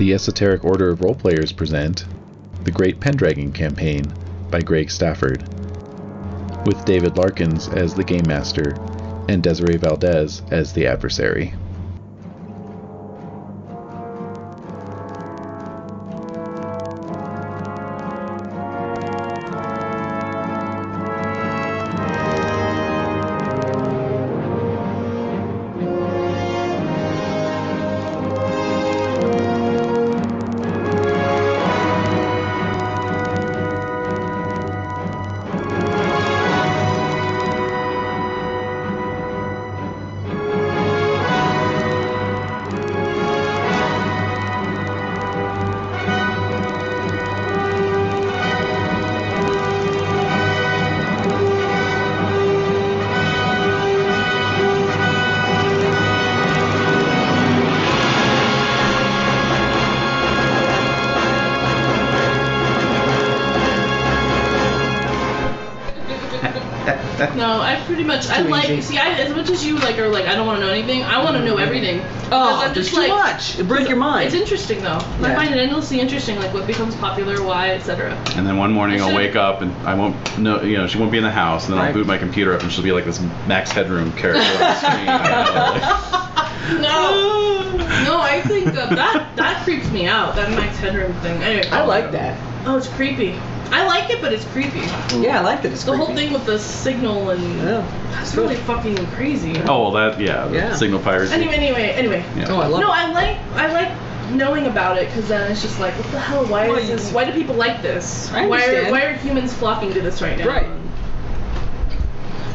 The Esoteric Order of Roleplayers present The Great Pendragon Campaign by Greg Stafford, with David Larkins as the Game Master and Desiree Valdez as the Adversary. No, I pretty much, I like, easy. See, as much as you are like, I don't want to know anything, I want to know everything. Oh, I'm just too much. It breaks your mind. It's interesting, though. Yeah. I find it endlessly interesting, like what becomes popular, why, etc. And then one morning I'll wake up and I won't know, she won't be in the house, and then I'll boot my computer up and she'll be like this Max Headroom character on the screen. No, I think that creeps me out, that Max Headroom thing. I like that. Oh, it's creepy. I like it, but it's creepy. Yeah, I like that it's creepy. The whole thing with the signal and that's really fucking crazy. Oh, well, the signal piracy. Anyway. Yeah. Oh, I love it. I like knowing about it, because then it's just like, what the hell? Why is this? Why do people like this? Why are humans flocking to this right now? Right.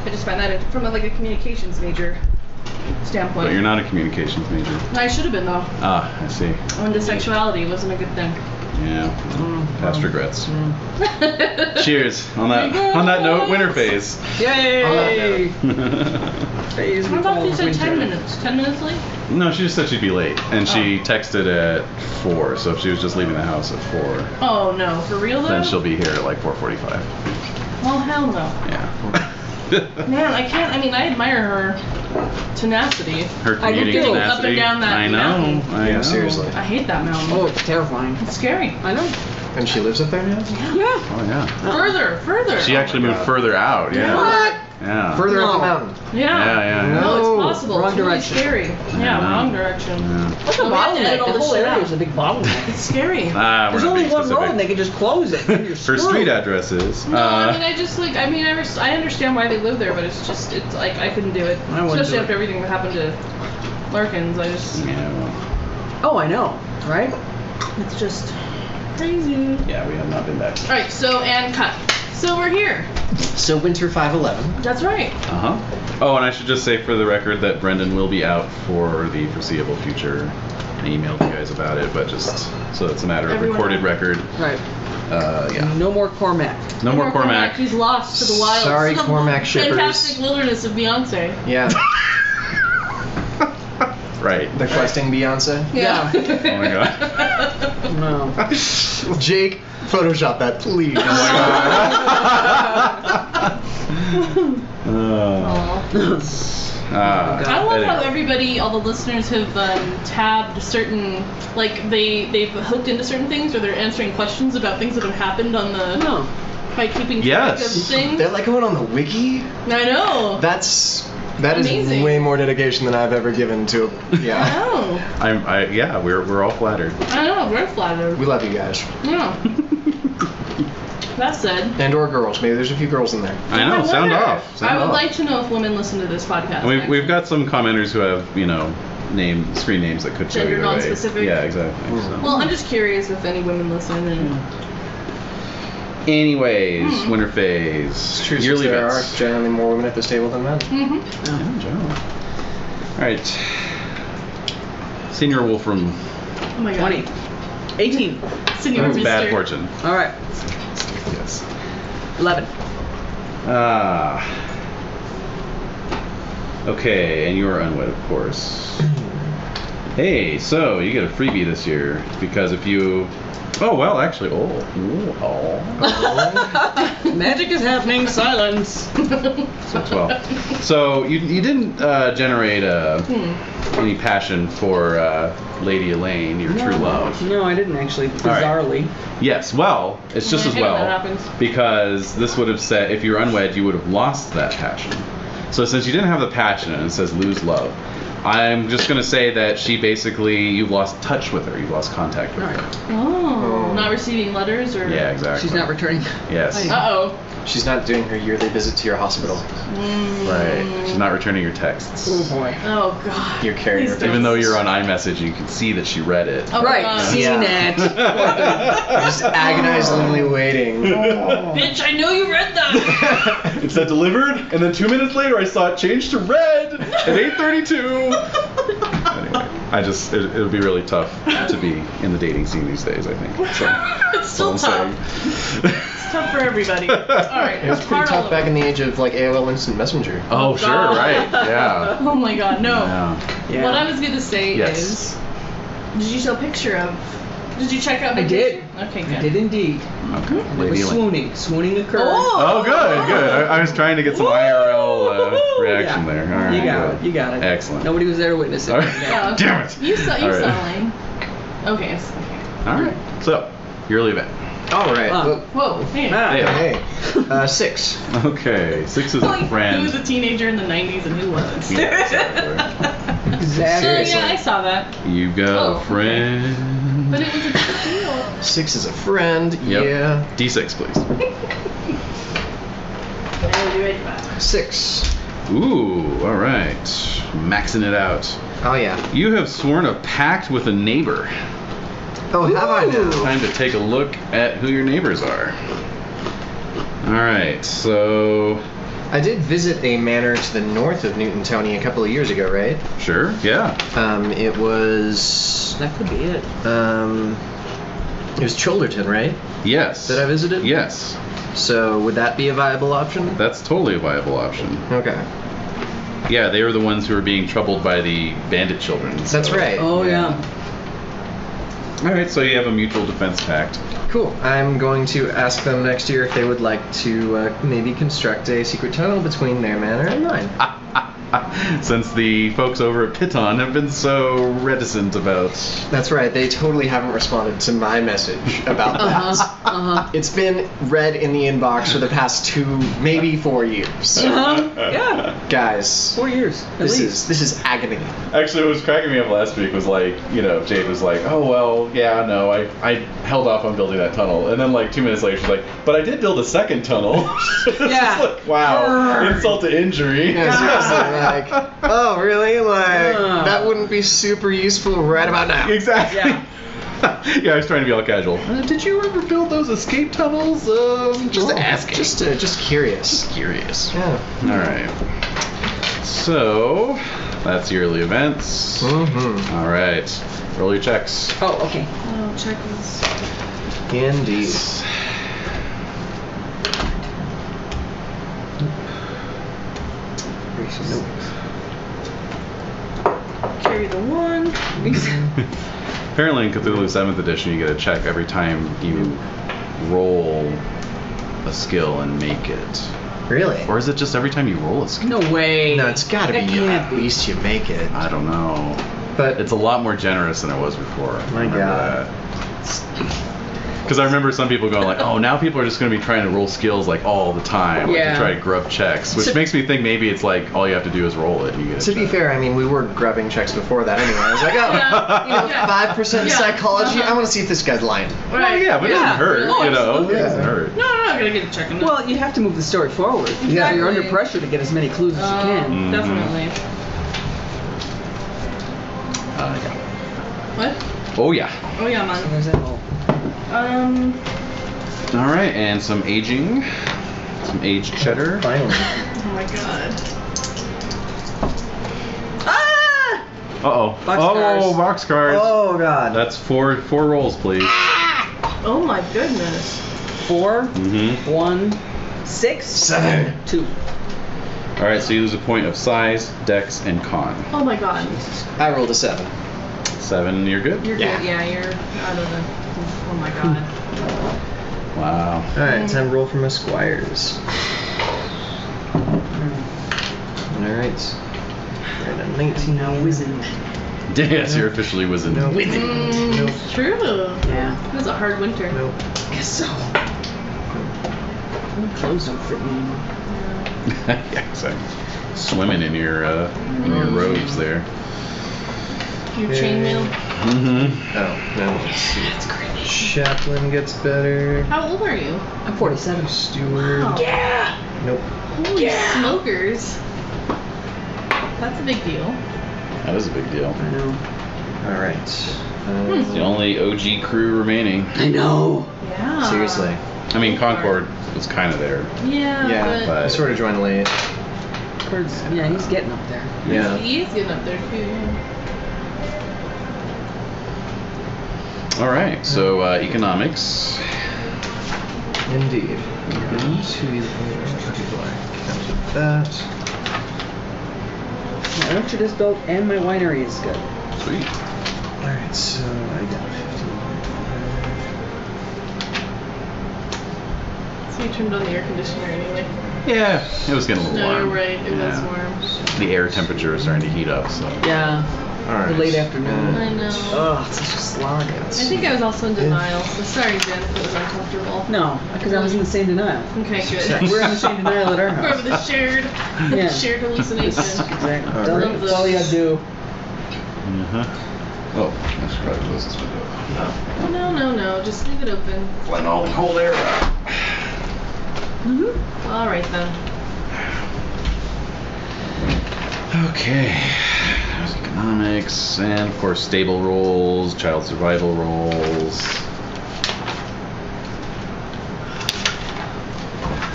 I just find that from a communications major standpoint. But you're not a communications major. I should have been, though. Ah, I see. Into sexuality wasn't a good thing. Yeah. Past regrets. Cheers. On that note, winter phase. Yay! Phase. What about you said 10 minutes? 10 minutes late? No, she just said she'd be late, and she texted at 4. So if she was just leaving the house at 4. Oh no, for real though? Then she'll be here at like 4:45. Well, hell no. Yeah. Man, I can't. I mean, I admire her tenacity. Her commuting tenacity. Up and down that mountain. I know. Seriously. I hate that mountain. Oh, it's terrifying. It's scary. I know. And she lives up there now? Yeah. Oh yeah. Further. She actually moved further out. Yeah. What? Yeah. Further up the mountain. Yeah. No, it's possible. Wrong it's really direction. scary. Yeah, wrong direction. Yeah. What's a bottleneck? The whole area is a big bottleneck. It's scary. There's only one road and they can just close it. Her street address is. No, I mean, I understand why they live there, but it's like, I couldn't do it. Especially after everything that happened to Larkins, I just... Yeah. Oh, I know, right? It's just crazy. Yeah, we have not been back. Alright, and cut. So we're here. So winter 511. That's right. Oh, and I should just say for the record that Brendan will be out for the foreseeable future. I emailed you guys about it, but just so it's a matter of recorded record. Right. Yeah. No more Cormac. No more Cormac. He's lost to the wilds. Sorry, Cormac shippers. Fantastic wilderness of Beyonce. Yeah. Right. The questing Beyonce? Yeah. Oh my god. No. Jake, Photoshop that, please. Oh my god. I love how everybody, all the listeners have tabbed certain, like they've hooked into certain things, or they're answering questions about things that have happened on the by keeping track of things. They're like going on the wiki. I know. That is way more dedication than I've ever given to. Yeah. I know. We're all flattered. I know, we're flattered. We love you guys. Yeah. That said. And/or girls. Maybe there's a few girls in there. I know. Sound off. I would like to know if women listen to this podcast. And we've got some commenters who have screen names that could gender non-specific. Yeah, exactly. So. Well, I'm just curious if any women listen. And anyways, winter phase. It's true. Yearly There events. are generally more women at this table than men. Yeah, in general. All right. Senior Wolfram. Oh my god. 20. 18. Senior Mister. Bad fortune. All right. Yes. 11. Okay, and you are unwed, of course. Hey, so you get a freebie this year because if you. Oh well, actually, Magic is happening. Silence. 6, 12. So you didn't generate any passion for Lady Elaine, your true love. No, I didn't actually. Bizarrely. Right. Yes. Well, it's just as well because this would have said if you're unwed, you would have lost that passion. So since you didn't have the passion and it says lose love, I'm just going to say that she basically, you've lost touch with her. You've lost contact with her. Oh. Not receiving letters or? Yeah, exactly. She's not returning. Yes. Uh-oh. She's not doing her yearly visit to your hospital. Right. She's not returning your texts. Oh boy. Oh god. You're carrying her. Even though you're on iMessage, you can see that she read it. Oh, Right. Seen it. Just agonizingly waiting. Bitch, I know you read that. It said delivered, and then 2 minutes later I saw it change to red at 8:32. Anyway, it would be really tough to be in the dating scene these days, I think. So, It's still tough. It's tough for everybody. Alright, It was pretty tough back in the age of like AOL Instant Messenger. Oh, sure, right. Yeah. Oh my god, no. Yeah. What I was gonna say is, did you show a picture of? Did you check out? I did. Okay, good. I did indeed. Okay. It was swooning. Swooning occurred. Oh, good. I was trying to get some IRL reaction there. All right. You got it. Excellent. Nobody was there to witness it. All right. Damn it. You saw All right. Elaine. Okay. All right. So, yearly event. All right. Whoa. Hey. Hey. 6. Okay. 6 is a friend. Who was a teenager in the 90s and who wasn't? Yeah, exactly. Exactly. Yeah, I saw that. You got a friend. But it was a big deal. 6 is a friend. Yep. Yeah. D6, please. I will be right back. 6. Ooh, all right. Maxing it out. Oh yeah. You have sworn a pact with a neighbor. Oh, have I now? Time to take a look at who your neighbors are. All right, so. I did visit a manor to the north of Newton Tony a couple of years ago, right? Sure, yeah. It was. That could be it. It was Cholderton, right? Yes. That I visited? Yes. So would that be a viable option? That's totally a viable option. Okay. Yeah, they were the ones who were being troubled by the bandit children. So. That's right. Oh, yeah. All right, so you have a mutual defense pact. Cool. I'm going to ask them next year if they would like to maybe construct a secret tunnel between their manor and mine. Since the folks over at Piton have been so reticent about... That's right. They totally haven't responded to my message about that. It's been read in the inbox for the past 2, maybe 4 years. Yeah. Guys. 4 years. This is agony. Actually, what was cracking me up last week was like, Jade was like, oh, well, yeah, no, I held off on building that tunnel. And then like 2 minutes later, she's like, but I did build a second tunnel. Yeah. Like, wow. Insult to injury. Yeah, seriously, like, oh, really? Like, that wouldn't be super useful right about now. Exactly. Yeah. Yeah, I was trying to be all casual. Did you ever build those escape tunnels? Just asking. Just curious. Just curious. Yeah. All right. So, that's yearly events. Mm-hmm. All right. Roll your checks. Oh, okay. Oh, check this. Indeed. Carry the 1. Apparently in Cthulhu 7th edition, you get a check every time you roll a skill and make it. Really? Or is it just every time you roll a skill? No way. No, it's got to be That can't at be. least you make it. I don't know. But It's a lot more generous than it was before. My God. Because I remember some people going like, oh, now people are just going to be trying to roll skills like all the time, like Yeah. to try to grub checks, which makes me think maybe it's like all you have to do is roll it and you get a to be check. fair, I mean, we were grubbing checks before that anyway. I was like, oh, Yeah. 5% Yeah. psychology. I want to see if this guy's lying. Well, yeah, but it doesn't hurt, Oh, you know. absolutely. It doesn't hurt. No, I'm not gonna get a check on that. Well, you have to move the story forward. Yeah. You're under pressure to get as many clues as you can. Mhm. Definitely. What? Oh, yeah. Oh yeah, So man. there's that whole. All right, and some aging. Some aged cheddar. Finally. Oh my god. Ah! Uh-oh. Boxcars. Boxcars. Oh, God. That's four rolls, please. Oh my goodness. 4, Mm-hmm. 1, 6, 7. 2. All right, so you lose a point of size, dex, and con. Oh my god. I rolled a 7. 7, you're good? You're good. Yeah, you're out of the. Oh my god. Wow. Alright, time to roll for my squires. Alright. We're at a 19 now. Wizened. Yes, you're officially wizened. Nope. Nope. True. Yeah. It was a hard winter. Nope. Guess so. My clothes don't fit me anymore. Yeah, exactly. Swimming in your robes there. Your chainmail. Mm-hmm. Oh, no. Let's see. That's crazy. Chaplain gets better. How old are you? I'm 47. Steward. Wow. Yeah. Nope. Holy smokers. That's a big deal. That is a big deal. I know. Alright. It's the only OG crew remaining. I know. Yeah. Seriously. I mean, Concord was kind of there. Yeah. Yeah, but- I sort of joined late. Bird's, yeah, he's getting up there. Yeah. He is getting up there too. All right, so economics. Indeed. Counted that. My orchard is built and my winery is good. Sweet. Alright, so I got 15. So you turned on the air conditioner anyway. Yeah, it was getting a little No, warm. you're right. It was Yeah. warm. The air temperature is starting to heat up, so. Yeah. Alright. The late afternoon. I know. Ugh, it's such a slog. I think I was also in denial, so sorry, Jen, if it was uncomfortable. No, because I was in the same denial. Okay, good. We're in the same denial at our We're house. over the shared, Yeah. shared hallucination. Exactly. All That's right. all you gotta do. Uh-huh. Oh, I should probably close this window. No, just leave it open. Letting all the cold air out. All right then. Okay. There's economics, and of course stable rolls, child survival rolls.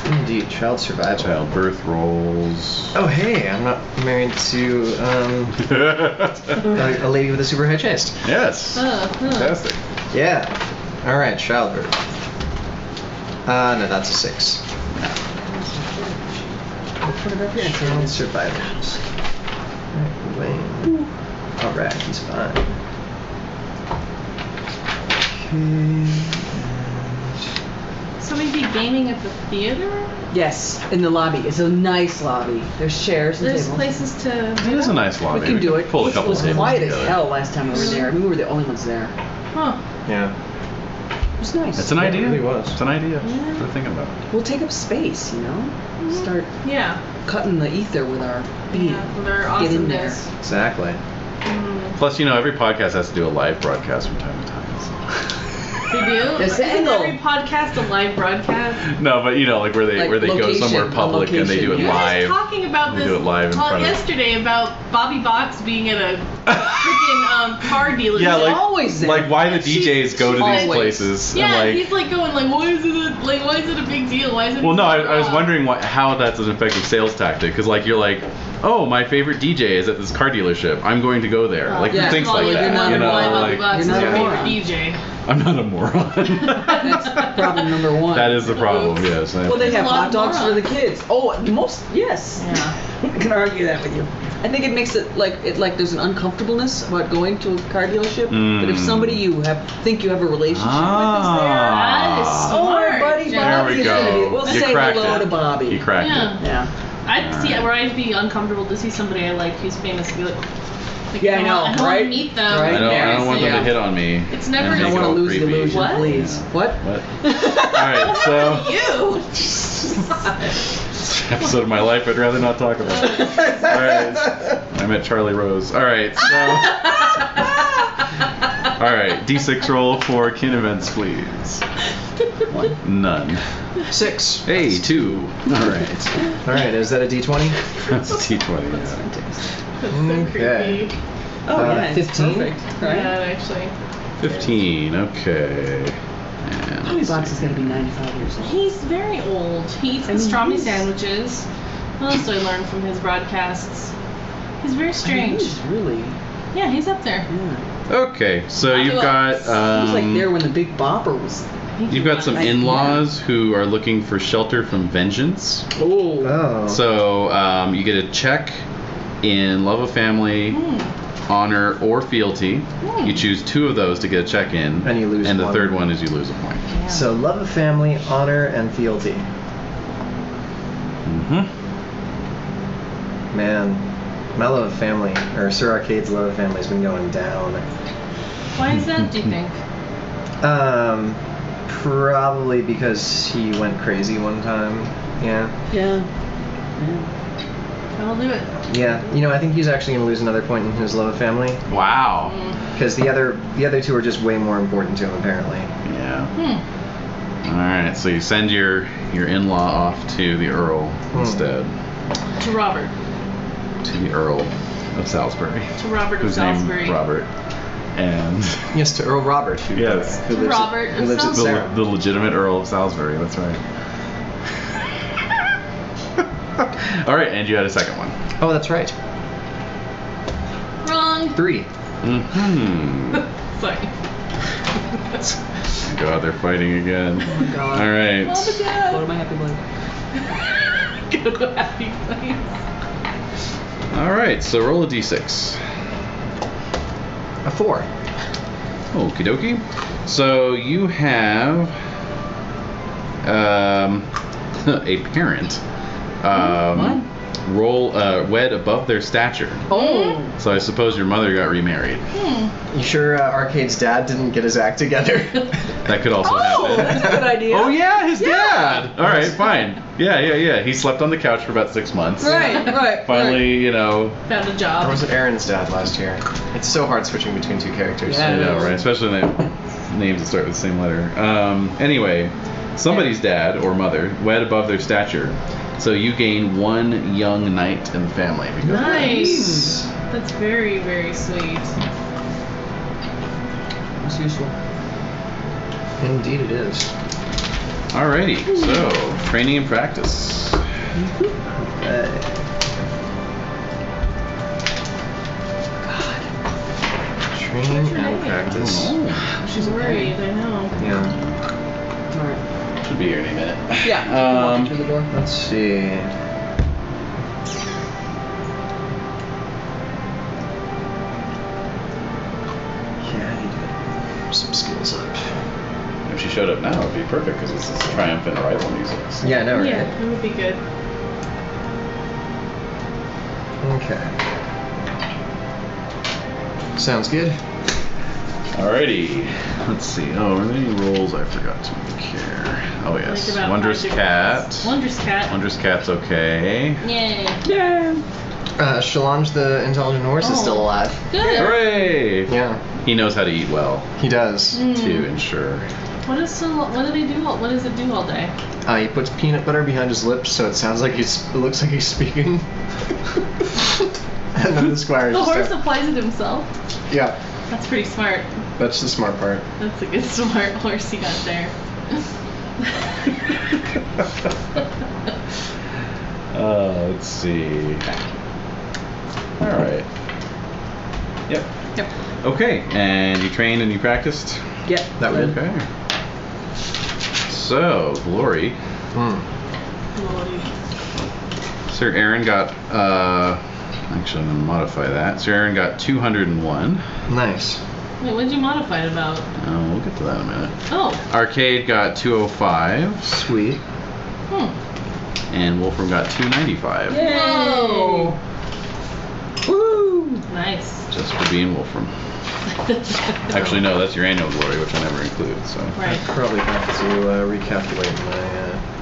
Indeed, child survival. Childbirth rolls. Oh, hey, I'm not married to a lady with a super high chest. Yes. Fantastic. Yeah. Alright, childbirth. No, that's a 6. Put it up here. Child survival. Wayne. Alright, he's fine. Okay. So we'd be gaming at the theater? Yes, in the lobby. It's a nice lobby. There's chairs and There's tables. places to. It is a nice lobby. We can do it. Pull a It couple was tables quiet together. as hell last time we were there. I mean, we were the only ones there. Huh. Yeah. It was nice. It's an Yeah, it idea. really was. It's an idea. Yeah. We're thinking about it. We'll take up space, you know? Start Yeah. cutting the ether with our being. Yeah. With our Get in there. awesomeness. Exactly. Plus, you know, every podcast has to do a live broadcast from time to time. We do? There's the Isn't angle. every podcast a live broadcast? No, but you know, like where they Like go location, somewhere on public and they do it location. You live. were talking about We this do it live in front of- yesterday about Bobby Box being at a freaking car dealership. Yeah, like always there. like why the DJs go to these always. places. Yeah, and like, he's like going like, why is it a big deal? Why is it? well, no, I was wrong? wondering how that's an effective sales tactic because like you're like, oh, my favorite DJ is at this car dealership. I'm going to go there. Like yeah. who thinks Well, like you're that? not You know, why Bobby like Box is you're not your a favorite moron. DJ. I'm not a moron. That's problem number one. That is the problem. Yes. Well, they have a lot hot of dogs for the morons. kids. Oh, yes. Yeah. I can argue that with you. I think it makes it like there's an uncomfortableness about going to a car dealership. But if somebody you think you have a relationship with is there, That is oh, smart. our buddy Jen. There Bobby we is gonna be. go. We'll You say cracked hello it. to Bobby. You cracked Yeah. it. Yeah. I'd see where I'd be uncomfortable to see somebody I like who's famous and be like, Yeah, I I know, don't want to right? meet them. Right. I don't want them Yeah. to hit on me. It's never and I make don't it want to all lose the creepy. illusion, What? please. What? What? All right, so You. episode of my life I'd rather not talk about. All right, I met Charlie Rose. All right, so all right, D6 roll for kin events, please. None. 6. Hey, 2. All right, Alright, is that a D20? that's a D20. That's Yeah. fantastic. That's so Okay. creepy. Oh, yeah, it's 15? perfect, right? Yeah, actually. 15. Okay. And Bobby let's Box see. is going to be 95 years old. He's very old. He eats I mean, pastrami he's- sandwiches. What else do I learn from his broadcasts? He's very strange. He's really, Yeah, he's up there. yeah. Okay, so you've got He was like there when the Big Bopper was. you've got some Yeah. in-laws who are looking for shelter from vengeance. Oh. Oh. So you get a check In love of family, honor, or fealty, you choose 2 of those to get a check-in, And you lose and the one. third one is you lose a point. So love of family, honor, and fealty. Mm-hmm. Man, my love of family, or Sir Arcade's love of family, has been going down. Why is that, do you think? Probably because he went crazy one time. Yeah. Yeah. I'll do it. Yeah. You know, I think he's actually going to lose another point in his love of family Wow. because the other 2 are just way more important to him, apparently. Yeah. All right. So you send your in-law off to the Earl instead. To Robert. To the Earl of Salisbury. To Robert of Whose Salisbury. name Robert. And Yes, to Earl Robert. Who, Yes. Who lives Robert at, who of lives at Salisbury. Sarah. the legitimate Earl of Salisbury. That's right. All right, and you had a second one. Oh, that's right. Wrong. 3. Mm-hmm. Sorry. Go out there fighting again. Oh my god. All right. Mom and Dad. Go to my happy place. Go to a happy place. All right. So roll a d6. A 4. Okie dokie. So you have a parent wed above their stature. Oh. So I suppose your mother got remarried. You sure Arcade's dad didn't get his act together? That could also Oh, happen. that's a good idea. Oh yeah, his dad. All right, fine. Yeah. He slept on the couch for about 6 months. Right. Finally, you know. Found a Or job. was it Aaron's dad last year? It's so hard switching between 2 characters. Yeah. I know, right? Especially when they have names that start with the same letter. Anyway, somebody's dad or mother wed above their stature. So you gain 1 young knight in the family. Because of that. Nice. That's very, very sweet. It's useful. Indeed it is. Alrighty, so training and practice. Training and Renae? practice. She's worried, I know. Yeah. Alright. Should be here any minute. Yeah. Walking through the door. Let's see. Yeah, I need to get some skills up. If she showed up now, it would be perfect because this is triumphant arrival music. So. Yeah, I know, right? Yeah, that would be good. Okay. Sounds good. Alrighty, let's see. Oh, are there any rolls I forgot to make here? Oh yes, Like about Wondrous 5 Cat. different- Wondrous Cat. Wondrous Cat's okay. Yay. Yeah. Shallange the Intelligent Horse is still alive. Good. Hooray! Yeah, He knows how to eat well he does. to ensure. What does it do all day? He puts peanut butter behind his lips so it sounds like it looks like he's speaking. And then the squire The just horse applies it himself. Yeah, That's pretty smart. that's the smart part. That's a good smart horse you got there. Let's see. Alright. Yep. Yep. Okay, and you trained and you practiced? Yeah. That would. Okay. So, Glory. Sir Aaron got, actually I'm going to modify that. Sir Aaron got 201. Nice. Wait, what did you modify it about? We'll get to that in a minute. Oh. Arcade got 205. Sweet. And Wolfram got 295. Yay. Whoa. Woo. Nice. Just for being Wolfram. Actually, no, that's your annual glory, which I never include. So. Right. Probably have to recalculate my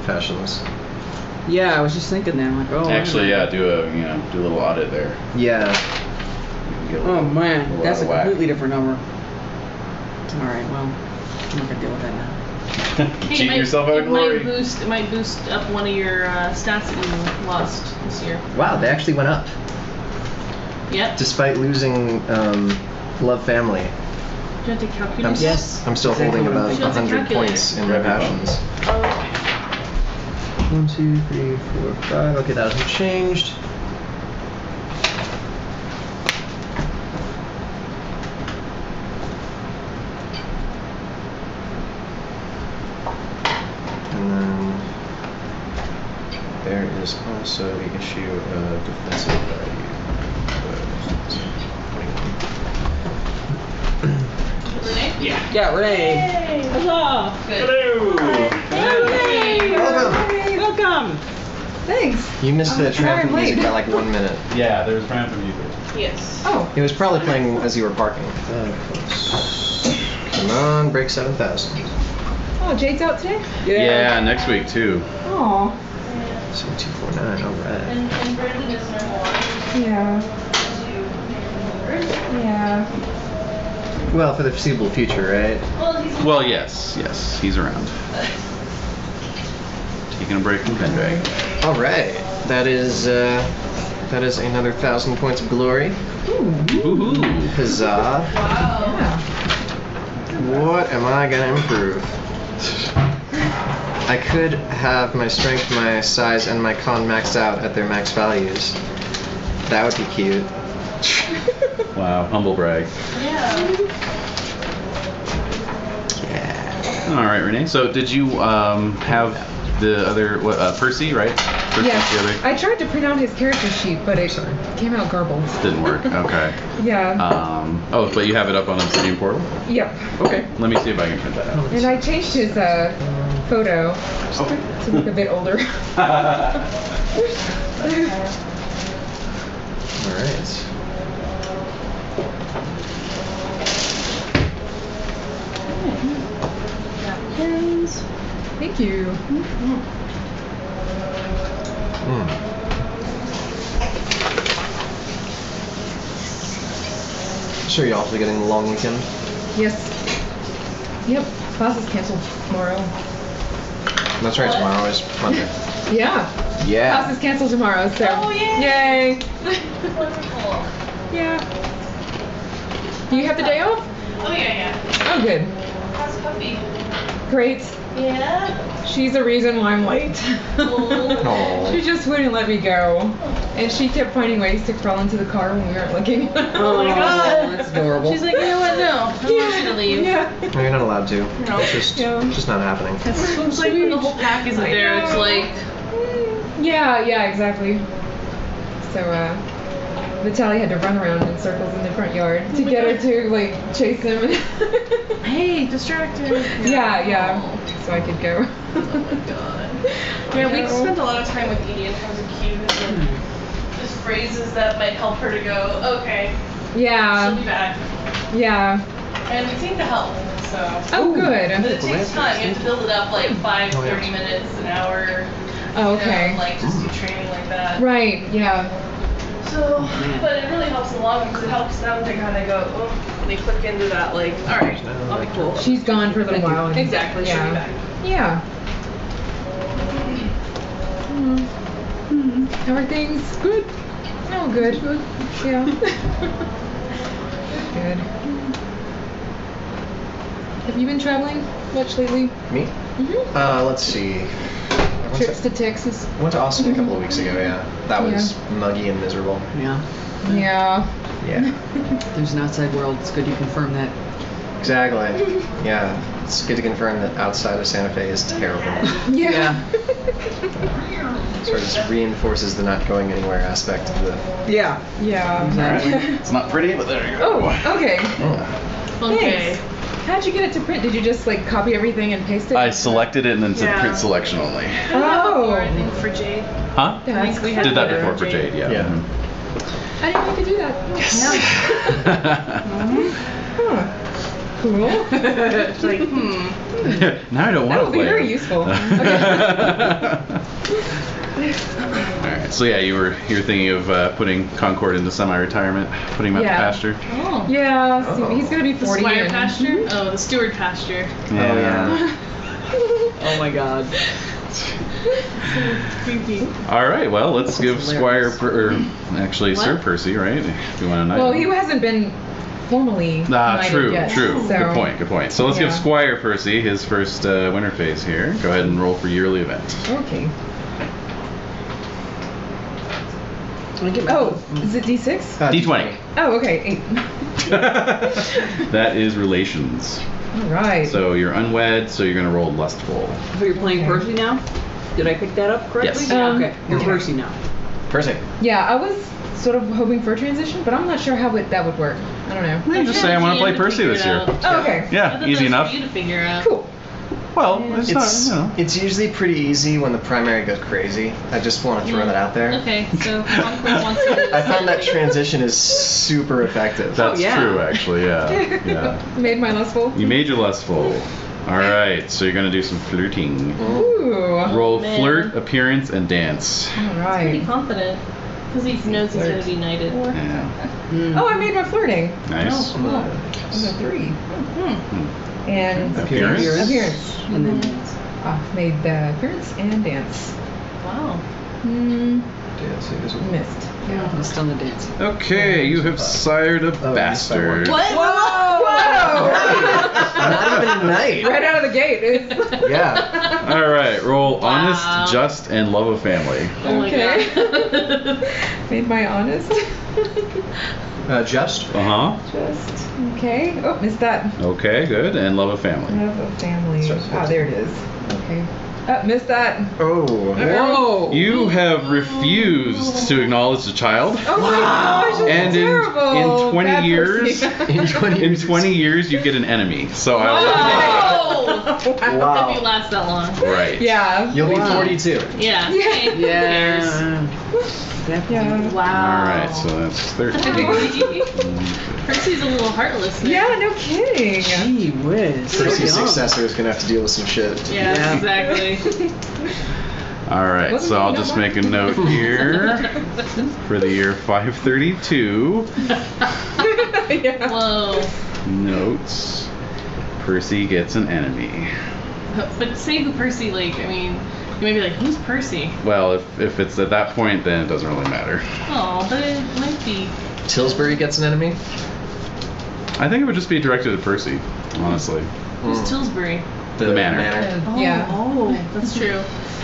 fashions. Yeah, I was just thinking that. I'm like, oh. Actually, yeah, do a little audit there. Yeah. Get a Oh little- man, little that's out a of whack. completely different number. All right, well, I'm not gonna deal with that now. Cheat yourself out of glory. It might boost up one of your stats that you lost this year. Wow, they actually went up. Yep. Despite losing Love Family. Do you have to calculate I'm, this? Yes. I'm still Exactly holding what I'm about thinking. 100 points in my passions. Oh, okay. 1, 2, 3, 4, 5. Okay, that hasn't changed. And then there is also the issue of defensive value. Renae? Yeah, Renae. Huzzah! Good. Hey, Welcome. Welcome. Thanks. You missed the Sorry, traffic I'm late. music by like 1 minute. Yeah, there's random music. Yes. Oh. It was probably playing as you were parking. Come on, break 7,000. Oh, Jade's out today? Yeah, next week too. Oh. 7249, alright. And Brandon is no more. Yeah. Yeah. Well, for the foreseeable future, right? Well, yes, he's around. Taking a break from Pendragon. Alright. That is another 1,000 points of glory. Woohoo! Huzzah. Wow. Yeah. What am I gonna improve? I could have my strength, my size, and my con maxed out at their max values. That would be cute. Wow, humble brag. Yeah. Yeah. All right, Renae. So, did you have the other Percy, right? Percy's Yes. the other. I tried to print out his character sheet, but it came out garbled. Didn't work. Okay. Yeah. Oh, but you have it up on Obsidian Portal. Yep. Okay. Let me see if I can print that out. And I changed his photo Okay. to look a bit older. Alright. Pens. Thank you. Sure, you're also getting the long weekend. Yes. Yep. Class is canceled tomorrow. That's right, tomorrow is Monday. Yeah. Class Yeah. is canceled tomorrow, so. Oh, yay. Yay. Wonderful. Yeah. You have the day off? Oh, yeah. Oh, good. How's puppy? Great. Yeah. She's the reason why I'm late. Aw. She just wouldn't let me go. And she kept finding ways to crawl into the car when we weren't looking. Oh my god. That's adorable. She's like, you know what? No. I want you to leave. Yeah. No, you're not allowed to. No. It's just, Yeah. just not happening. It's like when the whole pack isn't there. It's like, Yeah, exactly. So, Vitaly had to run around in circles in the front yard to get her to, like, chase him. hey, distracted. Yeah. So I could go. Oh my god. Yeah, we spent a lot of time with Edie in terms of cues and just phrases that might help her to go, okay, she'll be Yeah. back. Yeah. And it seemed to help, so. Oh, good. But it takes time. You have to build it up like 30 minutes, an hour. Oh, okay. You know, like just do training like that. Right, yeah. So, but it really helps in the long run because it helps them to kind of go, oh, they click into that, like, all right, I'll be cool. She's gone for a little while. and- Exactly, she'll be back. Yeah. How are things? Good. Oh, good. Good. Yeah. Good. Have you been traveling much lately? Me? Mm-hmm. Let's see. Trips to Texas? I went to Austin a couple of weeks ago, yeah. That was muggy and miserable. Yeah. Yeah. Yeah. There's an outside world. It's good you confirm that. Exactly. Yeah. It's good to confirm that outside of Santa Fe is terrible. Yeah. Sort of just reinforces the not going anywhere aspect of the... Yeah. Yeah. Exactly. It's not pretty, but there you go. Oh, okay. Okay. Thanks. How'd you get it to print? Did you just like copy everything and paste it? I selected it and then said Yeah. print selection only. Oh. I think for Jade. Huh? That's we had Did that better before for Jade. Jade, yeah. Yeah. Mhm. I didn't know you could do that. Huh. Cool. It's like, Now I don't want That to would be play very it. useful. Alright, so yeah, you're thinking of putting Concord into semi-retirement, putting him out to Yeah. pasture. Oh. Yeah, so Oh. he's gonna be The 40. Squire and- pasture? Oh, the Steward pasture. yeah. Oh my god. Creepy. All right, well, let's give Squire, actually Sir What? Percy, right? If you want to knight Well, him. he hasn't been formally knighted True. yet. True. So. Good point. So let's give Yeah. Squire Percy his first winter phase here. Go ahead and roll for yearly event. Okay. Wanna get my- Oh, is it D6? D20. Oh, okay, 8. That is relations. All right. So you're unwed, so you're going to roll lustful. So you're playing Percy now? Did I pick that up correctly? Yes. Okay. You're okay. Percy now. Percy. Yeah, I was sort of hoping for a transition, but I'm not sure how that would work. I don't know. Yeah, just say I want to play Percy this year. Oh, okay. Yeah, easy enough. For you to figure out. Cool. Well, it's not, It's, you know. it's usually pretty easy when the primary goes crazy. I just want to throw that out there. Okay, so Concord wants to. I found that transition is super effective. That's yeah. true, actually. Yeah. Yeah. Made mine less full. You made your lustful. All right, so you're gonna do some flirting. Ooh. Roll man. flirt, appearance, and dance. All Pretty right. confident because he knows he's gonna be knighted. Yeah. Oh, I made my flirting. Nice. Oh, I'm a 3. And Appearance? Appearance. And then Made the appearance and dance. Wow. Missed. yeah, just on the dance. Okay, you have sired a Oh, bastard. What? Whoa! Not even a night. Right out of the gate. Yeah. All right, roll Wow. honest, just, and love of family. Oh my Okay. god. Made my honest. Just. Just okay. Oh, missed that. Okay, good, and love of family. Love of family. Ah, there it is. Okay. Missed that. Oh. Whoa! You have refused to acknowledge the child, Oh my gosh, that's and terrible. in 20 Bad years, Percy. In 20 in 20 years, you get an enemy. So I Oh! If Wow. you last that long. will. Right. Yeah. You'll be Wow. 42. Yeah. Yeah. Hey, who Yeah. Yeah. Wow. All right, so that's 13. Percy's a little heartless. Now. Yeah, no kidding. Gee whiz. Percy's So young. successor is gonna have to deal with some shit. Yeah, Yeah. exactly. All right, Wasn't so he I'll not just mine? make a note here for the year 532. Yeah. Whoa. Notes. Percy gets an enemy. But say who Percy, like, I mean, you may be like, who's Percy? Well, if it's at that point, then it doesn't really matter. Oh, but it might be. Salisbury gets an enemy. I think it would just be directed at Percy, honestly. Who's Tillsbury? The manor. Oh, Yeah. oh, that's true.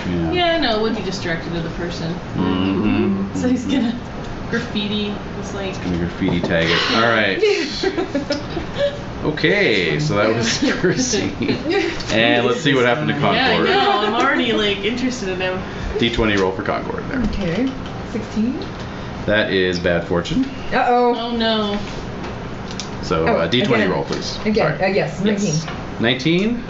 Yeah. Yeah, no, it would be just directed to the person. Mm-hmm. So he's gonna graffiti. It's like. Gonna graffiti tag it. All right. Okay, so that was Percy. And let's see what happened to Yeah, I Concord. know. I'm already like interested in him. D20 roll for Concord there. Okay. 16. That is bad fortune. Uh-oh. Oh no. So Oh, D20 again. roll, please. Again. Sorry. Yes, 19. Yes. 19.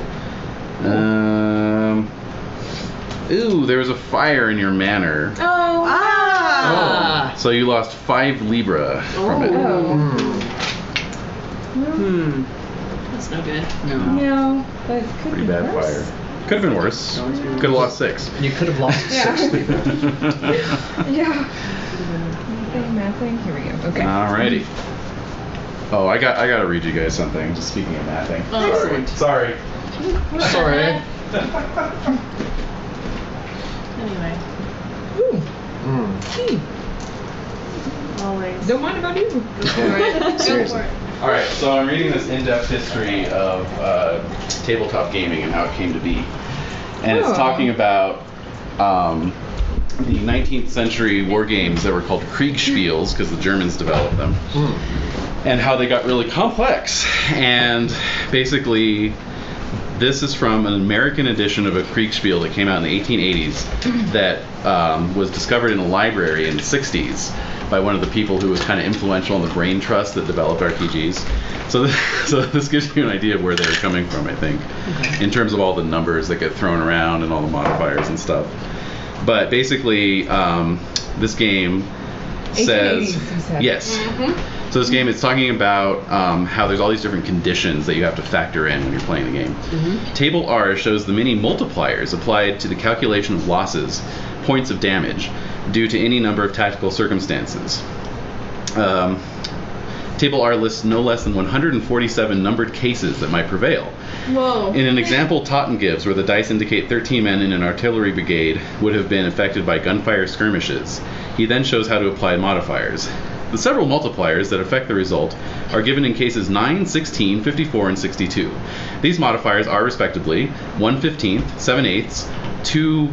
Ooh, there was a fire in your manor. Oh. Ah! So you lost 5 Libra from it. Oh. Hmm. That's no good. No. No, but it could Pretty be bad worse. fire. Could have been worse. Could have lost 6. You could have lost Yeah. 6 Libra. Yeah. Math thing. Here we go. Okay. Alrighty. Oh, I gotta read you guys something. Just speaking of mathing. Oh. Excellent. Sorry. Sorry. Anyway. Ooh. Mm. Always. Don't mind about you. Go for it. Go Seriously. for it. Alright, so I'm reading this in-depth history of tabletop gaming and how it came to be. And it's Oh. talking about the 19th century war games that were called Kriegspiels, because the Germans developed them, and how they got really complex. And basically, this is from an American edition of a Kriegspiel that came out in the 1880s that was discovered in a library in the 60s by one of the people who was kind of influential in the brain trust that developed RPGs. So this gives you an idea of where they were coming from, I think, in terms of all the numbers that get thrown around and all the modifiers and stuff. But basically, this game says 1880s, you said. yes. So this game is talking about how there's all these different conditions that you have to factor in when you're playing the game. Table R shows the many multipliers applied to the calculation of losses, points of damage, due to any number of tactical circumstances. Table R lists no less than 147 numbered cases that might prevail. Whoa. In an example Totten gives, where the dice indicate 13 men in an artillery brigade would have been affected by gunfire skirmishes, he then shows how to apply modifiers. The several multipliers that affect the result are given in cases 9, 16, 54, and 62. These modifiers are respectively 1/15, 7/8,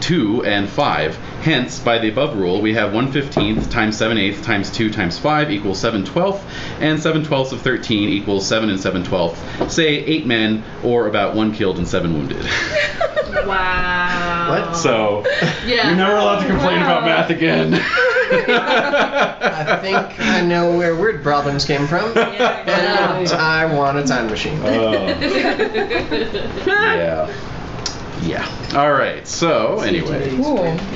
2, and 5. Hence, by the above rule, we have 1/15 times 7/8 times 2 times 5 equals 7/12, and 7/12 of 13 equals 7 and 7/12. Say 8 men, or about 1 killed and 7 wounded. Wow. What? So, Yeah. you're never allowed to complain about math again. I think I know where word problems came from, and I want a time machine. Yeah. All right. So anyway,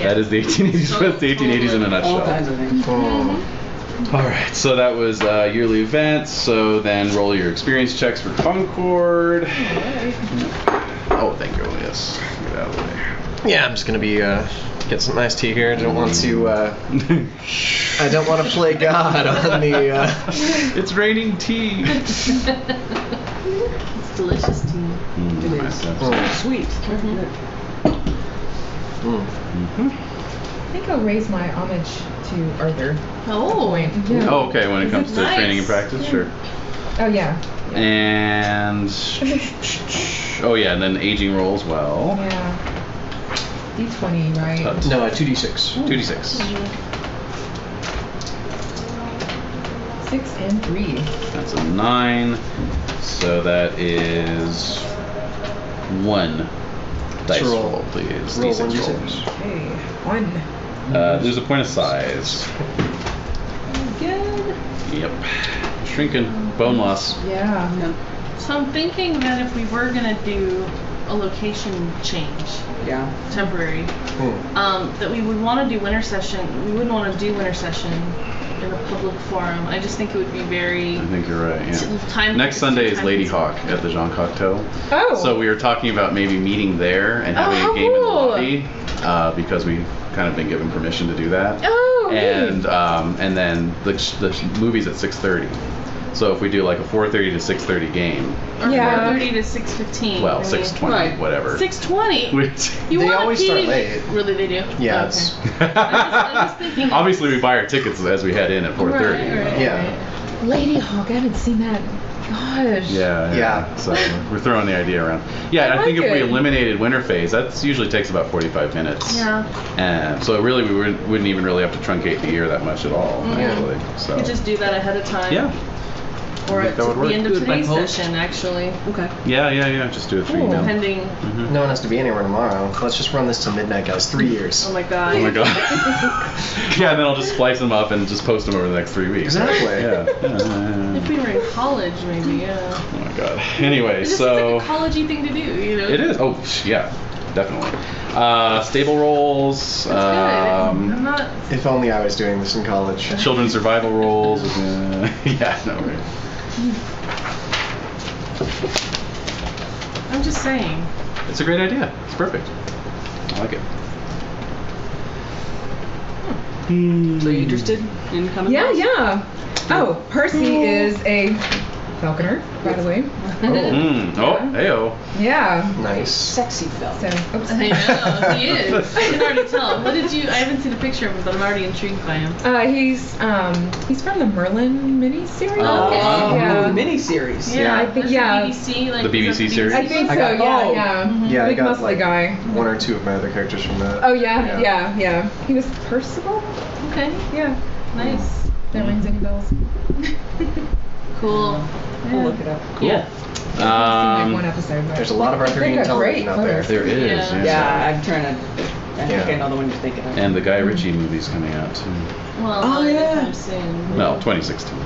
that is the 1880s. That's the 1880s in a nutshell. All kinds of things. All right. So that was yearly events. So then roll your experience checks for Concord. Oh, thank you. Yes. Get out of the way. Yeah, I'm just gonna be get some iced tea here. I don't want to. I don't want to play God on the. It's raining tea. It's delicious tea. It is. Sweet. I think I'll raise my homage to Arthur. Oh. Yeah. Oh, okay. When it comes to nice. training and practice, sure. Oh yeah. And and then aging roll as well. Yeah. D20, right? No, 2d6. 2d6. 6 and 3. That's a 9. So that is 1 dice roll. roll, please. Roll D6 1d6. rolls. Okay. 1. There's a point of size. Good. Yep. Shrinking. Bone loss. Yeah. So I'm thinking that if we were gonna do a location change, temporary, that we would want to do winter session. We wouldn't want to do winter session in a public forum. I just think it would be very. I think you're right. Yeah. Time. Next Sunday is Lady consuming. Hawk at the Jean Cocteau. Oh. So we were talking about maybe meeting there and having a game cool. in the lobby because we've kind of been given permission to do that. Oh. And then the movie's at 6:30. So if we do like a 4:30 to 6:30 game. Or Yeah. 4:30 to 6:15. Well, maybe. 6:20, Right. whatever. 6:20. You They want always a start PD? late. Really, they do. Yeah, Okay. it's. I'm just thinking. Obviously, we buy our tickets as we head in at 4:30. Right. Yeah. Lady Hawk, I haven't seen that. Gosh. Yeah. So we're throwing the idea around. Yeah, I think if we eliminated winter phase, that usually takes about 45 minutes. Yeah. And so really, we wouldn't even really have to truncate the year that much at all, actually. So. You could just do that ahead of time. Yeah. Or I at think that would work. the end Do of it by today's post? session, actually. Okay. Yeah. Just do it through email. Depending. No one has to be anywhere tomorrow. Let's just run this till midnight, guys. 3 years. Oh my god. Oh my god. Yeah, and then I'll just splice them up and just post them over the next 3 weeks. Exactly. Yeah. If we were in college, maybe, yeah. Oh my god. Anyway, It just so. seems like a collegey thing to do, you know? It is. Oh, yeah. Definitely. Stable rolls. That's good. I'm not. If only I was doing this in college. Children's survival rolls. Yeah, no, right. I'm just saying. It's a great idea. It's perfect. I like it. So you interested in coming? Yeah. Oh, Percy is a falconer, by the way. Heyo. Yeah. Nice. Sexy fella. So, oops. I know, he is. I can already tell. What did you? I haven't seen a picture of him, but I'm already intrigued by him. He's from the Merlin miniseries. Oh, okay. Yeah. The miniseries. Yeah, I think- There's yeah. The BBC, like, The BBC is that series? I think so. I got- Yeah. Yeah, I Big got muscly like guy. 1 or 2 of my other characters from that. Oh yeah. He was Percival. Okay, Yeah. nice. That rings any bells? Cool. I'll look it up. Cool. I've seen like one episode. But There's a lot of Arthurian They've got great television out there. photos. There is. Yeah. Yeah, I'm trying to. I think Yeah. I know the one you're thinking of. And the Guy Ritchie movie's coming out too. Well, Oh, not yeah. anytime soon. Well, 2016.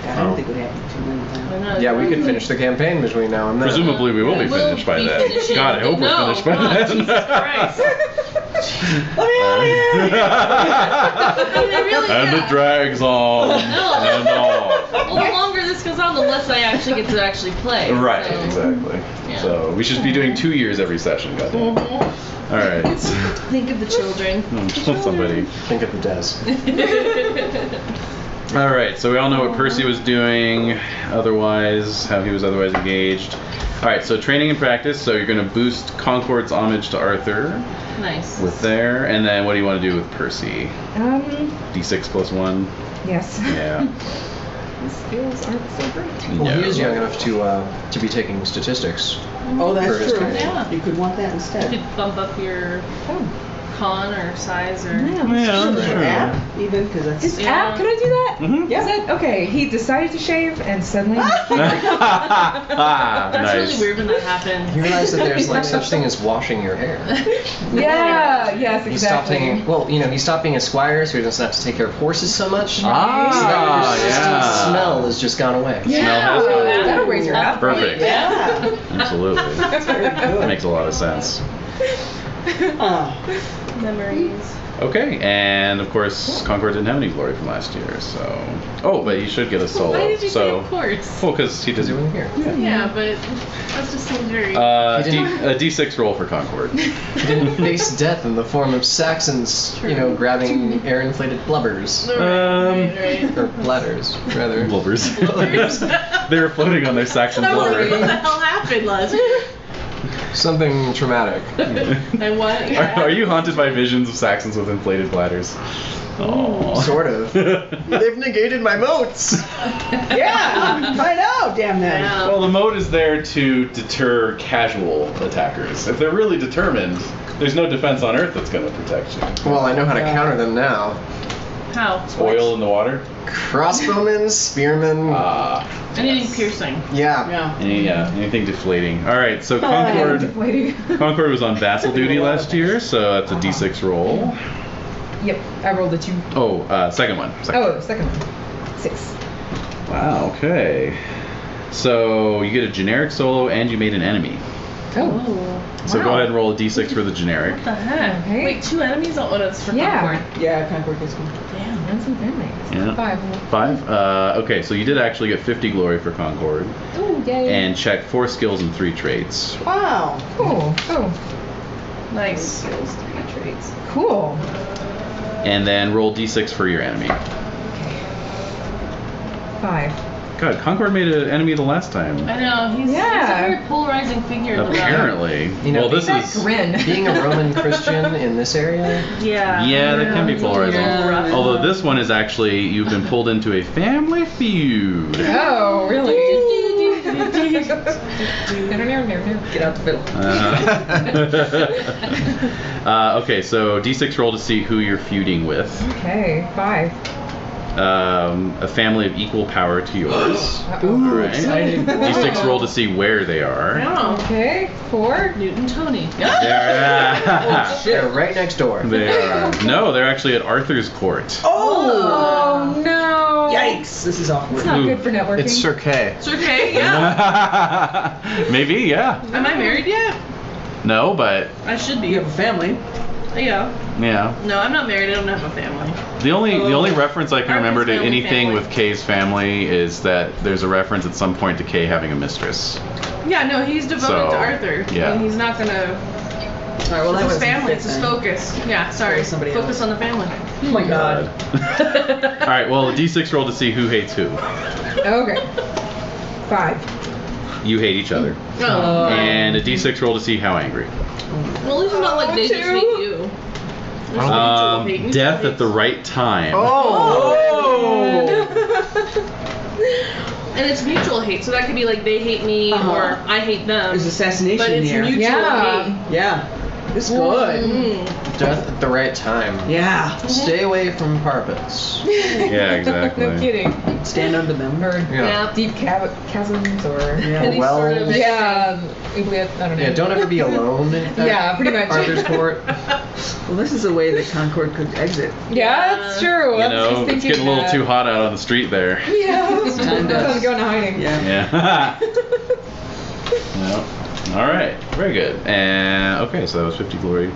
I don't think it would happen too many I times. know, Yeah, we it's could really- finish the campaign between now and then. Presumably, we will be We'll finished by be then. finishing. God, I hope No, we're finished by God, then. Jesus Christ. Let me out of here! I mean, they really, And yeah. it drags on and on. Well, the longer this goes on, the less I actually get to actually play. Right, so. exactly. Yeah. So we should be doing 2 years every session, goddamn. All right. Think of the children. Somebody. Think of the Des. All right. So we all know what Percy was doing. Otherwise, how he was otherwise engaged. All right. So training and practice. So you're going to boost Concord's homage to Arthur Nice. with there, and then what do you want to do with Percy? D6 plus 1. Yes. Yeah. His skills aren't so great. Well, he No. is young enough to be taking statistics. Oh, For that's his true. training. Yeah. You could want that You instead. could bump up your. Oh. con or size or. App, even because that's. His app? Could I do that? Mm-hmm. Yeah. Is that okay? He decided to shave, and suddenly. That's nice. really weird when that happened. You realize that there's like such thing as washing your hair. Yeah. Yes. He stopped Exactly. taking. Well, he stopped being a squire, so he doesn't have to take care of horses so much. Ah, So that yeah. smell has just gone away. Yeah. Smell has gone away. That'll raise your app. Perfect. Yeah. Absolutely. That makes a lot of sense. Memories. Okay, and of course, Concord didn't have any glory from last year, so. Oh, but he should get a solo. Why did you say so. of course? Well, because he Because he doesn't. wasn't here. Yeah, but that just seems very. A D6 roll for Concord. He didn't face death in the form of Saxons, grabbing air-inflated blubbers. Right. Or bladders, rather. Blubbers. They were floating on their Saxon blubber. What the hell happened last year? Something traumatic. And what? Are you haunted by visions of Saxons with inflated bladders? Oh. Sort of. They've negated my moats. Yeah, I know. Damn that. Yeah. Well, the moat is there to deter casual attackers. If they're really determined, there's no defense on Earth that's going to protect you. Well, I know how to counter them now. How? Oil in the water? Crossbowmen, spearmen. Anything piercing. Yeah. Anything deflating. All right, so Concord was on vassal duty last year, so that's a D6 roll. Yep. I rolled a 2. Oh, second one. Second one. 6. Wow. Okay. So you get a generic solo, and you made an enemy. Oh. So go ahead and roll a D6 for the generic. What the heck? Okay. Wait, 2 enemies? Oh, that's for Yeah. Concord. Yeah, Concord gets one. Damn. And some families. Yeah. 5. 5. Okay, so you did actually get 50 glory for Concord, Oh, yay. and check 4 skills and 3 traits. Wow. Cool. Oh, Nice. Skills, 3 traits. cool. And then roll D6 for your enemy. 5. God, Concord made an enemy the last time. I know. He's a very polarizing figure. Apparently. Well, this That is. grin. Being a Roman Christian in this area. Yeah. Yeah, that can be polarizing. Yeah. Although this one is actually, you've been pulled into a family feud. Oh, really? Get out the fiddle. Okay, so D6 roll to see who you're feuding with. Okay, 5. A family of equal power to yours. Ooh, Alright. D6 roll to see where they are. Yeah. Okay, 4. Newton Tony. They're right next door. They are. No, they're actually at Arthur's court. Oh, no. Yikes! This is awkward. It's not good for networking. It's Cirque. It's okay, yeah. Maybe, yeah. Am I married yet? No, but I should be. You have a family. Yeah. yeah. No, I'm not married. I don't have a family. The only reference I can Arthur's remember to family anything family. with Kay's family is that there's a reference at some point to Kay having a mistress. Yeah, no, he's devoted So, to Arthur. yeah. And he's not gonna. All right, well, that It's was his family. It's his focus. Yeah, sorry. Somebody Focus else. on the family. Oh my God. All right, well, a D6 roll to see who hates who. Okay. 5. You hate each other. Oh. And a D6 roll to see how angry. Well, at least it's not like they just hate you. There's no mutual hate. Mutual Death hate. at the right time. Oh! And it's mutual hate, so that could be like they hate me or I hate them. There's assassination but it's in the air. mutual Yeah. hate. Yeah. It's good. Death at the right time. Yeah. Stay away from parpets. Yeah, exactly. No kidding. Stand under them. Or Yeah. deep chasms or... Any Well, sort of Yeah, oubliette, I don't know. Yeah, don't ever be alone. At Yeah, pretty much. Arthur's court. Well, this is a way that Concord could exit. Yeah, that's true. You I was know, just it's thinking getting a little that. too hot out on the street there. Yeah, time to- I'm going to hiding. Yeah. Yeah. Well, all right. Very good. And okay, so that was 50 glory.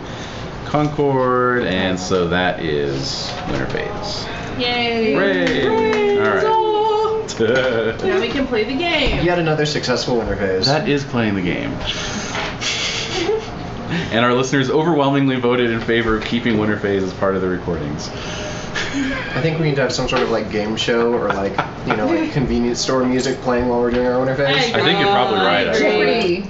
Concord, and so that is winter phase. Yay. Hooray! All right. Now we can play the game. Yet another successful winter phase. That is playing the game. And our listeners overwhelmingly voted in favor of keeping winter phase as part of the recordings. I think we need to have some sort of like game show or like convenience store music playing while we're doing our winter phase. I think you're probably right. Jeopardy.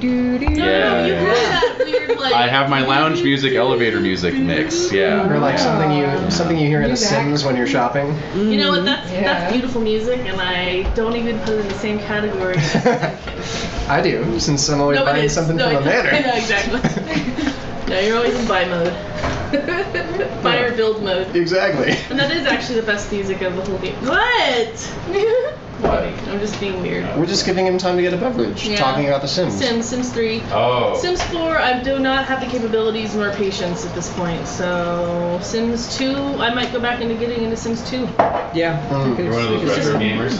Yeah. You have that weird like. I have my lounge music, elevator music mix. Yeah. Or like something you hear in The Music. Sims when you're shopping. You know what? That's Yeah. beautiful music, and I don't even put it in the same category. I do, since I'm always No, it buying is. something No, from a manor. Yeah, exactly. No, you're always in buy mode. Fire build mode. Exactly. And that is actually the best music of the whole game. What? What? I'm just being weird. We're just giving him time to get a beverage, Yeah. talking about The Sims. Sims 3. Oh. Sims 4, I do not have the capabilities nor patience at this point. So, Sims 2, I might go back into getting into Sims 2. Yeah. You're one of those retro gamers.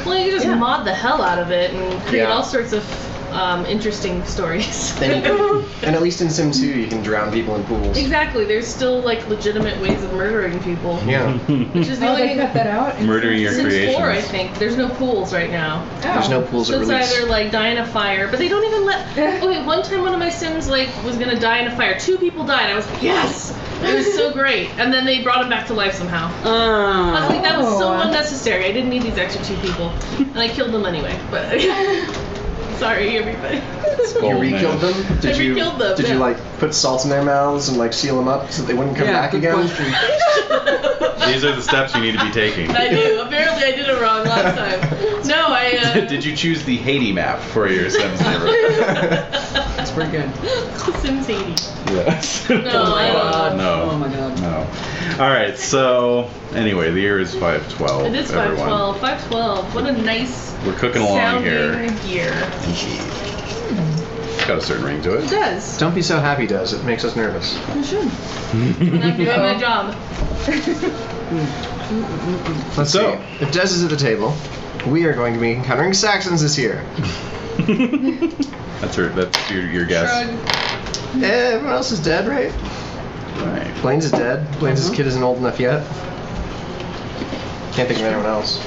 Well, you can just mod the hell out of it and create Yeah. all sorts of interesting stories. And, and at least in Sim 2, you can drown people in pools. Exactly. There's still like legitimate ways of murdering people. Yeah. Which is the Oh, only they thing. cut that out? Murdering your Sims creations. 4, I think. There's no pools right now. There's no pools So at it's release. either like die in a fire, but they don't even let. Okay, one time one of my Sims like was gonna die in a fire. 2 people died. I was like, yes, it was so great. And then they brought him back to life somehow. I was like, that was so unnecessary. I didn't need these extra 2 people, and I killed them anyway. But sorry, everybody. You re-killed them? Did I you, re-killed them, Did you yeah. like put salt in their mouths and like seal them up so they wouldn't come back good again? question. These are the steps you need to be taking. I do. Apparently, I did it wrong last time. No, I. Did you choose the Haiti map for your Sims neighborhood? That's pretty good. Sims 80. Yes. No, I don't. No. Oh my god. No. All right. So anyway, the year is 512. It is everyone. 512. 512. What a nice. We're cooking along here. sounding year. It's got a certain ring to It it. does. Don't be so happy, Does. It makes us nervous. You should. And I'm doing my job. Let's So- see. If Des is at the table, we are going to be encountering Saxons this year. That's your guess. Shrug. Everyone else is dead, right? Right. Blaine's is dead. Blaine's kid isn't old enough yet. Can't think of anyone else.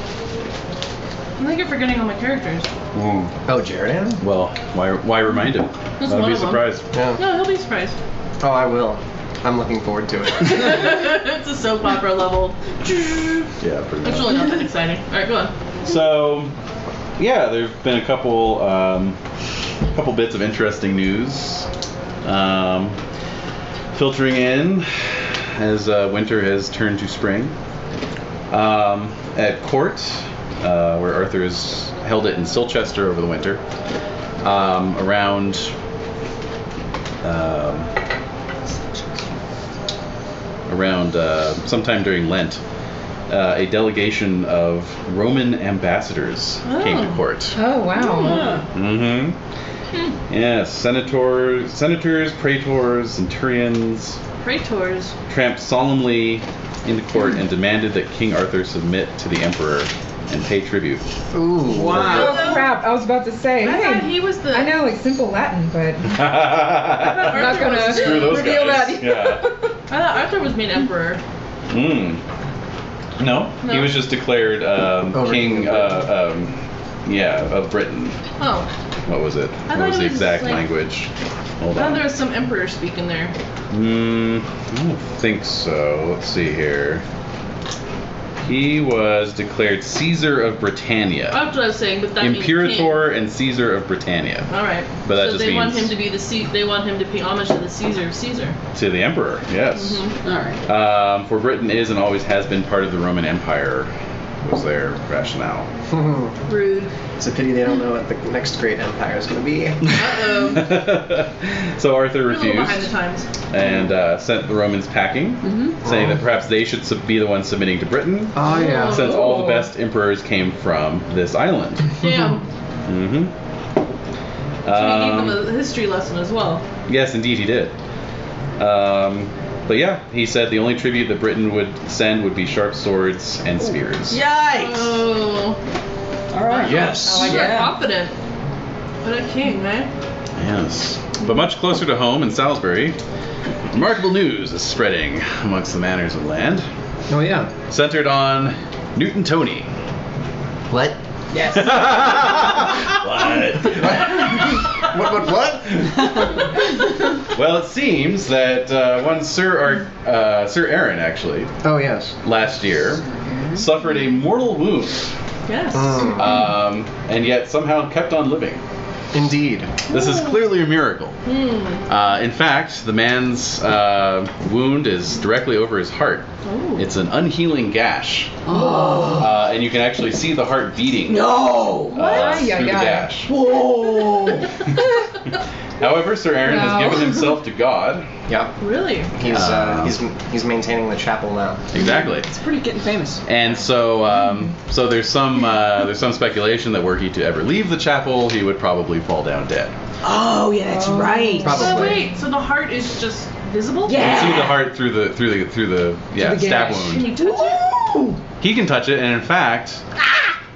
I think you're forgetting all my characters. Oh, Jeridan? Well, why remind him? That's I'll one be of them. surprised. Yeah. No, he'll be surprised. Oh, I will. I'm looking forward to it. It's a soap opera level. Yeah, pretty It's much. really not that exciting. Alright, go on. So, yeah, there've been a couple bits of interesting news filtering in as winter has turned to spring. At court, where Arthur has held it in Silchester over the winter, around sometime during Lent, a delegation of Roman ambassadors came to court. Oh, wow. Mm-hmm. Yes, senators, praetors, centurions Praetors. tramped solemnly into court and demanded that King Arthur submit to the emperor and pay tribute. Ooh. Wow. Oh, crap. I was about to say, I hey, thought he was the. I know like simple Latin, but I'm not Arthur gonna was- Screw those reveal guys. that. Yeah. I thought Arthur was made emperor. No, he No. was just declared king. King of Of Britain. Oh. What was it? I What thought was it the was, exact like- language? Hold I thought on. there was some emperor speaking there. I don't think so. Let's see here. He was declared Caesar of Britannia. That's what I was saying, but that Imperator and Caesar of Britannia. All right. But that so just they want means- him to be they want him to pay homage to the Caesar of Caesar. To the emperor, yes. Mm-hmm. All right. For Britain is and always has been part of the Roman Empire, was their rationale. Rude. It's a pity they don't know what the next great empire is going to be. Uh-oh. So Arthur We're a little behind the refused times. and sent the Romans packing, saying that perhaps they should be the ones submitting to Britain, Oh, yeah. since all the best emperors came from this island. Damn. Mm-hmm. So he gave them a history lesson as well. Yes, indeed he did. But yeah, he said the only tribute that Britain would send would be sharp swords and spears. Yikes! Oh. All right. Yes. You're Yeah. confident. What a king, man. Yes. But much closer to home in Salisbury, remarkable news is spreading amongst the manors of land, Oh, yeah. centered on Newton Tony. What? Yes. What? Well, it seems that one Sir Aaron, actually, Oh, yes. last year, suffered a mortal wound, Yes. and yet somehow kept on living. Indeed. This is clearly a miracle. In fact, the man's wound is directly over his heart. Oh. It's an unhealing gash. And you can actually see the heart beating No. through the gash. Whoa. However, Sir Aaron has given himself to God. Yeah. Really? He's maintaining the chapel now. Exactly. It's pretty getting famous. And so so there's some speculation that were he to ever leave the chapel, he would probably fall down dead. Oh yeah, that's right. Probably. So wait, so the heart is just visible? Yeah. You see the heart through the stab gash. Can wound. you touch it? He can touch it, and in fact,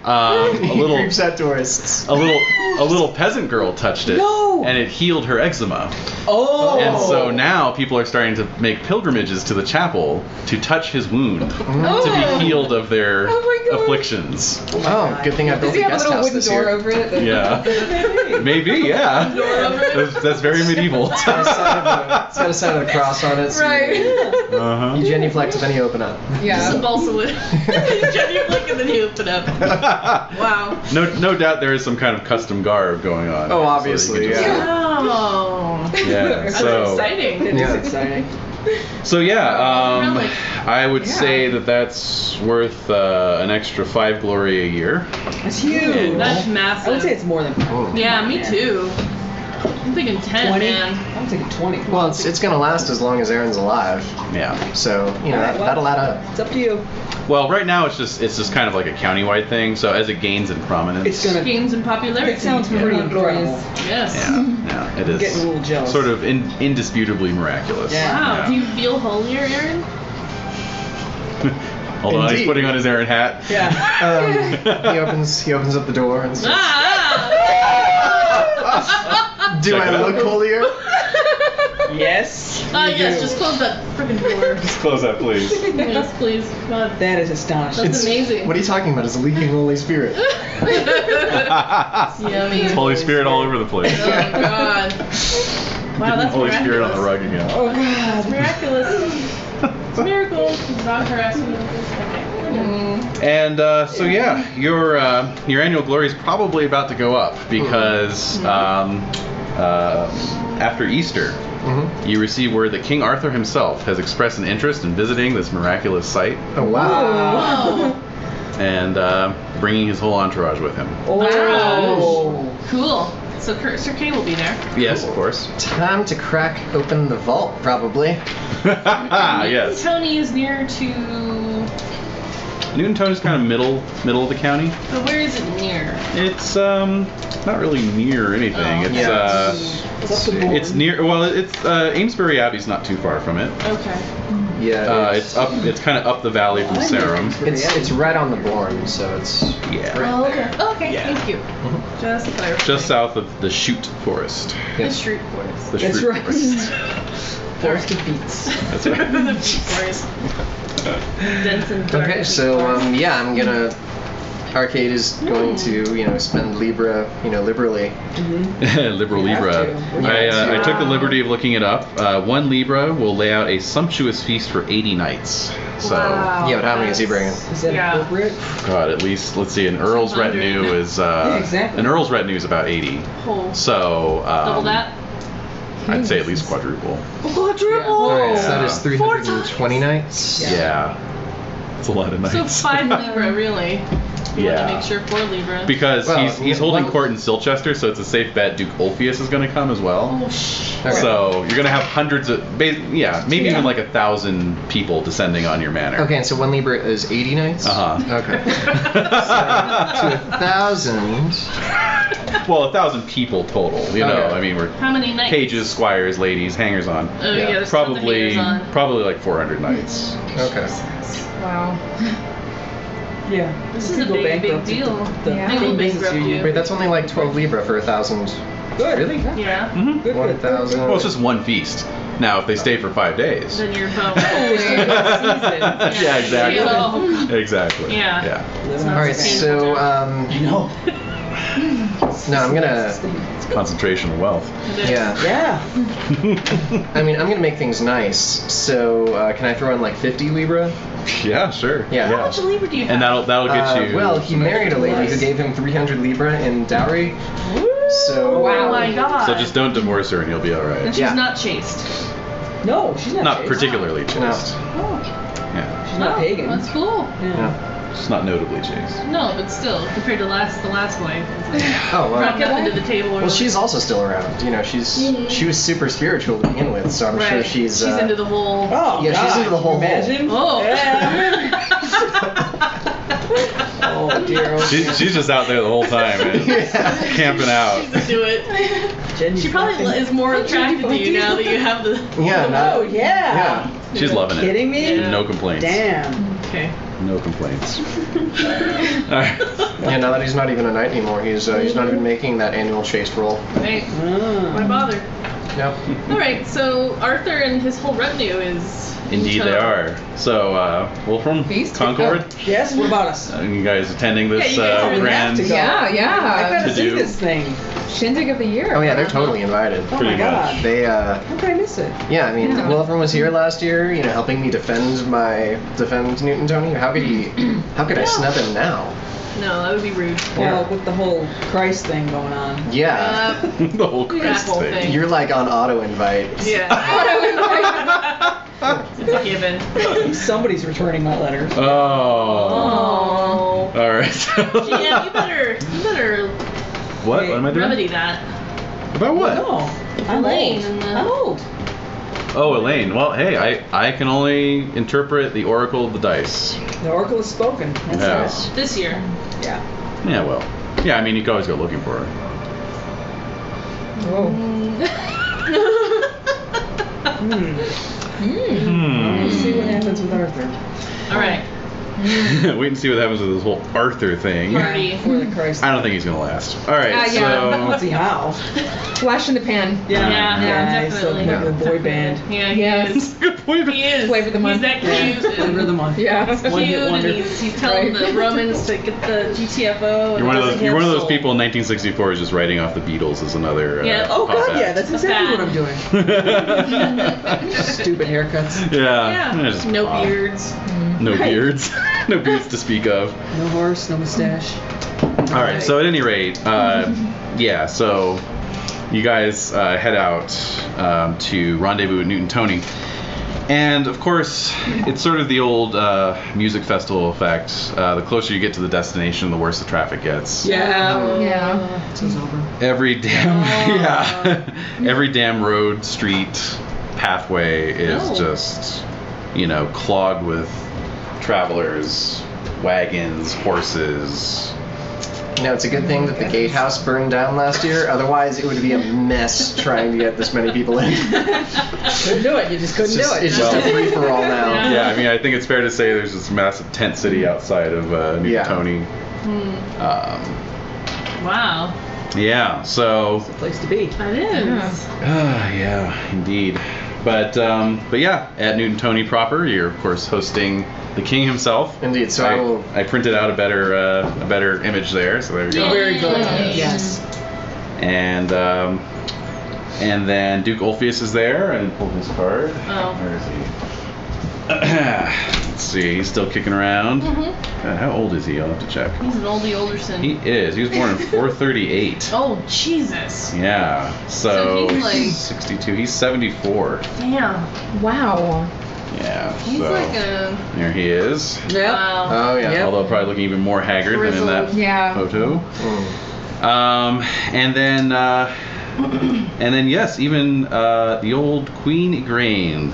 a little Creeps out tourists. a little peasant girl touched it, No. and it healed her eczema. Oh. And so now people are starting to make pilgrimages to the chapel to touch his wound, to be healed of their afflictions. Oh, good thing I built Does he a have a guest little house wooden this door year. over it? Yeah. Maybe, yeah. That's very medieval. It's got a sign of the cross on it. So Right. Uh-huh. You genuflect and then you open up. Some Yeah. balsa wood. You genuflect and then you open up. Wow. No doubt there is some kind of custom garb going on. Oh, So obviously, you can just- yeah. Oh. Yeah. That's So exciting. It is Yeah. exciting. So yeah, Really? I would Yeah. say that's worth an extra 5 glory a year. That's huge. That's massive. I would say it's more than 5. Oh. Yeah, me too. I'm thinking 10, 20. man. I'm thinking 20. Well, it's gonna last as long as Aaron's alive. Yeah. So, you know, Alright, well, that'll add up. It's up to you. Well, right now it's just kind of like a countywide thing. So as it gains in prominence, It's gonna. Gains in popularity. It sounds pretty incredible. Yes. yeah, it is. Getting a little jealous. Sort of indisputably miraculous. Yeah. Wow. Do you feel holier, Aaron? Hold on, he's Indeed. putting on his Aaron hat. Yeah. He opens up the door and says, Ah! "Do Check it I out. look holier?" Yes. Yes, just close that freaking door. Just close that, please. Yes, please. God. That is astonishing. That's amazing. What are you talking about? It's a leaking Holy Spirit. Yummy. It's Holy Spirit all over the place. Oh, God. Wow, that's Holy Spirit on the miraculous. rug again. Oh God. It's miraculous. It's a miracle. Dog harassment. And so yeah, your annual glory is probably about to go up because after Easter, you receive word that King Arthur himself has expressed an interest in visiting this miraculous site Oh wow. Whoa. and bringing his whole entourage with him. Oh. Cool. So Sir Kay will be there. Yes, of course. Time to crack open the vault, probably. Yes. Tony is near to. Newton Tone is kind of middle of the county. But where is it near? It's not really near anything. Oh. It's Yeah. It's up the board. it's near. Well, it's Amesbury Abbey's not too far from it. Okay. Yeah. It's up. It's kind of up the valley from Sarum. It's right on the Bourne, so it's Yeah. right Oh, there. okay. Okay, Yeah. thank you. Just clarifying. Just south of the Chute Forest. The Shroot Forest. The That's Shroot right. Forest. Forest of Beats. That's right. The Forest. Dense and dark. Okay, so yeah, I'm gonna. Arcade is going to, spend Libra, liberally. Liberal You have Libra. to. I took the liberty of looking it up. 1 Libra will lay out a sumptuous feast for 80 nights. So, Wow. Yeah, but how many is he bringing? Is that Yeah. appropriate? God, at least let's see. An Earl's 200. retinue is exactly. an Earl's retinue is about 80. Whole. So Double that? I'd say at least quadruple. Quadruple! Alright, so that Yeah. is 320 nights. Yeah. It's a lot of nights. So 5 Libra, really. You want Yeah. to make sure 4 Libra. Because Well, he's holding one- court in Silchester, so it's a safe bet Duke Ulfius is going to come as well. Oh, shit. Okay. So you're going to have hundreds of, maybe even like 1,000 people descending on your manor. Okay, and so 1 Libra is 80 nights? Uh-huh. Okay. To 1,000. Well, 1,000 people total. You know, Okay. I mean, we're How many nights? pages, squires, ladies, hangers on. Oh, yeah, there's tons of Probably hangers on. like 400 nights. Okay. Wow. Yeah. This You is a could go big, big bankrupt deal. The Yeah. They will thing business bankrupt you you. Wait, that's only like 12 Libra for 1,000. Good. Really? Yeah. Mm-hmm. Good. 1,000. Well, it's just one feast. Now, if they stay for 5 days. Then you're boned. Yeah, exactly. Oh. Exactly. Yeah. Yeah. Alright, so, No. no, I'm gonna. It's concentration of wealth. Yeah. Yeah. I mean, I'm gonna make things nice. So, can I throw in like 50 Libra? Yeah, sure. Yeah. How much Libra do you have? And that'll get you. Well, he married a lady who gave him 300 Libra in dowry. So. Oh my god. So just don't divorce her and you'll be all And right. she's Yeah. not chaste. No, she's not. Not chaste. particularly chaste. Oh, Yeah. she's not Oh, pagan. That's cool. Yeah. Just not notably chaste. No, but still, compared to the last wife, it's like Oh, well. brought nothing to the table. Well, she's also still around. You know, she was super spiritual to begin with, so I'm sure she's into the whole. Oh, yeah, God. she's into the whole. Imagine. Oh. Yeah. Oh dear. Oh, dear. She's just out there the whole time, man. Camping out. She's into it. She probably is more attracted to you now that you have the. Yeah. Oh yeah. She's loving it. Kidding me? Yeah. No complaints. Damn. Okay. No complaints. Alright. Yeah, now that he's not even a knight anymore, he's not even making that annual chaste roll. Right. Why bother? Yep. All right. So Arthur and his whole retinue is. Indeed they are. So, Wolfram, Feast? Concord, Yes. What about us? you guys attending this Yeah, you guys are grand... to go. Yeah, I yeah. gotta To see do. this thing. Shindig of the year. Oh yeah, they're totally invited. Oh Pretty my God. much. They How could I miss it? yeah, I mean, Yeah. Wolfram was here last year, you know, helping me defend Newton Tony. How could I snub him now? No, that would be rude. Well, with the whole Christ thing going on. Yeah. the whole That Christ whole thing. thing. You're like on auto invite. Yeah. It's a given. Somebody's returning my letters. Oh. Oh. Alright. Yeah, you better What? What am I doing? remedy that. About what? No. I'm Elaine old. and the- I'm old. Oh, Elaine. Well, hey, I can only interpret the oracle of the dice. The oracle has spoken. That's Yes. This year. right. Yeah. Yeah, well. Yeah, I mean, you can always go looking for her. Whoa. We'll see what happens with Arthur. All right. Wait and see what happens with this whole Arthur thing. Party. For the Christ. I don't think he's gonna last. All right, yeah. Let's see how. Flash in the pan. Yeah, He's definitely. like a boy band. Yeah, he Yes. is. Good point. He is. Flavor of the month. He's that cute. Flavor of the month. Yeah. He's One hit cute, and wonder. he's telling the Romans to get the GTFO. You're one of those. You're one of those soul. people in 1964 who's just writing off the Beatles as another. Yeah. Oh pop God, act. yeah, that's exactly what I'm doing. Stupid haircuts. Yeah. Yeah. Just No pop. beards. No Right. beards. No beards to speak of. No horse, no mustache. All right. So at any rate, yeah. So you guys head out to rendezvous with Newton Tony, and of course, it's sort of the old music festival effect. The closer you get to the destination, the worse the traffic gets. Yeah. Yeah. This is over. Every damn every damn road, street, pathway is just clogged with travelers, wagons, horses. Now, it's a good thing that the gatehouse burned down last year. Otherwise, it would be a mess trying to get this many people in. Couldn't do it. You just couldn't do it. It's just a free for all now. Yeah, I mean, I think it's fair to say there's this massive tent city outside of Newton Tony. Wow. Yeah, so. It's a place to be. That is. Yeah, indeed. But yeah, at Newton Tony proper, you're of course hosting the king himself. Indeed. So I printed out a better image there. So there we go. Yay. Very good. Yay. Yes. And then Duke Ulfius is there and pulled his card. Oh. Where is he? Let's see. He's still kicking around. God, how old is he? I'll have to check. He's an oldie Olderson. He is. He was born in 438. Oh, Jesus. Yeah. So he's like- 62. He's 74. Damn. Wow. Yeah. He's so like a. there he is. Yep. Wow. Oh yeah. Yep. Although probably looking even more haggard than in that Yeah. photo. Mm. And then yes, even the old Queen Igraine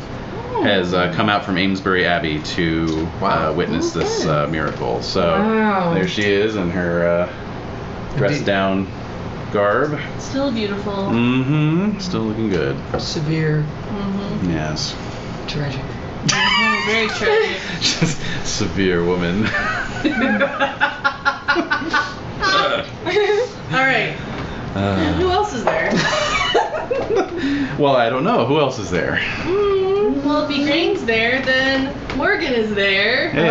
has come out from Amesbury Abbey to witness this miracle. So Wow. there she is in her dressed down garb. Still beautiful. Mm-hmm. Still looking good. Severe. Yes. Tragic. Very tragic. Just severe woman. All right. Who else is there? Well, I don't know. Who else is there? Well, if Igraine's there, then Morgan is there. Hey,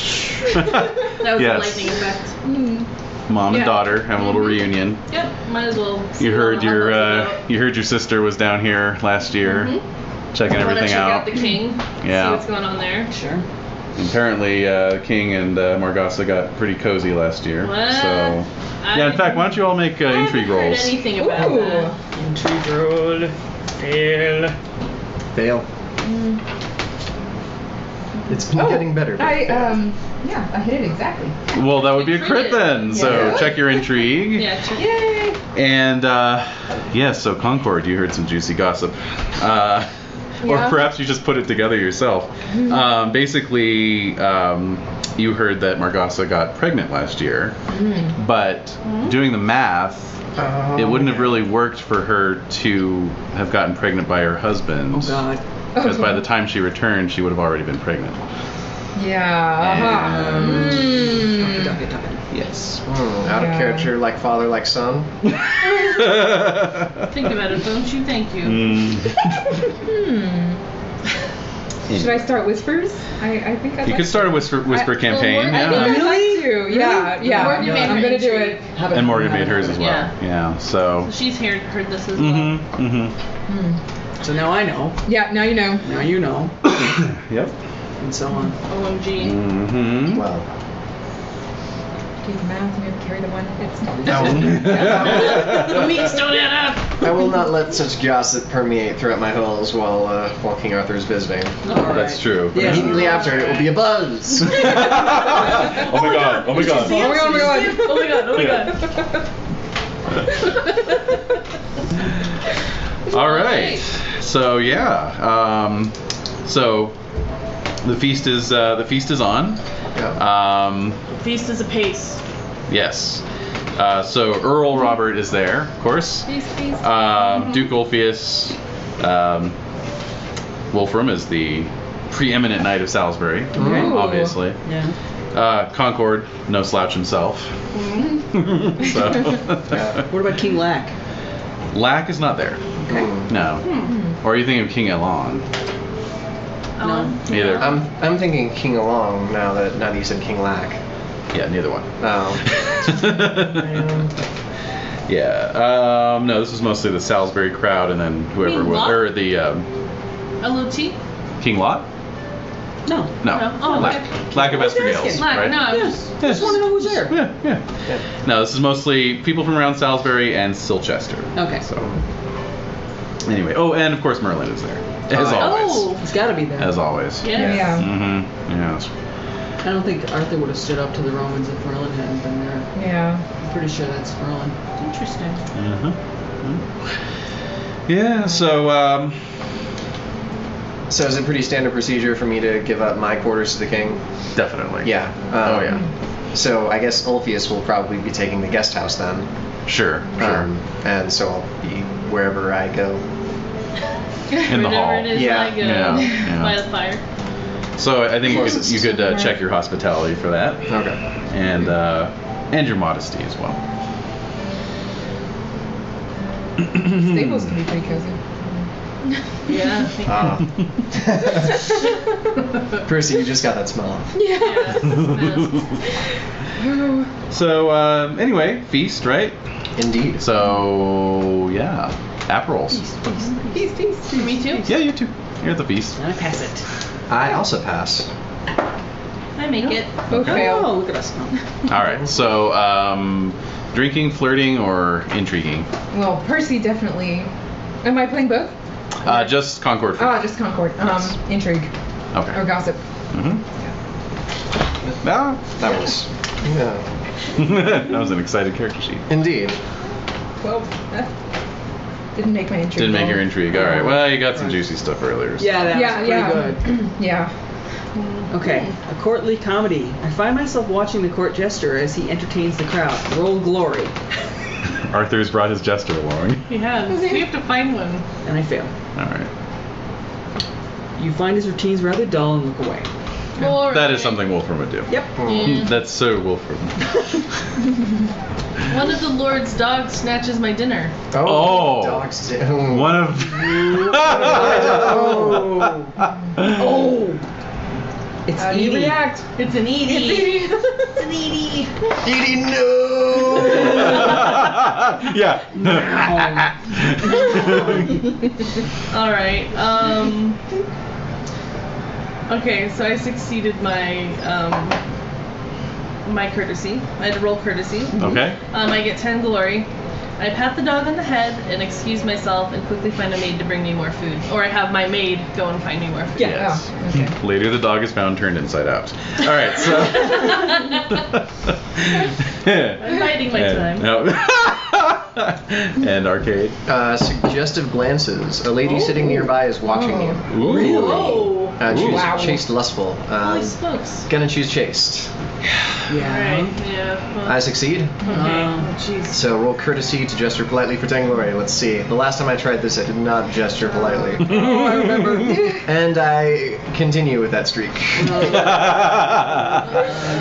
That was Yes. a lightning effect. Mom and daughter having a little reunion. Yep. Might as well. You heard your sister was down here last year, checking everything check out. out the king. Yeah. See what's going on there. Sure. Apparently, King and Margasa got pretty cozy last year. What? So, yeah. In fact, why don't you all make I intrigue haven't heard rolls? anything about Ooh. that. Intrigue roll. Fail. Fail. It's been getting better. I hit it exactly. Well, that would be a crit then. So Yeah. check your intrigue. Yeah, check. Yay! And so Concord, you heard some juicy gossip. Or Yeah. perhaps you just put it together yourself. Basically, you heard that Margosa got pregnant last year, but doing the math, it wouldn't have really worked for her to have gotten pregnant by her husband. Oh God. Because by the time she returned, she would have already been pregnant. Yeah. Yes. Out of character, like father, like son. Think about it, don't you? Thank you. Should I start whispers? I think I'd You like could start a whisper campaign. Morgan- I think I'd Yeah. like to. Yeah. Morgan made her I'm gonna do entry. it. And Morgan made hers as well. Yeah. Yeah. So. So she's heard this as well. So now I know. Yeah. Now you know. Now you know. Yep. And so on. OMG. Well, Do the math and you have to carry the one. It's not. The weeks don't add up. I will not let such gossip permeate throughout my halls while King Arthur is visiting. All That's right. true. Yeah. Immediately after, it will be a buzz. Oh my god. Oh my god. Oh my god. Oh my god, oh my god. All right. So yeah. So the feast is on. Yeah. Feast is apace. Yes. So Earl Robert is there, of course. Peace. Duke Ulfius. Wolfram is the preeminent knight of Salisbury, Ooh. obviously. Yeah. Concord, no slouch himself. So. What about King Lack? Lack is not there. No. Or are you thinking of King Elon? No. Neither. I'm thinking King Along now that you said King Lack. Yeah, neither one. Oh. Yeah. No, this is mostly the Salisbury crowd, and then whoever mean was, Lot? or the LOT? King Lot. No. No. No. Oh, Lack. okay. Lack of I was Espadrilles, asking. Lack, right? no, I'm Yeah. just. Just want to know who's there. Yeah. No, this is mostly people from around Salisbury and Silchester. Okay. So. Anyway, and of course Merlin is there, as Oh, yeah. always. Oh! It's got to be there. As always. Yes. Yeah. Mm-hmm. Yes. I don't think Arthur would have stood up to the Romans if Merlin hadn't been there. Yeah. I'm pretty sure that's Merlin. Interesting. Yeah. So. So is it pretty standard procedure for me to give up my quarters to the king? Definitely. Yeah. Oh yeah. So I guess Ulfius will probably be taking the guest house then. Sure. And so I'll be wherever I go. In the hall. Whenever it is Yeah. I go Yeah. by the fire. So I think Closest. you could check your hospitality for that, Okay. and your modesty as well. Stables can be pretty cozy. Yeah. Percy, you just got that smell off. Yes. So anyway, feast, right? Indeed. So yeah, Aperols. Peace. Me too. Yeah, you too. You're at the feast. I pass it. I also pass. I make it. Both fail. Oh, look at us. All right. So drinking, flirting, or intriguing? Well, Percy definitely. Am I playing both? Just Concord. Just Concord. Intrigue. Okay. Or gossip. Ah, That was. Yeah. that was an excited character sheet. Indeed. Well, didn't make my intrigue. Didn't make roll. your intrigue. All right. Well, you got some juicy stuff earlier. So. Yeah, that was pretty good. Yeah. Okay, a courtly comedy. I find myself watching the court jester as he entertains the crowd. Roll glory. Arthur's brought his jester along. He has. We have to find one. And I fail. All right. You find his routines rather dull and look away. Glory. That is something Wolfram would do. Yep. Yeah. That's so Wolfram. One of the Lord's dogs snatches my dinner. Oh. Dogs do. One of. Oh! It's How do you Edie. react? It's an Edie. It's an Edie. Edie, no! Yeah. All right. Okay, so I succeeded my my courtesy. I had to roll courtesy. Okay. I get 10 glory. I pat the dog on the head and excuse myself and quickly find a maid to bring me more food. Or I have my maid go and find me more food. Yeah. Yes. Oh, okay. Later, the dog is found turned inside out. All right, so. I'm biding my time. No. And arcade. Suggestive glances. A lady sitting nearby is watching you. Ooh. Oh. Choose Wow. chaste lustful. Holy smokes. Gonna choose chaste. Alright, yeah. Well, I succeed. okay. Oh, jeez. So roll courtesy to gesture politely for 10 glory. Let's see. The last time I tried this, I did not gesture politely. Oh, I remember. And I continue with that streak.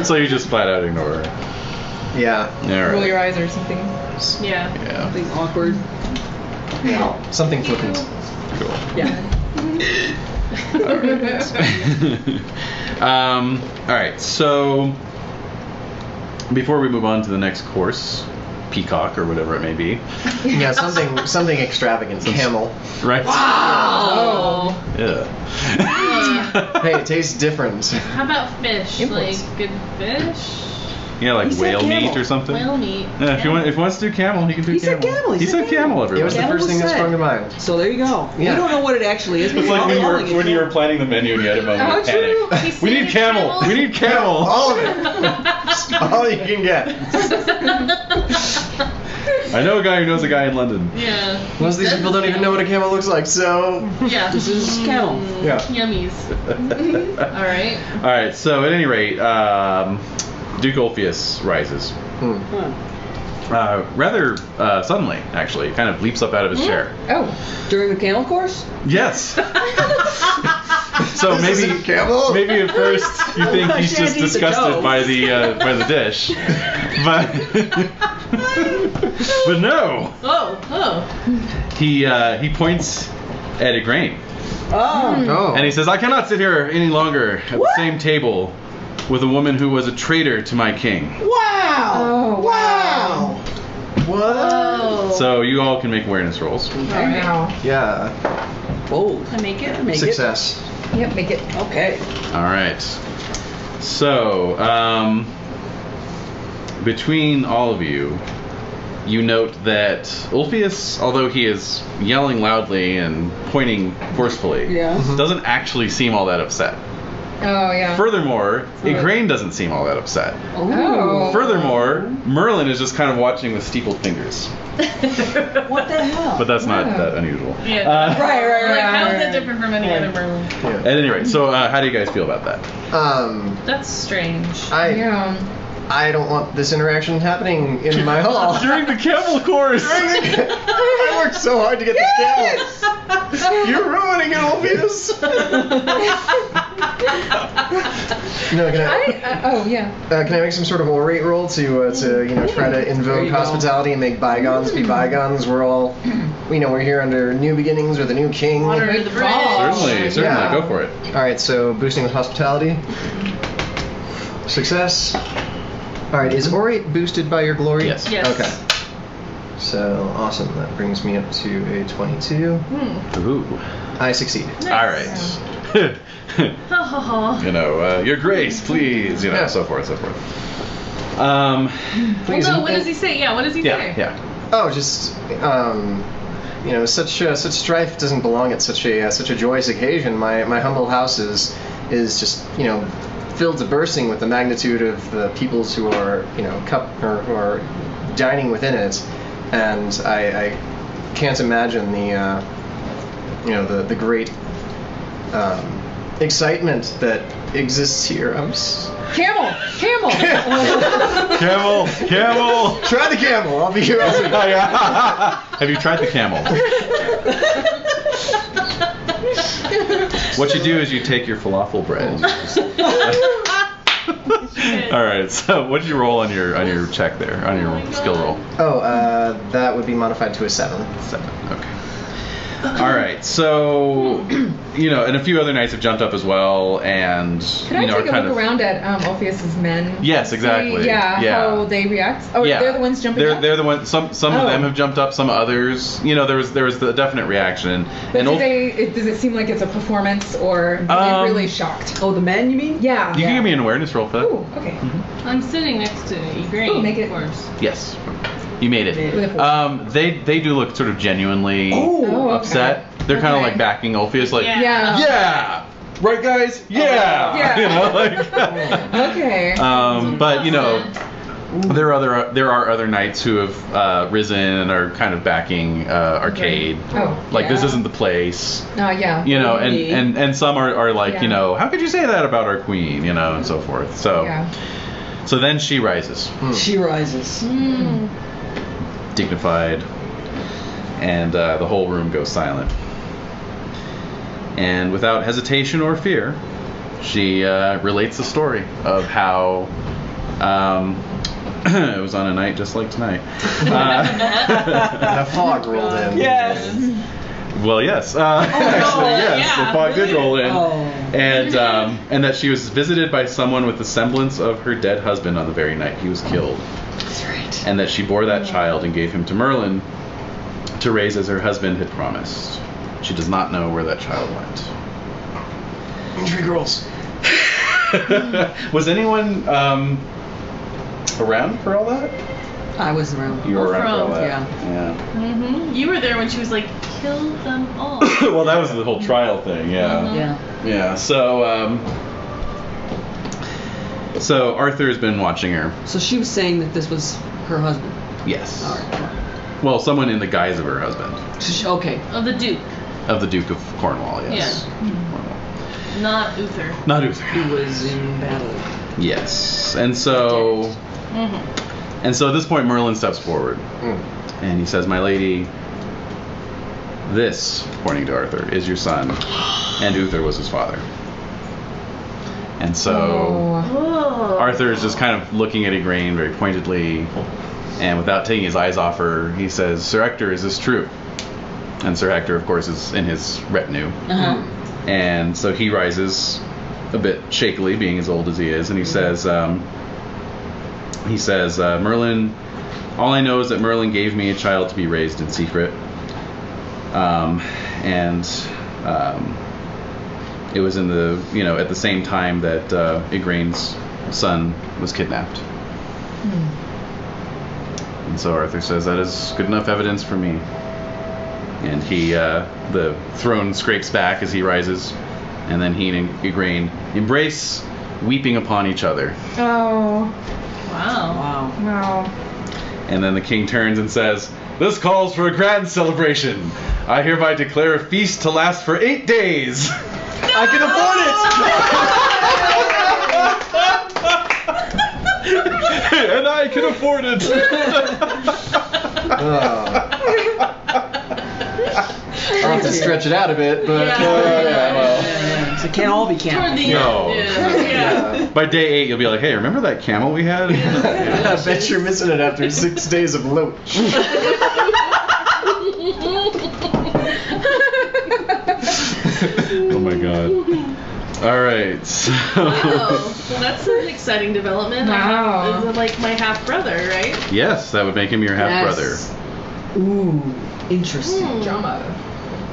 So you just flat out ignore her. Yeah. All right. Roll your eyes or something. Yeah. Yeah. Something awkward. Something flippant. Cool. Yeah. All right. So before we move on to the next course, peacock or whatever it may be, Yeah, something extravagant. Camel. right? Oh. Yeah. Hey, it tastes different. How about fish? Imports. Like good fish? Yeah, like He said whale meat camel. or something. Whale meat. Yeah, if he wants to do camel, he can do He camel. said camel, He said camel. It Everyone. was the Camel first thing that was sprung said. to mind. So there you go. Yeah. We don't know what it actually is. But It's we're like all calling it when you were camel. planning the menu and you had a moment How of panic. true. He's We need saying camel. camel? We need camel. All of it. All you can get. I know a guy who knows a guy in London. Yeah. Most of these people don't even know what a camel looks like, so Yeah. This is camel. yeah. Yummies. Alright. All right. So at any rate, Duke Ulfius rises. Huh. Rather suddenly, actually, kind of leaps up out of his chair. Oh. During the camel course? Yes. So This maybe isn't camel? maybe at first you think he's Shan't just eat the disgusted dough. by the dish, but but no, Oh. he points at Igraine Oh. Oh. and he says, "I cannot sit here any longer at the same table with a woman who was a traitor to my king." Wow. Oh, wow. What? Oh. So you all can make awareness rolls. Okay, now. Yeah. Bold. I make it? Make Success. Yep, make it. it. Okay. All right. So, between all of you, you note that Ulfius, although he is yelling loudly and pointing forcefully, Yeah. doesn't actually seem all that upset. Oh, yeah. Furthermore, Igraine doesn't seem all that upset. Oh. Furthermore, Merlin is just kind of watching with steepled fingers. What the hell? But that's not Wow. that unusual. Yeah. Right. Like, how is right. that different from any other Merlin? At any rate, so how do you guys feel about that? That's strange. Yeah. I don't want this interaction happening in my hall. During the camel course! I worked so hard to get this camel. You're ruining it, Ulfius. No, can I? Oh, yeah. Can I make some sort of orate roll to try to There invoke you go. hospitality and make bygones be bygones? We're all, we're here under new beginnings with a new king. Water the Good bridge. call. Certainly, Yeah. go for it. All right, so boosting with hospitality. Success. All right, is orate boosted by your glory? Yes. Yes. Okay. So awesome. That brings me up to a 22. Ooh. I succeed. All right. Ha ha ha. Your grace, please. Yeah. So forth, so forth. Please. Well, no, what does he say? Yeah, what does he say? Yeah. Oh, just such strife doesn't belong at such a joyous occasion. My humble house is just filled to bursting with the magnitude of the peoples who are who are dining within it, and I can't imagine the great excitement that exists here. Camel! Camel! Camel! Try the camel. I'll be here. Have you tried the camel? What you do is you take your falafel bread. All right. So what did you roll on your check there, on your skill roll? Oh, that would be modified to a 7. 7. Okay. All right. So and a few other knights have jumped up as well, and Can I take a look around at Ulfius's men? Yes, exactly. See, yeah, how they react? Oh, Yeah. they're the ones jumping up? They're the ones. Some of them have jumped up. Some others. There was the definite reaction. But does it seem like it's a performance, or are they really shocked? Oh, the men, you mean? Yeah. You can give me an awareness roll for that. Ooh, okay. I'm sitting next to Igraine, Ooh, make it- of course. Yes. You made it. They do look sort of genuinely upset. Okay. They're kind of like backing Ulfius, like, yeah, right, guys, yeah. You know, like. Okay. But you know, there are other knights who have risen and are kind of backing Arcade. Like this isn't the place. Yeah. You know, and some are like, you know, how could you say that about our queen? You know, and so forth. So. So then she rises. She rises. Dignified. And the whole room goes silent. And without hesitation or fear, she relates the story of how it was on a night just like tonight. The fog rolled in. Yes. Well, yes. Actually, yes. The fog did roll in. And that she was visited by someone with the semblance of her dead husband on the very night he was killed. That's right. And that she bore that child and gave him to Merlin to raise as her husband had promised. She does not know where that child went. Injury girls. Was anyone around for all that? I was around. You were around for all that? Yeah. You were there when she was like, kill them all. Well, that was the whole trial thing, Yeah. Yeah, so Arthur has been watching her. So she was saying that this was her husband. Yes. All right. Well, someone in the guise of her husband. Okay. Of the Duke. Of the Duke of Cornwall, yes. Yeah. Not Uther. Not Uther. Who was in battle. Yes. And so at this point Merlin steps forward. And he says, "My lady, this," pointing to Arthur, "is your son, and Uther was his father." And so Arthur is just kind of looking at Igraine very pointedly, and without taking his eyes off her, he says, "Sir Hector, is this true?" And Sir Hector, of course, is in his retinue. And so he rises a bit shakily, being as old as he is, and he says, "Merlin, all I know is that Merlin gave me a child to be raised in secret. It was in the, at the same time that Igraine's son was kidnapped." And so Arthur says, "That is good enough evidence for me." And he, the throne scrapes back as he rises, and then he and Igraine embrace, weeping upon each other. Oh. Wow. And then the king turns and says, "This calls for a grand celebration. I hereby declare a feast to last for 8 days. I can afford it!" And I can afford it. I'll have to stretch it out a bit, but So it can't all be camel. No. By day 8, you'll be like, "Hey, remember that camel we had?" I bet you're missing it after 6 days of loach. Oh my god. All right. So. Wow. Well, that's an exciting development. Wow. Is it like my half brother, right? Yes, that would make him your half brother. Ooh, interesting. Drama.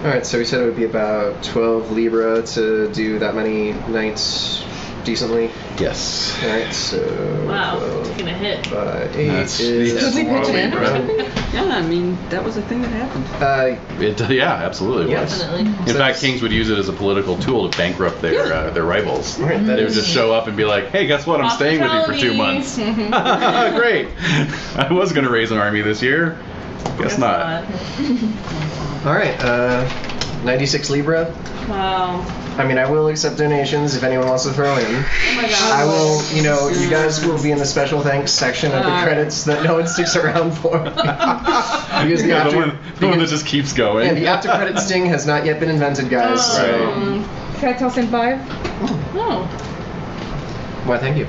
Alright, so we said it would be about 12 Libra to do that many nights decently. Yes. Alright, so. Wow, it's gonna hit. 8 is. Could we pitch in? Yeah, I mean, that was a thing that happened. Yeah, absolutely was. Definitely. In fact, kings would use it as a political tool to bankrupt their rivals. Right, They would just show up and be like, "Hey, guess what? I'm staying with you for 2 months." Great. I was going to raise an army this year. Guess not. Alright, 96 Libra. Wow. I mean, I will accept donations if anyone wants to throw in. Oh my god. I will, you guys will be in the special thanks section of the credits that no one sticks around for. Because the one that just keeps going. And the after credit sting has not yet been invented, guys. So. Can I toss in 5? Oh. Why, thank you.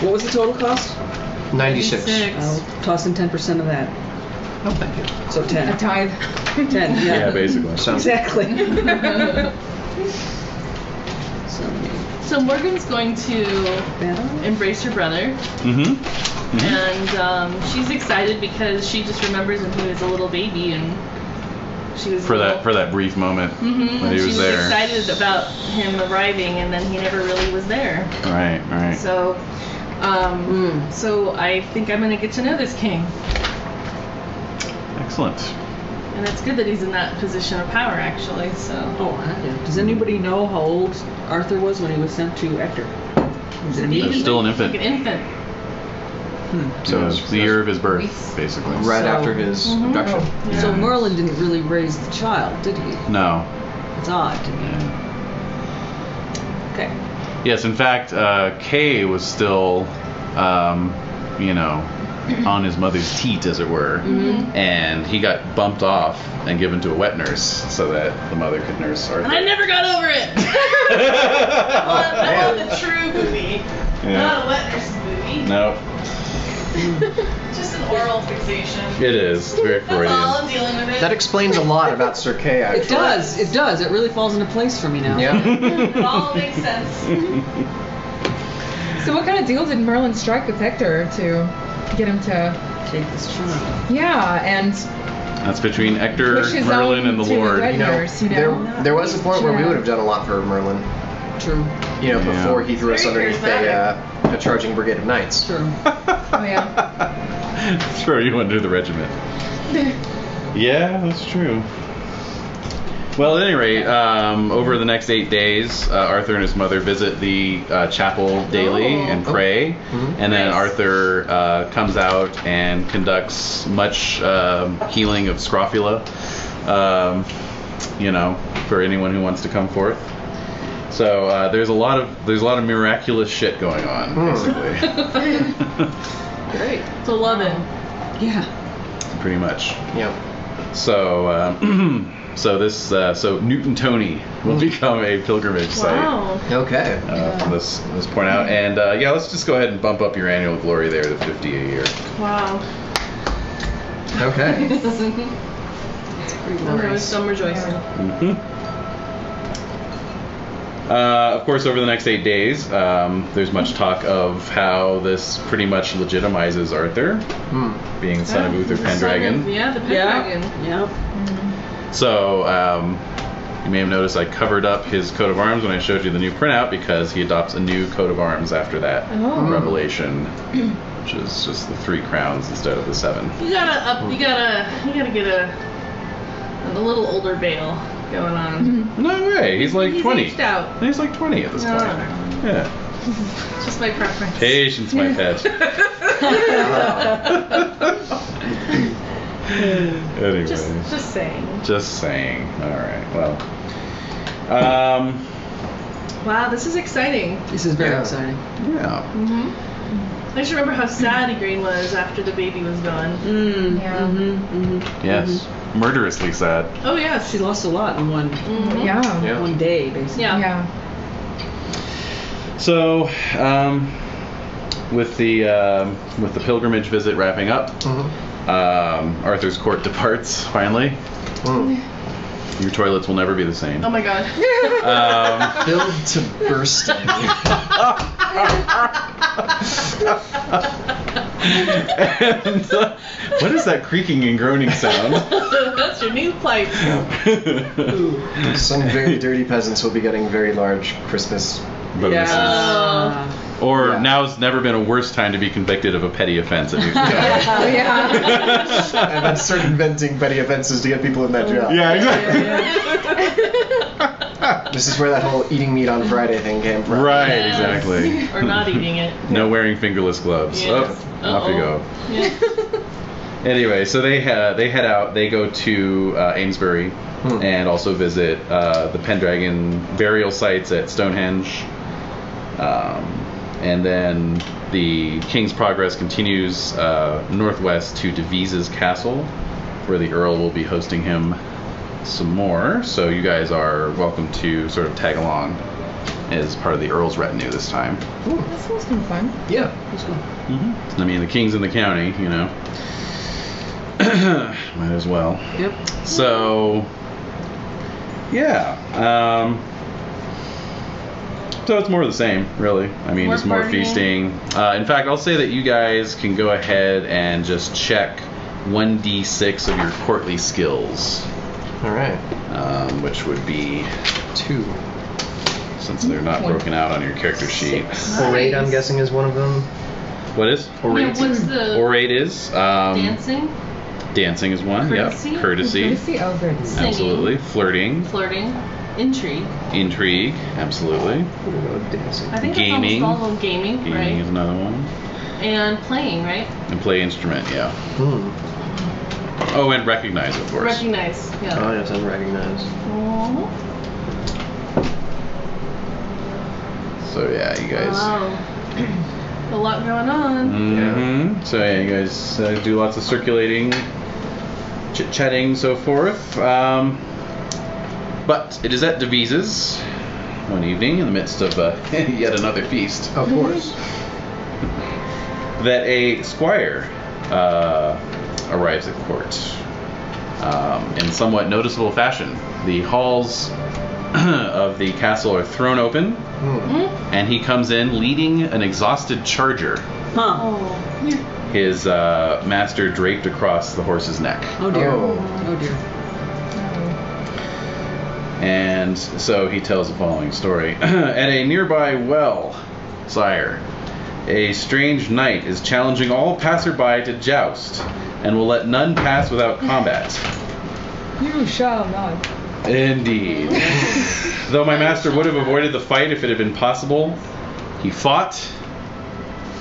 What was the total cost? 96. I'll toss in 10% of that. Oh, thank you. So 10. A tithe. 10, yeah. Yeah, basically. Exactly. So Morgan's going to embrace her brother. And she's excited because she just remembers when he was a little baby and she was for that brief moment when he was there. She was excited about him arriving and then he never really was there. Right. So so I think I'm gonna get to know this king. Excellent. And it's good that he's in that position of power, actually. So. Oh, yeah. Does anybody know how old Arthur was when he was sent to Hector? Was it He's still an infant. Like an infant. So it was the year of his birth, basically. Right after his abduction. Yeah. So Merlin didn't really raise the child, did he? No. It's odd to me. Okay. Yes, in fact, Kay was still, on his mother's teat, as it were, and he got bumped off and given to a wet nurse so that the mother could nurse Arthur. And I never got over it. I want the true movie, not a wet nurse's movie. No. Just an oral fixation. It is. It's very That's all Freudian. I'm dealing with it. That explains a lot about Sir Kay, actually. It does. It does. It really falls into place for me now. Yeah. It all makes sense. So what kind of deal did Merlin strike with Hector to get him to... Take this child. Yeah, and... That's between Hector, push his Merlin, own and the to Lord. wet nurse, There was a point where we would have done a lot for Merlin. True. Before he threw us Very underneath a charging brigade of knights. True. Oh, yeah. Throw you under the regiment. Yeah, that's true. Well, at any rate, over the next 8 days, Arthur and his mother visit the chapel daily and pray, and then Arthur comes out and conducts much healing of scrofula, for anyone who wants to come forth. So there's a lot of miraculous shit going on, basically. Great. So love it. Yeah. Pretty much. Yeah. So. So Newton Tony will become a pilgrimage site. Wow. Okay. From this point out, and let's just go ahead and bump up your annual glory there to 50 a year. Wow. Okay. I'm rejoicing. Of course, over the next 8 days, there's much talk of how this pretty much legitimizes Arthur, being the son of Uther Pendragon. The Pendragon. Yeah. So, you may have noticed I covered up his coat of arms when I showed you the new printout because he adopts a new coat of arms after that revelation, which is just the 3 crowns instead of the 7. You gotta get a little older Bale going on. No way, he's like 20. Aged out. He's like 20 at this point. Yeah. Just my preference. Patience, my pet. Anyway. Just saying. Just saying. All right. Well. Wow, this is exciting. This is very exciting. Yeah. I just remember how sad Igraine was after the baby was gone. Yes. Murderously sad. Oh yes. She lost a lot in one one day, basically. Yeah. So, with the pilgrimage visit wrapping up, Arthur's court departs finally. Your toilets will never be the same. Oh my god. Filled to bursting. And, what is that creaking and groaning sound? That's your new pipe. Some very dirty peasants will be getting very large Christmas bonuses. Yeah. Or now's never been a worse time to be convicted of a petty offense at Newton. And then start inventing petty offenses to get people in that job. Yeah, exactly. This is where that whole eating meat on Friday thing came from. Right, exactly. Or not eating it. No wearing fingerless gloves. Yes. Off you go. Yeah. Anyway, so they head out. They go to Amesbury and also visit the Pendragon burial sites at Stonehenge. And then the King's Progress continues northwest to Devise's castle, where the Earl will be hosting him some more. So you guys are welcome to sort of tag along as part of the Earl's retinue this time. Ooh, that sounds kind of fun. Yeah. Let's go. I mean, the King's in the county, you know. Might as well. Yep. So, yeah. So it's more of the same, really. I mean, More just more partying. feasting. In fact, I'll say that you guys can go ahead and just check 1d6 of your courtly skills. All right. Which would be 2. since they're not broken out on your character sheet. Orate, I'm guessing, is one of them. What is? Yeah, what's the Orate is dancing? Dancing is one. Courtesy? Yep. Courtesy. Courtesy? Oh, good. Singing. Absolutely. Flirting. Intrigue. Intrigue. Absolutely. Dancing. I think Gaming. that's almost all of them. Gaming, Gaming right? is another one. And playing, right? And play instrument, yeah. Hmm. Oh, and recognize, of course. Recognize, yeah. Oh, yes, and recognize. Aww. So yeah, you guys. Wow. A lot going on. Mm-hmm. So yeah, you guys do lots of circulating, chit-chatting, so forth. But it is at Devise's one evening, in the midst of yet another feast, Of course. that a squire arrives at court. In somewhat noticeable fashion, the halls of the castle are thrown open, and he comes in leading an exhausted charger. Huh. Oh. His master draped across the horse's neck. Oh dear. Oh. Oh dear. And so he tells the following story. At a nearby well, sire, a strange knight is challenging all passerby to joust, and will let none pass without combat. You shall not. Indeed. Though my master would have avoided the fight if it had been possible, he fought,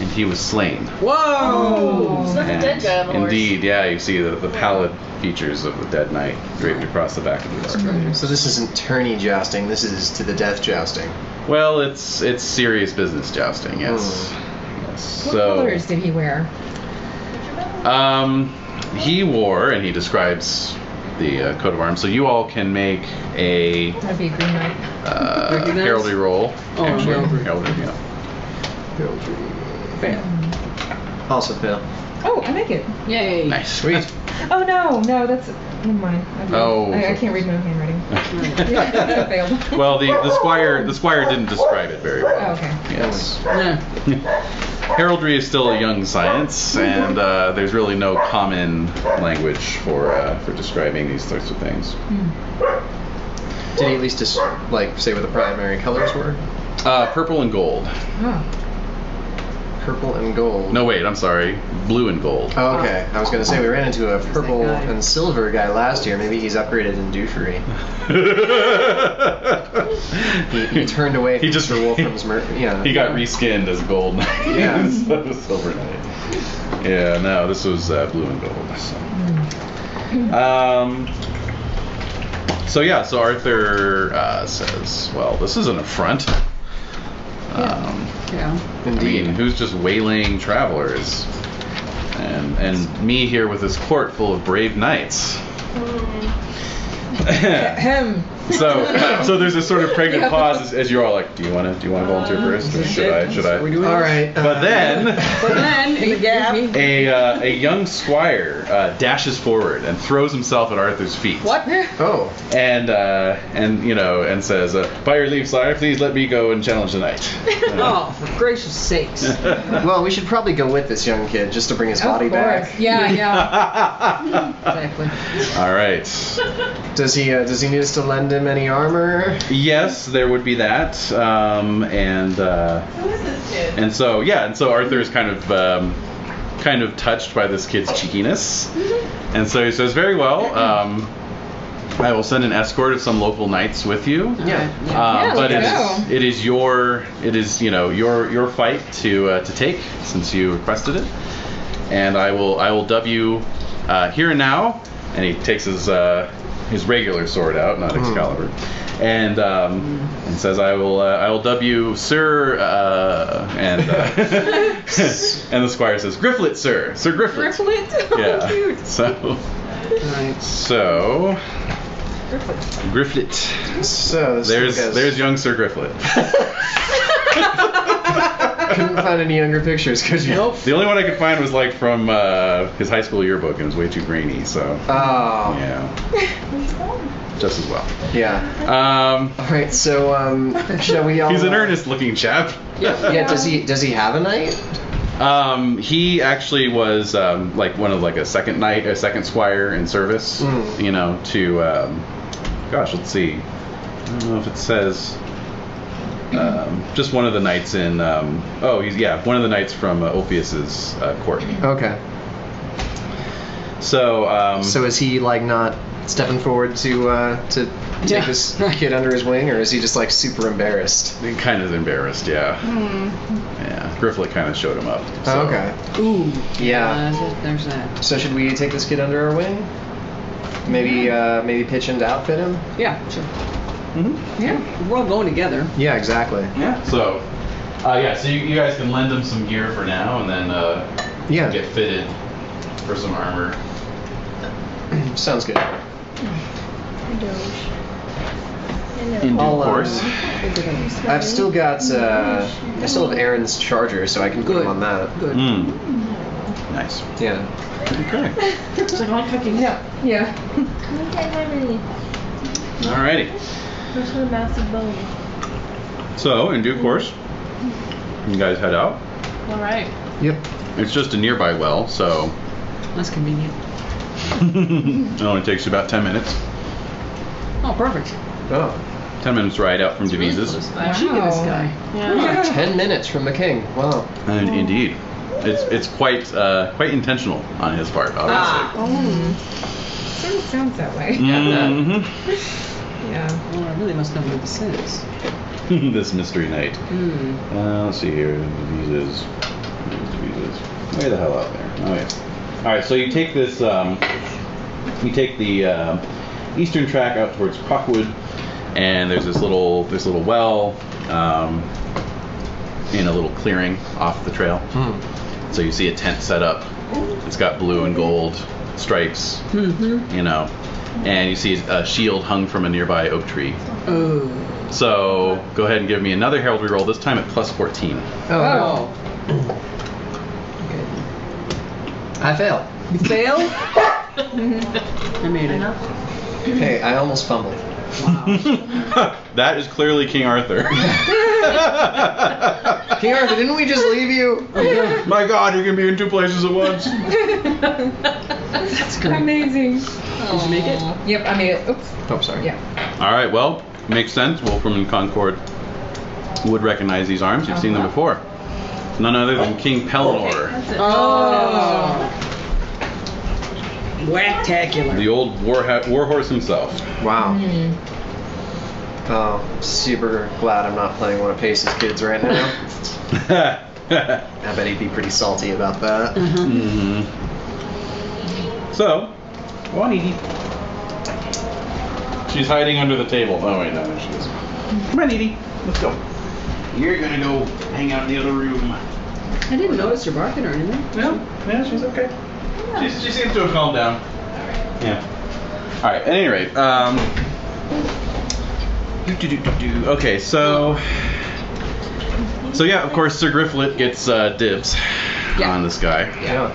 and he was slain. Whoa! So that's a dead guy on the horse. Indeed, yeah, you see the pallid features of the dead knight draped across the back of the horse. So this isn't tourney jousting. This is to the death jousting. Well, it's serious business jousting, yes. Yes. What So, colors did he wear? he wore, and he describes the coat of arms. So you all can make a That'd be a green knight. Recognize? heraldry roll. Oh, Actually, heraldry. yeah. Fail. Also fail. Oh, I make it. Yay. Nice. Sweet. Oh no, that's never mind. I can't read no handwriting. I failed. Well, the squire didn't describe it very well. Oh, okay. Yes. Yeah. Heraldry is still a young science, and there's really no common language for describing these sorts of things. Did he at least just say what the primary colors were? Purple and gold. Oh. Purple and gold. No, wait, I'm sorry. Blue and gold. Oh, okay. I was gonna say we ran into a purple guy. and silver guy last year. Maybe he's upgraded in douchery. He turned away from Mr. Wolfram's He got reskinned as gold knight Yeah. instead of silver knight. Yeah, no, this was blue and gold. So Arthur says, well, this is an affront. Yeah. I mean, who's just waylaying travelers? And me here with this court full of brave knights. Him. So there's this sort of pregnant pause as you're all like, do you want to volunteer first, or should I? Are we doing All this? right. But then in the gap. a young squire dashes forward and throws himself at Arthur's feet. What? Oh. And says, by your leave, sire, please let me go and challenge the knight. Oh, for gracious sakes. Well, we should probably go with this young kid just to bring his body Of back. course. Yeah. Exactly. All right. Does he need us to lend him any armor? Yes, there would be that. Who is this kid? And so Arthur is kind of touched by this kid's cheekiness, and so he says, very well. I will send an escort of some local knights with you. Yeah. But let's it is your fight to take, since you requested it, and I will dub you here and now. And he takes his regular sword out, not Excalibur, and says, I will dub you Sir and and the squire says, Grifflet, sir, Sir Grifflet. Grifflet? Oh, Yeah. cute. So Grifflet. So There's young Sir Grifflet. Couldn't find any younger pictures, could you? Nope. The only one I could find was from his high school yearbook, and it was way too grainy. So Oh. yeah, just as well. Yeah. All right. So shall we all? He's an earnest-looking chap. Yeah. Does he have a knight? He actually was one of a second squire in service. To let's see. I don't know if it says. Just one of the knights in. One of the knights from Ulfius's court. Okay. So. So is he like not stepping forward to take this kid under his wing, or is he just like super embarrassed? He kind of embarrassed, yeah. Yeah, Grifflet kind of showed him up. So. Oh, okay. Ooh. Yeah. There's that. So should we take this kid under our wing? Maybe pitch in to outfit him? Yeah, sure. Mm-hmm. Yeah. We're all going together. Yeah, exactly. Yeah. So, so you guys can lend him some gear for now, and then get fitted for some armor. Sounds good. In due course. I still have Aaron's charger, so I can put him on that. Good. Nice. Yeah. Okay. It's like I'm cooking. Yeah. Alrighty. There's a massive bone. So, in due course, you guys head out. All right. Yep. It's just a nearby well, so That's convenient. it only takes you about 10 minutes. Oh, perfect. Oh. 10 minutes ride out from Devise's. Cheeky, this guy. Yeah. 10 minutes from the king. Wow. And indeed, it's quite intentional on his part, obviously. Sort of sounds that way. Mm-hmm. Yeah. Well, I really must know who this is. This mystery knight. Let's see here. Devise's. Way the hell out there. Oh yes. All right. So you take this. You take the eastern track out towards Crockwood, and there's this little well in a little clearing off the trail. So you see a tent set up. It's got blue and gold stripes. You know, and you see a shield hung from a nearby oak tree. Oh. So go ahead and give me another heraldry roll. This time at plus 14. Oh. I failed. You failed? I made it. Hey, I almost fumbled. Wow. That is clearly King Arthur. King Arthur, didn't we just leave you? My God, you can be in two places at once. That's great. Amazing. Did you make it? Yep, I made it. Oops. Oh, sorry. Yeah. All right, well, makes sense. Wolfram and Concord would recognize these arms. You've seen them before. None other than King Pellinor, Oh. Whacktacular. the old war horse himself. Wow. Oh, super glad I'm not playing one of Pace's kids right now. I bet he'd be pretty salty about that. So, go on, Edie. She's hiding under the table. Oh, wait, no, there she is. Come on, Edie. Let's go. You're gonna go hang out in the other room. I didn't notice her barking or anything. No, yeah, she's okay. She seems to have calmed down. Yeah. All right. At any rate, okay, so yeah, of course, Sir Grifflet gets dibs on this guy. Yeah.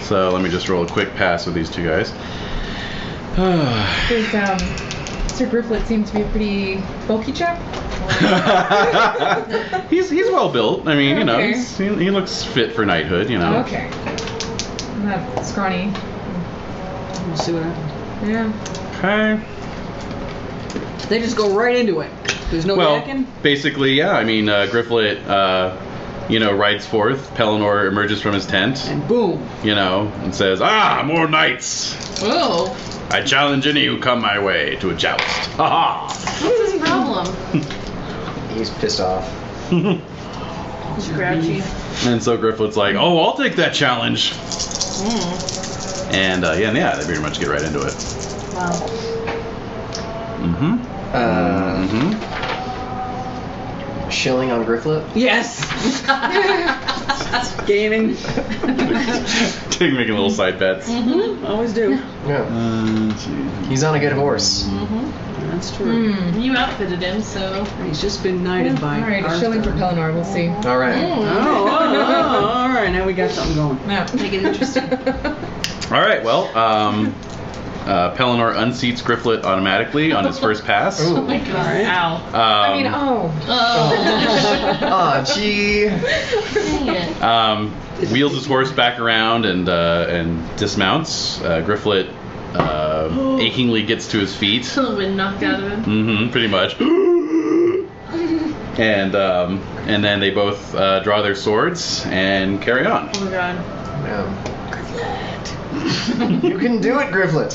So let me just roll a quick pass with these two guys. Does Sir Grifflet seem to be a pretty bulky chap? He's well built. I mean, you know, Okay. he looks fit for knighthood. You know. Okay. Not scrawny. We'll see what happens. Yeah. Okay. They just go right into it. There's no yakking? Basically, yeah. I mean, Grifflet, rides forth. Pellinor emerges from his tent. And boom. And says, more knights. Whoa. I challenge any who come my way to a joust. Ha ha! What's his problem? He's pissed off. He's grouchy. And so Grifflet's like, I'll take that challenge. And they pretty much get right into it. Wow. Shilling on Grifflet? Yes. Gaming. Making little side bets. Always do. Yeah. He's on a good horse. That's true. You outfitted him, so. He's just been knighted by Alright, a Arthur. shilling for Pellinor, we'll see. All right. Oh, all right. Now we got something going. Yeah. Make it interesting. All right, well, Pellinor unseats Grifflet automatically on his first pass. Ooh. Oh my god. Alright. Ow. I mean, Oh, gee. Dang it. Wheels his horse back around and dismounts. Grifflet achingly gets to his feet. The wind knocked out of him. Pretty much. And then they both draw their swords and carry on. Oh my god. Yeah. You can do it, Gryfflet.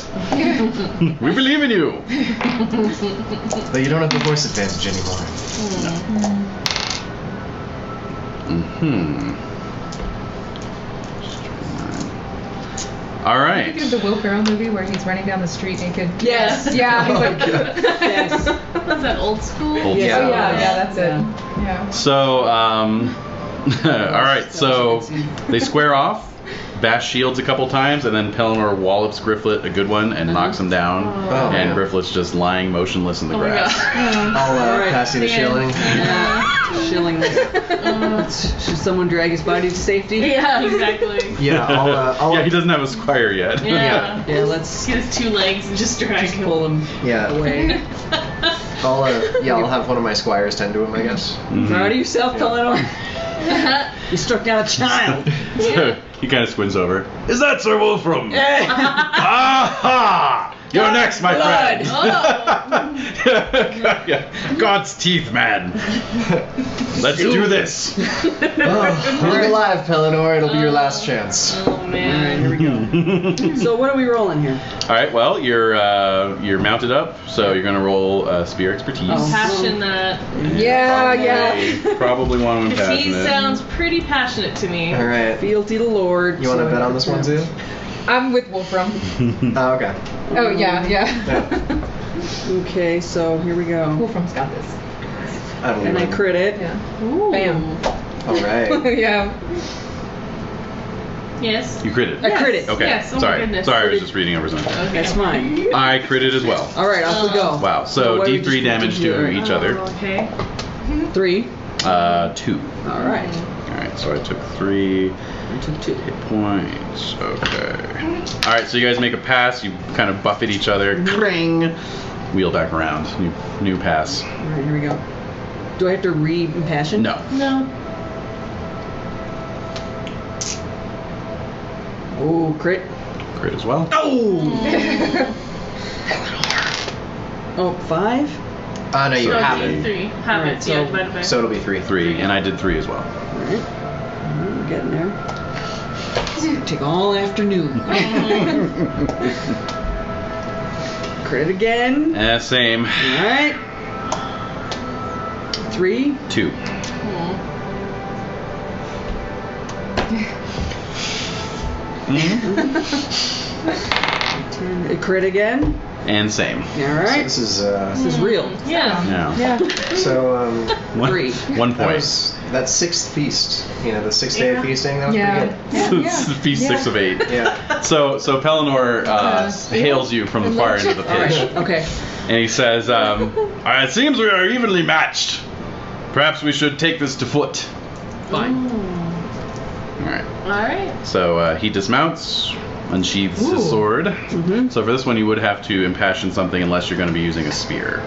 We believe in you. But you don't have the horse advantage anymore. All right. Think of the Will Ferrell movie where he's running down the street naked. Yes. Yeah. He's like. Yes. What's that, old school? Old Yeah. school. Oh yeah. That's it. Yeah. So, all right. So they square off. Bash shields a couple times, and then Pelennor wallops Gryfflet a good one and knocks him down. Oh, and yeah. Gryfflet's just lying motionless in the Oh my grass. god. I'll right. pass you the shilling. Shilling. Should someone drag his body to safety? Yeah, exactly. Yeah, I'll Yeah, he doesn't have a squire yet. Yeah. Yeah, let's Get his 2 legs and just drag him. pull him Yeah. away. I'll have one of my squires tend to him, I guess. Proud of yourself, Pelennor. You struck down a child. So he kind of squints over. Is that Sir Wolfram? Aha! You're next, my blood. friend. Yeah. God's teeth, man. Let's do this. Look alive, Pelennor. It'll be your last chance. Oh Alright, man. here we go. So what are we rolling here? All right. Well, you're mounted up, so you're gonna roll spear expertise. Oh. Passionate. Yeah. Probably one of them Because he passionate. sounds pretty passionate to me. All right. Fealty to the Lord. You want to bet on this one too? I'm with Wolfram. Oh, okay. Oh yeah. Okay, so here we go. Wolfram's got this. I don't And I know. crit it. Yeah. Ooh. Bam. All right. Yeah. Yes. You critted. I crit it. Okay. Yes, oh my Sorry. goodness. Sorry, I was just reading over something. Okay. That's fine. I critted as well. Alright, off we go. Wow. So what we D3 just damage did to here. each other. Okay. 3. 2. Alright. All right. So I took 3 I took 2. hit points. Okay. All right. So you guys make a pass. You kind of buffet each other. Kring. Wheel back around. New pass. Alright, here we go. Do I have to re-impassion? No. No. Oh, crit. Crit as well. Oh, 5? No, you So have do it. 3. Have Alright, it. so- Yeah, divided by So it'll be 3. 3, and I did 3 as well. Alright. We're getting there. Take all afternoon. Crit again. Same. Alright. 3. 2. A crit again. And same. So Alright. this is This is real. Yeah. Yeah. so 3. 1 that point. was that 6th feast. You know, the 6th day of feasting. That was pretty Feast 6 of 8. good. Yeah. So Pelennor hails you from the far end of the pitch, Alright. Okay. and he says, "It seems we are evenly matched. Perhaps we should take this to foot." Fine. All right. Alright. So he dismounts, unsheathes his sword. Mm-hmm. So for this one, you would have to impassion something unless you're going to be using a spear.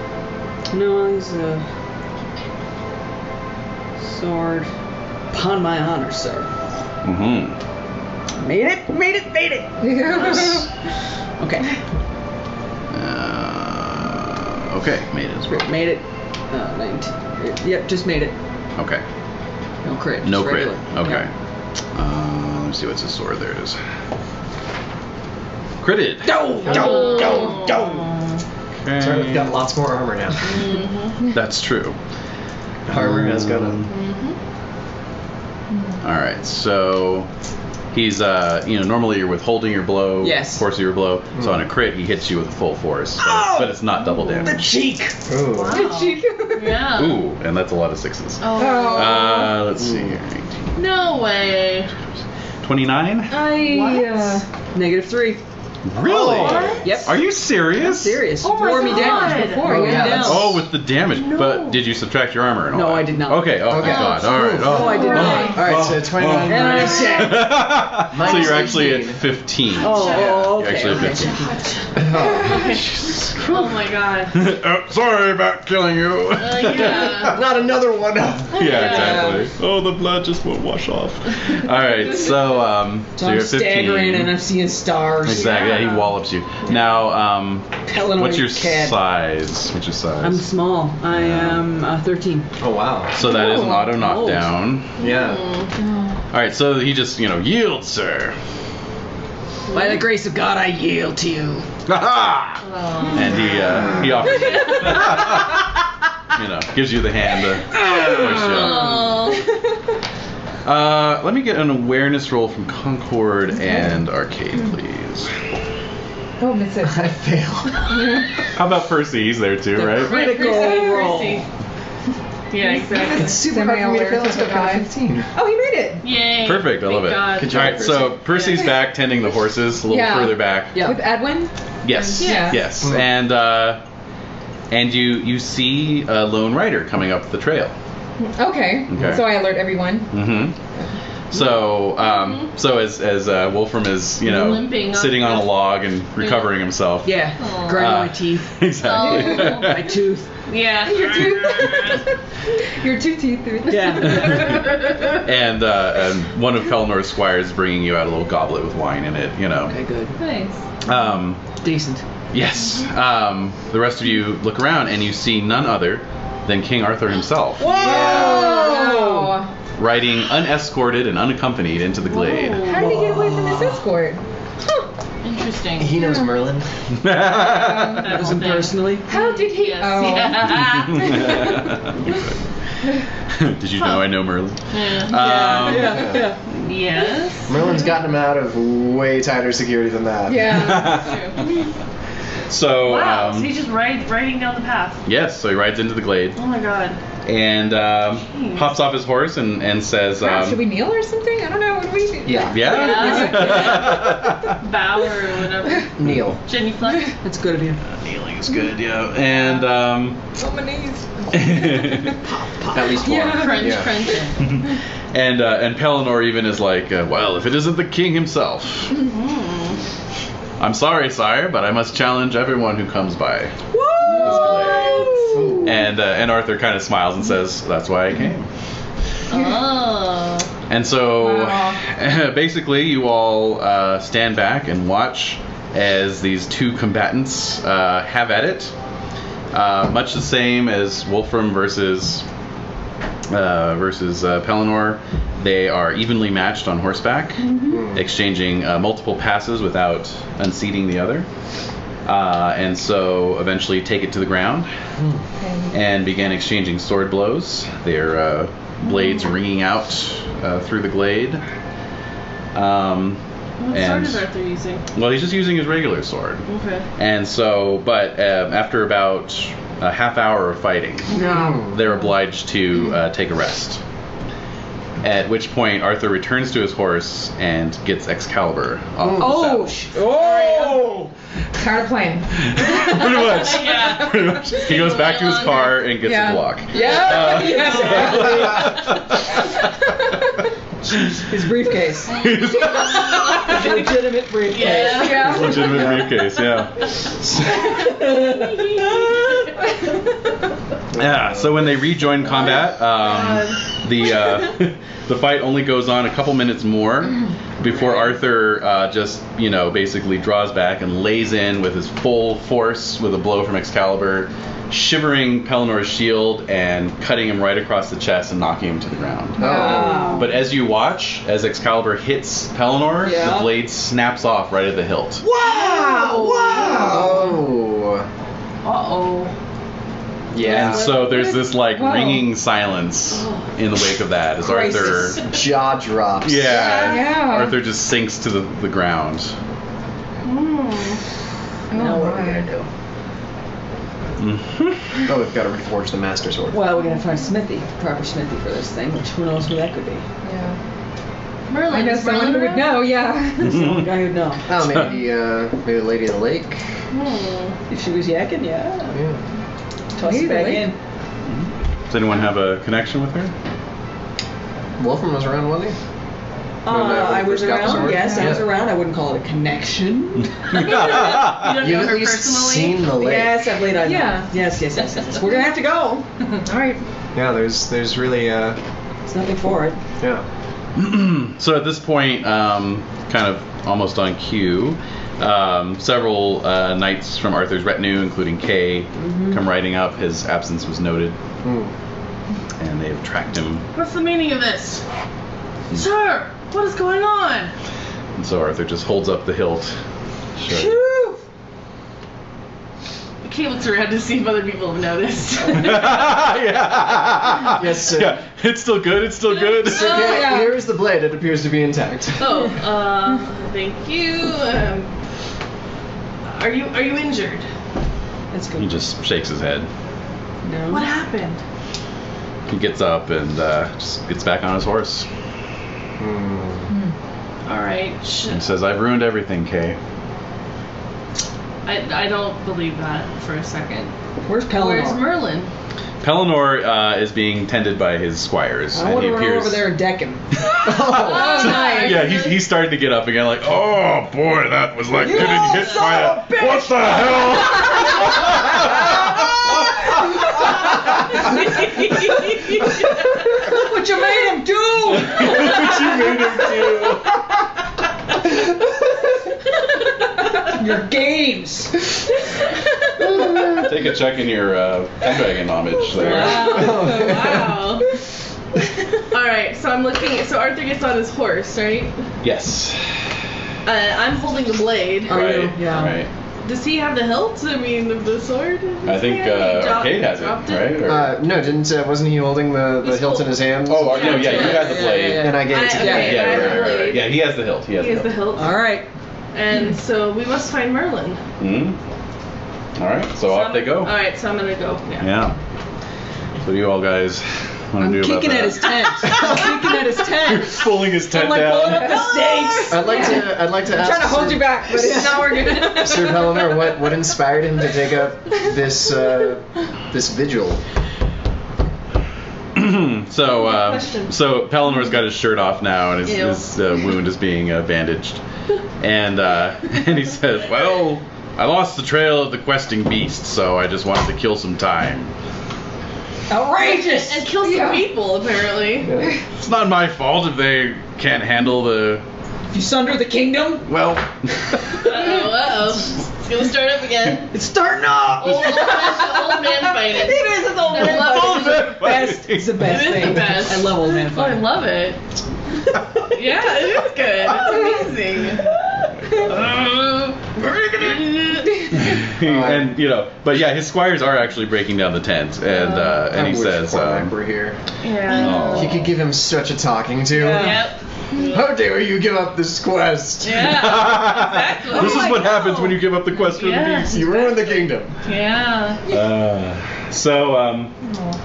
No, he's a sword. Upon my honor, sir. Mm-hmm. Made it. Okay. Okay, made it as well. Made it. 19. Yep, just made it. Okay. No crit. No just crit. regular. Okay. Yeah. Let me see what's his sword. There it is. Critted. Go. Okay. Sorry, we've got lots more armor now. That's true. Armor has got a. All right, so he's normally you're withholding your blow, Yes. force your blow. So on a crit, he hits you with full force, but it's not double damage. Cheek. Ooh. Wow. Yeah. Ooh, and that's a lot of 6s. Oh. Let's see here. No way. 29. -3. Really? What? Yep. Are you serious? Serious. Oh my Wore me down God. before. Oh, Wore me yeah, down. that's- Oh, with the damage. No. But did you subtract your armor and all No, that? I did not. Okay. Oh, Okay. thank God. All right. No, I did not. All right, so 29. And I'm sad. So you're actually at 16. 15. Oh, You're okay. actually at Okay. 15. Oh my god. Sorry about killing you. Yeah. Not another one. Yeah, exactly. Oh, the blood just won't wash off. All right, so So you're I'm at 15. staggering and I'm seeing stars. Exactly. Yeah, he wallops you. Now, Pelennor, what's your cad. size? What's your size? I'm small. I am 13. Oh wow. So that is an auto old. knockdown. Yeah. All right, so he just yield, sir. By the grace of God, I yield to you. And he offers gives you the hand. Let me get an awareness roll from Concord and Arcade, please. Oh, miss it. I fail. How about Percy? He's there too, right? Critical roll. Yeah, exactly. It's super hard for me to fail. It's got 15. Oh, he made it. Yay. Perfect, I love it. God. Good job, Alright, so Percy. Percy's back tending the horses a little further back. Yeah. With Edwin? Yes. Yeah. Yes. Mm. And you see a lone rider coming up the trail. Okay. So I alert everyone. Mm-hmm. So as Wolfram is Limping sitting up on a his- log and recovering himself. Yeah. Grinding my teeth. Exactly. My tooth. Yeah. Your two teeth through the Yeah. And one of Pelnor's squires is bringing you out a little goblet with wine in it. Okay, good. Nice. Decent. Yes. The rest of you look around and you see none other than King Arthur himself. Whoa! Riding unescorted and unaccompanied into the glade. Whoa. How did he get away from this escort? Interesting. He knows Merlin. That Knows whole him thing. personally. How did he? Yes. Oh. Did you know I know Merlin? Yeah. Yes. Merlin's gotten him out of way tighter security than that. Yeah. True. So, Wow. So he's just riding down the path. yes, so he rides into the glade Oh my God. and hops off his horse and says, Crap, should we kneel or something? I don't know. What do we do? Yeah. yeah? Bow or whatever. Neil. Genuflect. That's good of you. Kneeling is good, yeah. And, On my knees. At least one. Yeah. Crunch, Yeah. crunch. and Pellinor even is like, well, if it isn't the king himself. I'm sorry, sire, but I must challenge everyone who comes by. Ooh. And Arthur kind of smiles and says, that's why I came. Oh. And so, Wow. basically, you all stand back and watch as these two combatants have at it. Much the same as Wolfram versus Pellinor. They are evenly matched on horseback, exchanging multiple passes without unseating the other. And so eventually take it to the ground and begin exchanging sword blows. Their blades ringing out through the glade. What sword is Arthur using? Well, he's just using his regular sword. Okay. And so, but after about a half hour of fighting, they're obliged to take a rest. At which point, Arthur returns to his horse and gets Excalibur off the saddle. Tired of playing. Pretty much. Yeah. Pretty much. He goes back to his car and gets a block. His briefcase. His legitimate briefcase. Yeah. Legitimate briefcase, yeah. Yeah, so when they rejoin combat, the fight only goes on a couple minutes more before Arthur just, basically draws back and lays in with his full force with a blow from Excalibur, shivering Pellinor's shield and cutting him right across the chest and knocking him to the ground. Wow. But as you watch, as Excalibur hits Pellinor, the blade snaps off right at the hilt. Wow! Wow! Uh-oh. Yeah. And so there's this ringing silence in the wake of that as Crisis. Arthur, Jaw drops. Yeah. Arthur just sinks to the ground. Now what are we gonna do? Oh, we've got to reforge the Master Sword. Well, we're gonna find proper smithy for this thing, which who knows who that could be. Yeah. Merlin. I know is someone Merlin who would around? know. Yeah. There's some guy who'd know. Oh, maybe the Lady of the Lake. If she was yakking, yeah. Yeah. Toss Lady it back Lake. in. Does anyone have a connection with her? Wolfram was around, wasn't he? I was first got the around. sword? Yes, I was Yeah. around. I wouldn't call it a connection. You don't You've know her at least personally? seen the lake. Yes, I've laid on. Yeah. Yes. We're gonna have to go. All right. Yeah, there's really There's nothing for it. yeah. So at this point, kind of almost on cue, several knights from Arthur's retinue, including Kay, come riding up. His absence was noted, and they have tracked him. What's the meaning of this? Sir, what is going on? And so Arthur just holds up the hilt. Sure. Kay looks around to see if other people have noticed. Yeah. Yes, sir. Yeah. It's still good. It's still good. So, here is the blade. It appears to be intact. Thank you. Are you injured? That's good. He just shakes his head. No. What happened? He gets up and just gets back on his horse. All right. He says, "I've ruined everything, Kay." I don't believe that for a second. Where's Pellinor? Where's Merlin? Pellinor is being tended by his squires. I want to run over there and deck him. Oh, nice. Yeah, he's starting to get up again, like, oh boy, that was like getting hit by a. What the hell? Look what you made him do! Look what you made him do! Your games! Take a check in your Pendragon homage there. Wow. Alright, so I'm looking. So Arthur gets on his horse, right? Yes. I'm holding the blade. Right. Yeah. Right. Does he have the hilt? I mean, the sword? I think Arcade has it, right? Or... No, wasn't he holding the hilt in his hand? Oh, no, yeah, you had the blade. And I gave it to him. Right. Yeah, he has the hilt. He has the hilt. All right. And so we must find Merlin. All right, so off they go. All right, so I'm gonna go. Yeah. So what do you all guys want to do about that? I'm kicking at his tent. Pulling his tent down. Pulling up the stakes. I'd like to ask. I'm trying to hold you back, but it's not working. Sir Pellinor, what inspired him to take up this vigil? So Pellinor's got his shirt off now, and his wound is being bandaged, and he says, "Well, I lost the trail of the questing beast, so I just wanted to kill some time." Outrageous! And kill some people, apparently. It's not my fault if they can't handle the. If you sunder the kingdom? Well. Uh-oh. It's gonna start up again. It's starting up! Old man fighting. It is, it's old man fighting. It's the best It is thing. the best. I love old man Oh, I fighting. love it. Yeah, it is good. It's amazing. And but yeah, his squires are actually breaking down the tent, and he says, we're here. Yeah. You could give him such a talking to. Yep. How dare you give up this quest? Yeah. Exactly. "This is what happens when you give up the quest for the beast." You ruined the kingdom. Yeah.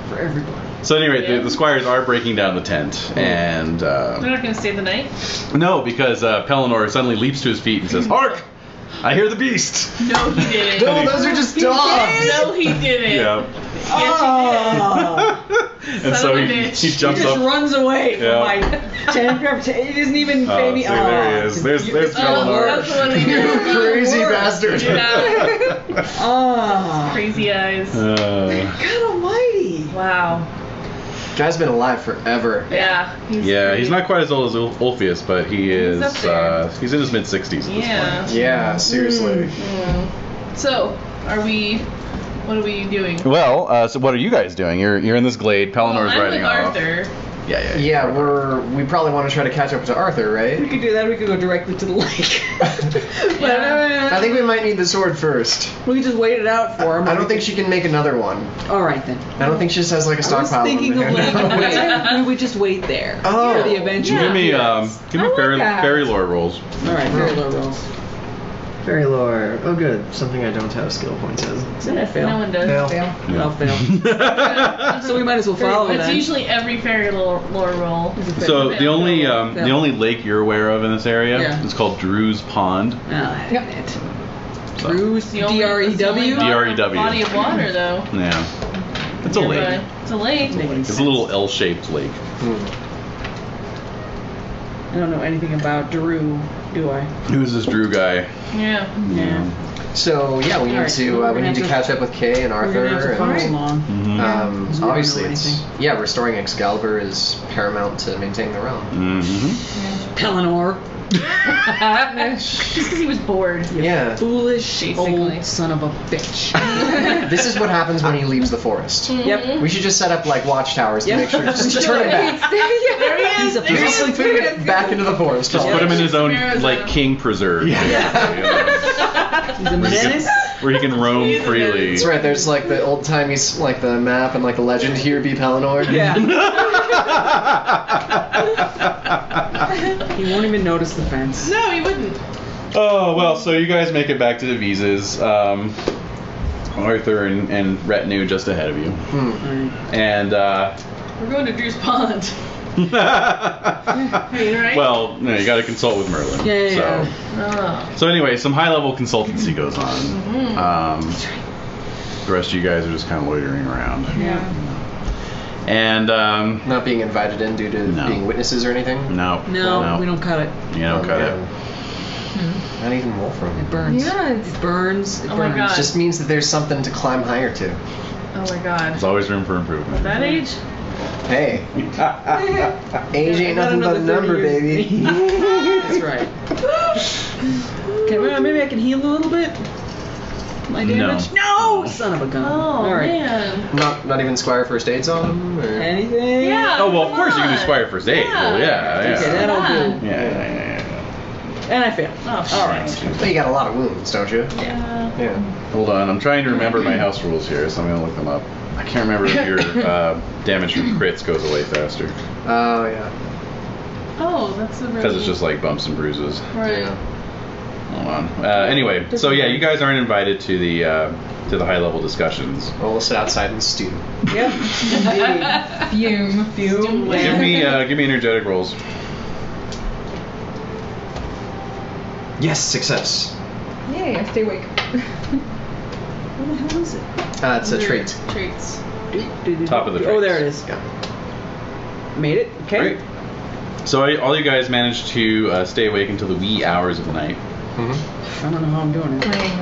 For everybody. So anyway, the squires are breaking down the tent, and They're not gonna stay the night? no, because Pellinor suddenly leaps to his feet and says, "Hark! I hear the beast." No, he didn't. No, those are just dogs. No, he didn't. Yeah. And so he jumps He just up. runs away from Yeah. my tent. He doesn't even pay me. See, there he is. There's That's Pellinor. the one we You know. crazy bastard. Yeah. Crazy eyes. God almighty. Wow. Guy's been alive forever. Yeah. He's not quite as old as Ulfius, but he is. up there. He's in his mid-60s. Yeah. Yeah, seriously. So, what are we doing? Well, so what are you guys doing? You're in this glade. Pellinor's I'm riding with off. Arthur. Yeah. Yeah, we probably want to try to catch up to Arthur, We right? could do that. We could go directly to the lake. I think we might need the sword first. We could just wait it out for him. I don't think she can make another one. All right then. I don't think she just has like a I was stockpile. thinking of them. laying away. We would just wait there. Oh. For the adventure. Give me I fairy, like that. fairy lore rolls. All right, very low rolls. Fairy lore. Oh, good. Something I don't have skill points in. Fail. No one does. Fail. I'll fail. So we might as well follow It's then. usually every fairy lore roll. So the only lake you're aware of in this area is called Drew's Pond. Oh, damn it. So, Drew's It's the only D-R-E-W? body of water, though. yeah, it's a lake. It's a lake. It's a little L-shaped lake. I don't know anything about Drew, do I? Who's this Drew guy? Yeah. So yeah, we need Alright, to we're we need to gonna catch up with Kay and We're gonna have Arthur. to follow And, along. Mm-hmm. obviously, know it's restoring Excalibur is paramount to maintain the realm. Mm-hmm. Pellinor. Just because he was bored. Yeah. Foolish Basically. old son of a bitch. This is what happens when he leaves the forest. Yep. We should just set up like watchtowers to make sure just turn him back. There he is. He's a There he is. Just put him back into the forest. Just put him in his own like king preserve. He's a menace. Where he can roam freely. That's right. There's like the old timey like the map and like the legend here be Pelennor. Yeah. He won't even notice the fence. No, he wouldn't. Oh, well, so you guys make it back to the Visas. Arthur and retinue just ahead of you. And, We're going to Drew's Pond. Right? well, no, you got to consult with Merlin. Yeah. So anyway, some high-level consultancy goes on. The rest of you guys are just kind of loitering around. Yeah. And, Not being invited in due to being witnesses or anything. no, We don't cut it. You don't cut it. Not even Wolfram. It burns. Yeah, It burns. It Oh my burns. God. It just means that there's something to climb higher to. Oh my god. There's always room for improvement. At that age? Hey, age ain't nothing but a number, baby. That's right. Okay, well, maybe I can heal a little bit. My damage? No! Son of a gun. Oh, All right. man. Not even Squire first aids on him? Or? Anything? Yeah. Oh, well, of come course you can do on. Squire first aid. Well, yeah. Okay, that'll do. Yeah. And I failed. Oh, shit. All right. Well, you got a lot of wounds, don't you? Yeah. Yeah. Hold on, I'm trying to remember my house rules here, so I'm gonna look them up. I can't remember if your damage from crits goes away faster. Oh, yeah. Oh, that's a really... Because it's just like bumps and bruises. Right. Yeah. Hold on. Anyway, so yeah, you guys aren't invited to the high level discussions. Well, we'll sit outside and stew. Yep. Fume. Fume. Give me energetic rolls. Yes, success. Yay, I stay awake. What the hell is it? It's a trait. Traits. Top of the Oh, traits. there it is. Yeah. Made it. Okay. Great. So all you guys managed to stay awake until the wee hours of the night. I don't know how I'm doing it. Playing,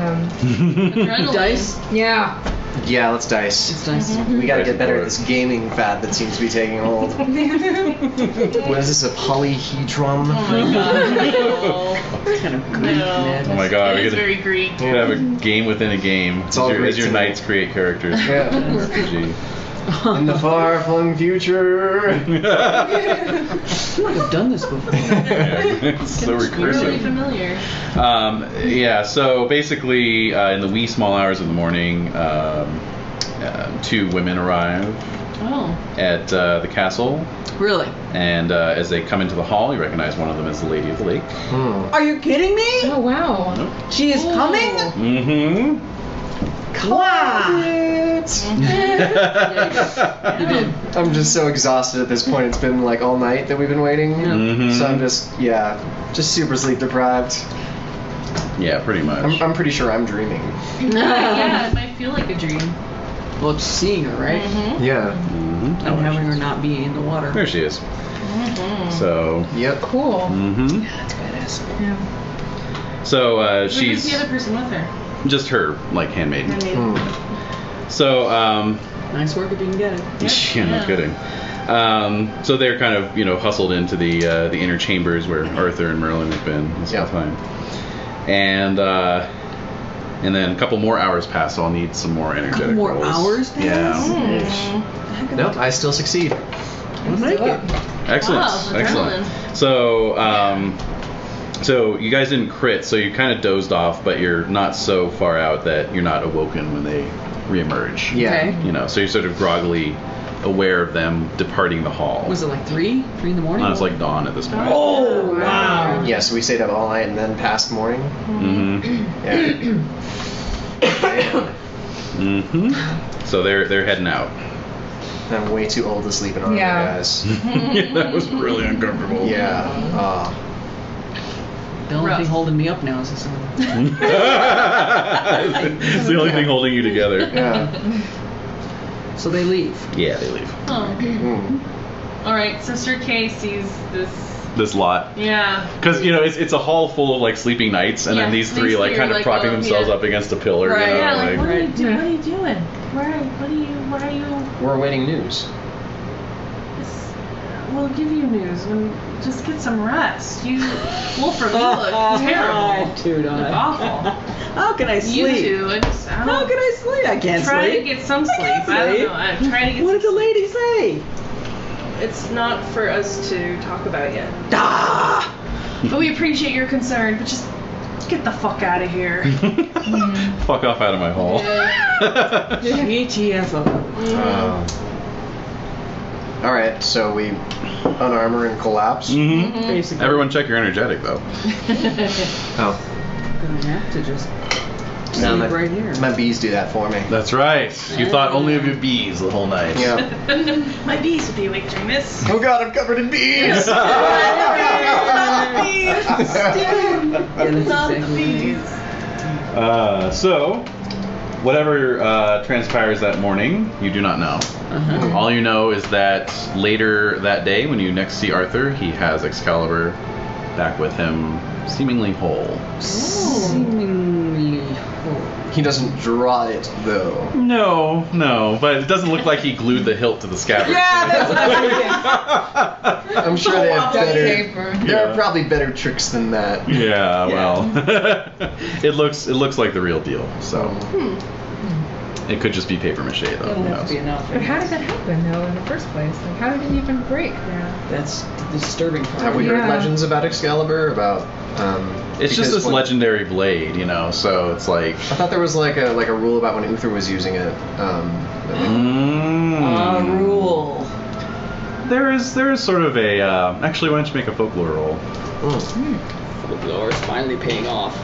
Adrenaline. Dice? yeah. Yeah, let's dice. It's dice. We gotta Dice get better for at it. this gaming fad that seems to be taking hold. What is this, a polyhedron? Oh my god. It's kind of Greek No. madness. Oh my god, It we is could very Greek. have a game within a game. It's all as Greek your to me. knights create characters. Yeah. RPG. In the far-flung future. I feel like I've done this before. It's so Really recursive. familiar. Yeah, so basically, in the wee small hours of the morning, two women arrive Oh. at the castle, Really? and as they come into the hall, you recognize one of them as the Lady of the Lake. Are you kidding me? Oh, wow. She is coming? Mm-hmm. Wow. I'm just so exhausted at this point. It's been like all night that we've been waiting. Mhm. So I'm just super sleep deprived. Yeah, pretty much. I'm pretty sure I'm dreaming. Yeah, it might feel like a dream. Well, it's seeing her, right? Mm-hmm. Yeah. Mhm. And having her not be in the water. There she is. Mm-hmm. So. Yep. Cool. Mm-hmm. That's badass. Yeah. So Who's she's the other person with her? just her, like handmaid. Hmm. So Nice work if you can get it. yeah, no kidding. So they're kind of hustled into the inner chambers where Arthur and Merlin have been this whole time, and then a couple more hours pass. So I'll need some more energetic More rolls. hours pass? Yeah. Nope, I still succeed. I'll make it. Excellent. Wow, Excellent. adrenaline. So you guys didn't crit, so you kind of dozed off, but you're not so far out that you're not awoken when they reemerge. Yeah. Okay. So you're sort of groggily aware of them departing the hall. Was it like 3? 3 in the morning? It's like dawn at this point. Oh, wow. Yeah, so we stayed up all night and then past morning. Mm-hmm. Yeah. Mm-hmm. So they're heading out. I'm way too old to sleep in armor, Yeah. guys. Yeah, that was really uncomfortable. Yeah. The only thing holding me up now is this. It's the only thing holding you together. Yeah. So they leave. Yeah, they leave. Oh. Mm. All right. Sister Kay sees this. This lot. Yeah. Because it's a hall full of like sleeping knights, and then Yeah, these three like are kind of like, propping oh, themselves yeah. up against a pillar. Right, Yeah. Like, what are you Right. doing? What are you doing? Why are you? We're awaiting news. we'll give you news. Just get some rest. Wolfram, you look terrible. Dude, You look awful. How can I sleep? You two, How can I sleep? I can't try sleep. to get some sleep. I don't know. I'm trying to get What some did the lady say? It's not for us to talk about yet. Ah! But we appreciate your concern, but just get the fuck out of here. Fuck off out of my hall. GTFO. All right, so we unarmor and collapse. Basically. Everyone check your energetic, though. Oh. I'm gonna have to just No, sleep right here. my bees do that for me. That's right. You thought only of your bees the whole night. Yeah. My bees would be awake during this. Oh God, I'm covered in bees. Not the bees. So, whatever transpires that morning, you do not know. All you know is that later that day, when you next see Arthur, he has Excalibur back with him, seemingly whole. Seemingly whole. He doesn't draw it though. No, but it doesn't look like he glued the hilt to the scabbard. Yeah, that's what I'm I'm sure they have Duct better. tape or- There are probably better tricks than that. Yeah, well, it looks like the real deal. So it could just be paper mache, though. It'll Who have to knows? be enough. But how did that happen, though, in the first place? Like, how did it even break? That's the disturbing part. Have we heard Yeah. legends about Excalibur? About It's just because this when- legendary blade, so it's like. I thought there was like a rule about when Uther was using it. Rule. There is sort of a. Actually, why don't you make a folklore roll? Folklore is finally paying off.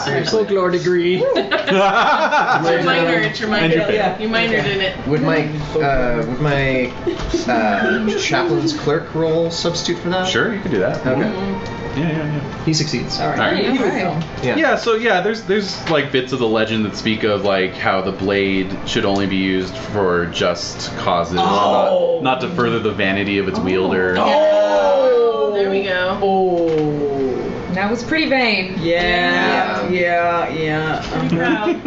Seriously. Folklore degree. It's your minor. It's your minor. Yeah. You minored in it. Would my chaplain's clerk role substitute for that? Sure, you could do that. Okay. Yeah. He succeeds. All right. All right. Here we go. Yeah. So there's like bits of the legend that speak of like how the blade should only be used for just causes, not to further the vanity of its wielder. Oh, there we go. That was pretty vain. Yeah. I'm proud.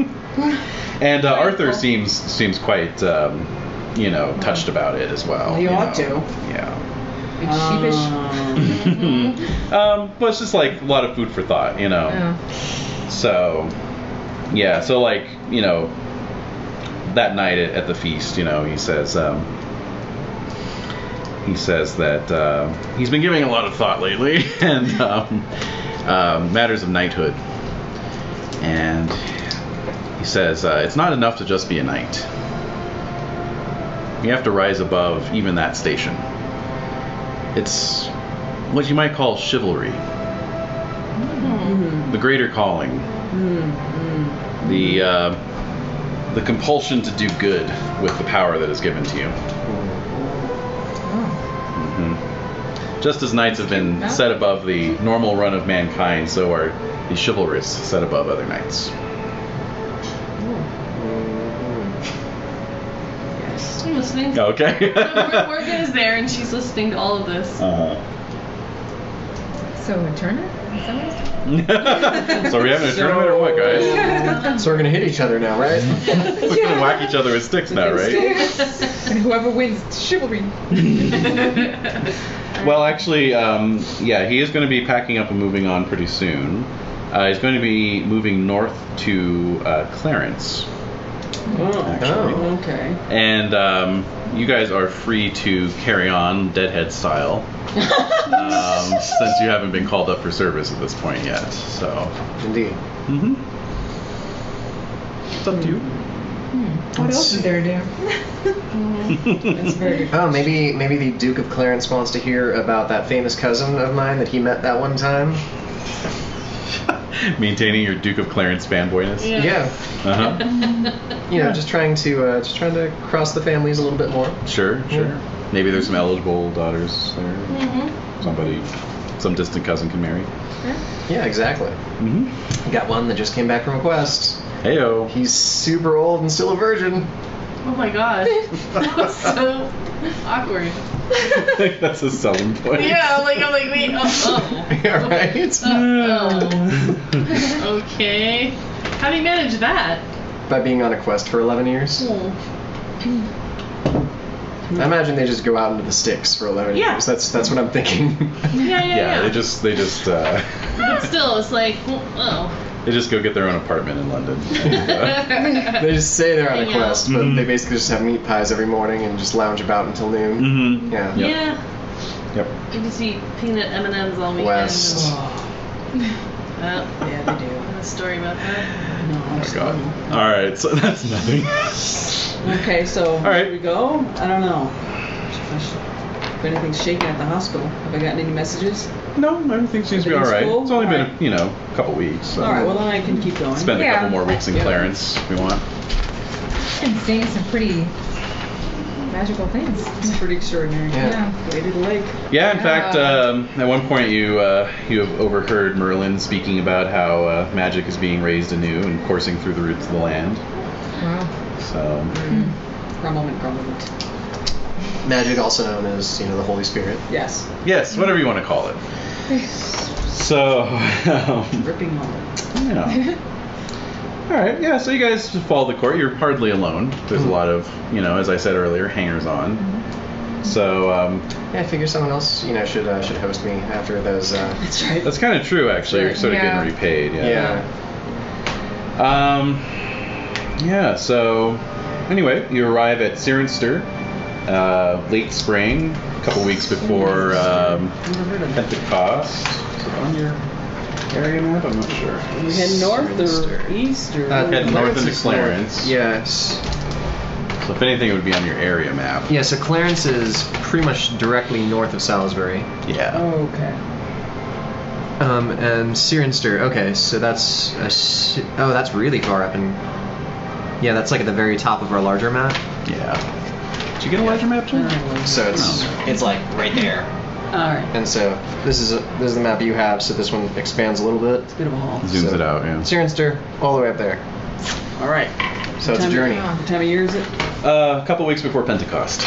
And Arthur seems quite touched about it as well. He ought to. Yeah. It's sheepish. But it's just like a lot of food for thought, Yeah. So, yeah. So like that night at the feast, he says that he's been giving a lot of thought lately, and matters of knighthood. And he says it's not enough to just be a knight. You have to rise above even that station. It's what you might call chivalry. The greater calling. The compulsion to do good with the power that is given to you. Just as knights have been set above the normal run of mankind, so are the chivalrous set above other knights. I'm listening. Okay. Morgan is there and she's listening to all of this. So, a Turner? Is that what So are we having a tournament or what, guys? So we're gonna hit each other now, right? We're gonna whack each other with sticks now, right? And whoever wins, chivalry. Well, actually, he is going to be packing up and moving on pretty soon. He's going to be moving north to Clarence. Actually. Okay. And you guys are free to carry on Deadhead style, since you haven't been called up for service at this point yet. So. Indeed. It's up to you. What else is there to do? That's very good. Oh, maybe the Duke of Clarence wants to hear about that famous cousin of mine that he met that one time. Maintaining your Duke of Clarence fanboyness. Yeah. Just trying to cross the families a little bit more. Sure. Maybe there's some eligible daughters there. Some distant cousin can marry. Yeah, exactly. Got one that just came back from a quest. Heyo. He's super old and still a virgin. Oh my god. That's so awkward. I think that's a selling point. Yeah, I'm like, wait, Yeah, right? Okay. How do you manage that? By being on a quest for 11 years. I imagine they just go out into the sticks for 11 years. That's what I'm thinking. Yeah. They just. But still, it's like, They just go get their own apartment in London. And, they just say they're on a quest, but they basically just have meat pies every morning and just lounge about until noon. Mm-hmm. Yeah. Yeah. Yep. You just eat peanut M&Ms all weekend. West. Yeah, they do. A story about that. No, Oh my god. Alright, so that's nothing. Okay, so right. here we go. I don't know. If anything's shaking at the hospital. Have I gotten any messages? No, everything seems to be alright. Cool? It's only been, Alright. a couple weeks. So Alright, well then I can keep going. spend a couple more weeks in Clarence if we want. And seeing some pretty magical things. It's pretty extraordinary. Yeah. Way to the lake. Yeah, in fact, at one point you have overheard Merlin speaking about how magic is being raised anew and coursing through the roots of the land. Wow. So. For a moment. Magic, also known as the Holy Spirit. Yes. Yes, whatever you want to call it. So. Ripping moment. Yeah. All right. Yeah. So you guys follow the court. You're hardly alone. There's a lot of, as I said earlier, hangers on. So. I figure someone else, should host me after those. That's right. That's kind of true, actually. You're sort of getting repaid. Yeah. Yeah. So, anyway, you arrive at Cirencester, late spring, a couple weeks before Pentecost. Is it on your area map? I'm not sure. We head north or east or? Head north into Clarence. Yes. So if anything, it would be on your area map. Yeah, so Clarence is pretty much directly north of Salisbury. Yeah. Oh, okay. And Cirencester, okay, so that's that's really far up in. Yeah, that's like at the very top of our larger map. Yeah. Did you get a larger map, too? So it's like right there. Alright. And so this is the map you have, so this one expands a little bit. It's a bit of a haul. Zooms it out, yeah. Cirencester, all the way up there. Alright. So it's a journey. What time of year is it? A couple weeks before Pentecost.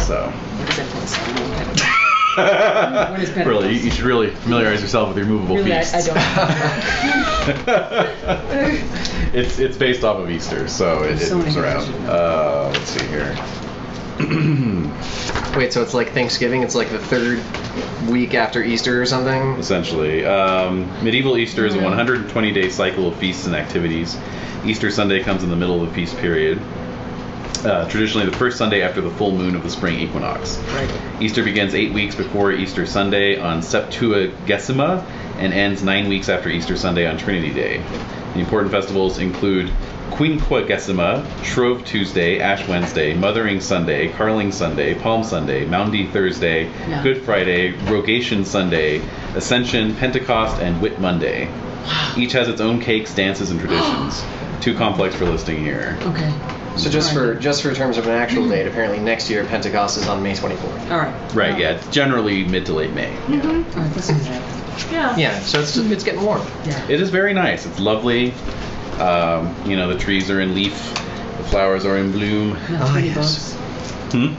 So. What is that place? I don't know what that is. When is Pentecost? Really, you should really familiarize yourself with your movable Really, feasts. I don't. It's based off of Easter, so it So moves many around. things. Let's see here. Wait, so it's like Thanksgiving? It's like the third week after Easter or something? Essentially. Medieval Easter is a 120-day cycle of feasts and activities. Easter Sunday comes in the middle of the feast period. Traditionally the first Sunday after the full moon of the spring equinox. Right. Easter begins 8 weeks before Easter Sunday on Septuagesima and ends 9 weeks after Easter Sunday on Trinity Day. The important festivals include Quinquagesima, Shrove Tuesday, Ash Wednesday, Mothering Sunday, Carling Sunday, Palm Sunday, Maundy Thursday, Good Friday, Rogation Sunday, Ascension, Pentecost, and Whit Monday. Each has its own cakes, dances, and traditions. Too complex for listing here. Okay. So just for terms of an actual date, apparently next year Pentecost is on May 24th. Alright. Right, yeah, it's generally mid to late May. Alright, this is that. Yeah. Yeah, so it's getting warm. Yeah. It is very nice. It's lovely. The trees are in leaf, the flowers are in bloom. Not too many yes. bugs.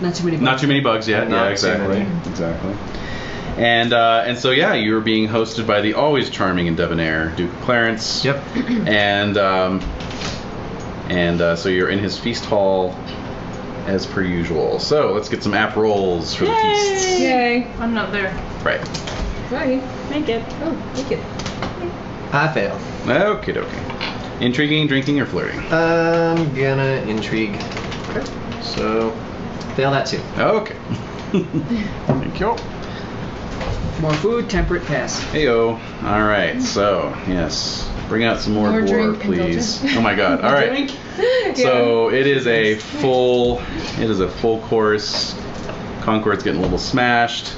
Not too many bugs. Not too many bugs yet. Not Yeah, exactly. too many. Exactly. And so you're being hosted by the always charming and debonair Duke of Clarence. Yep. And so you're in his feast hall as per usual. So let's get some app rolls for the feasts. Yay. I'm not there. Right. Right. Make it. Oh, make it. I fail. Okay, dokie. Intriguing, drinking, or flirting? I'm gonna intrigue. Okay. So fail that too. Okay. Thank you. More food, temperate, pass. Heyo. All right. So yes, bring out some more More boar, drink, please. indulgent. Oh my God. All right. Drink? So it is a full course. Concord's getting a little smashed,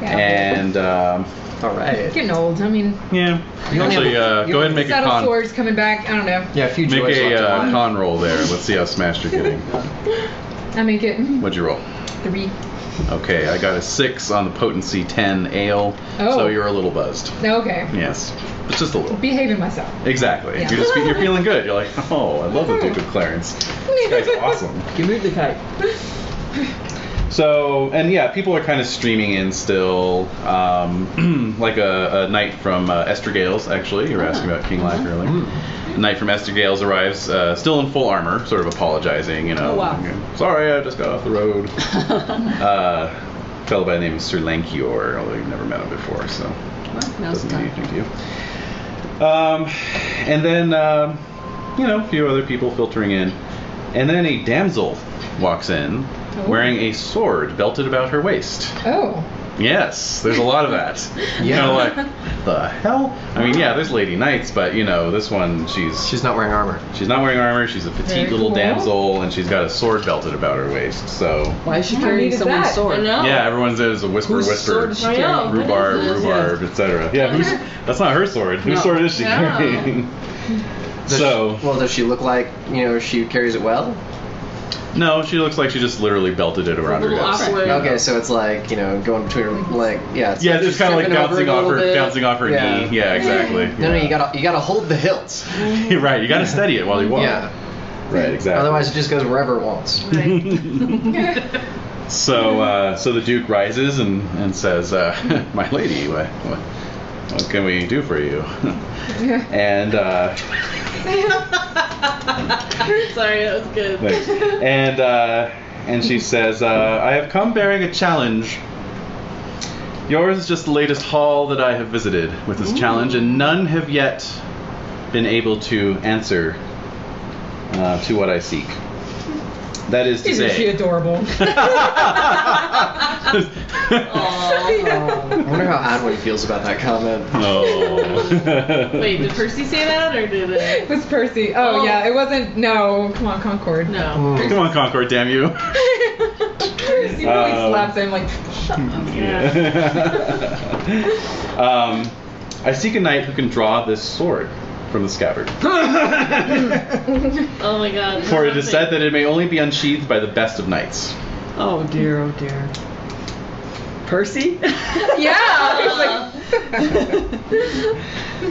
Yeah. and All right. Getting old. I mean, yeah. You only Actually, have- go ahead and make a saddle con. swords coming back. I don't know. Yeah, a few Make joys left a alive. con roll there. Let's see how smashed you're getting. I make it What'd you roll? 3. Okay, I got a 6 on the potency 10 ale. Oh. So you're a little buzzed. Okay. Yes, it's just a little. Behaving myself. Exactly. Yeah. You're feeling good. You're like, oh, I love the Duke of Clarence. This guy's awesome. You moved the kite. So, and yeah, people are kind of streaming in still, like a knight from Estergales, actually. You were asking about King Lac earlier. A knight from Esther Gales arrives, still in full armor, sort of apologizing, Oh, wow. Sorry, I just got off the road. Fellow by the name of Sir Lankior, although you've never met him before, so Now's doesn't the mean time. anything to you. And then, a few other people filtering in. And then a damsel walks in wearing a sword belted about her waist. Oh. Yes, there's a lot of that. Yeah. Like, the hell? I mean, yeah, there's lady knights, but, this one, She's not wearing armor. she's not wearing armor, she's a petite Very little cool. damsel, and she's got a sword belted about her waist, so... Why is she How carrying neat is someone's that? sword? I know. Yeah, everyone says a whisper, Whose whisper, sword is she I know. carrying? rhubarb, What is this? rhubarb, etc. Yeah, that's not her sword. Whose No. sword is she No. carrying? Does she look like, she carries it well? No, she looks like she just literally belted it around her little hips. awkward. Okay, so it's like, going between her, like, yeah. Yeah, it's she's kind of like tripping over bouncing it a off little her, bit. bouncing off her Yeah. knee. Yeah, exactly. No, you gotta hold the hilt. You're right. You gotta steady it while you walk. Yeah. Right. Exactly. Otherwise, it just goes wherever it wants. Right. So the Duke rises and says, "My lady, what can we do for you?" And Sorry, that was good. thanks. And she says, "I have come bearing a challenge. Yours is just the latest hall that I have visited with this challenge, and none have yet been able to answer to what I seek. That is to Isn't she say." adorable? I wonder how Adwin feels about that comment. Oh. Wait, did Percy say that or did it? It was Percy. Oh, yeah, it wasn't. No, come on, Concord. No. Come on, Concord, damn you. Percy really slaps him like, shut up. Yeah. I seek a knight who can draw this sword from the scabbard. Oh my god. For it is said that it may only be unsheathed by the best of knights. Oh dear, oh dear. Percy? Yeah.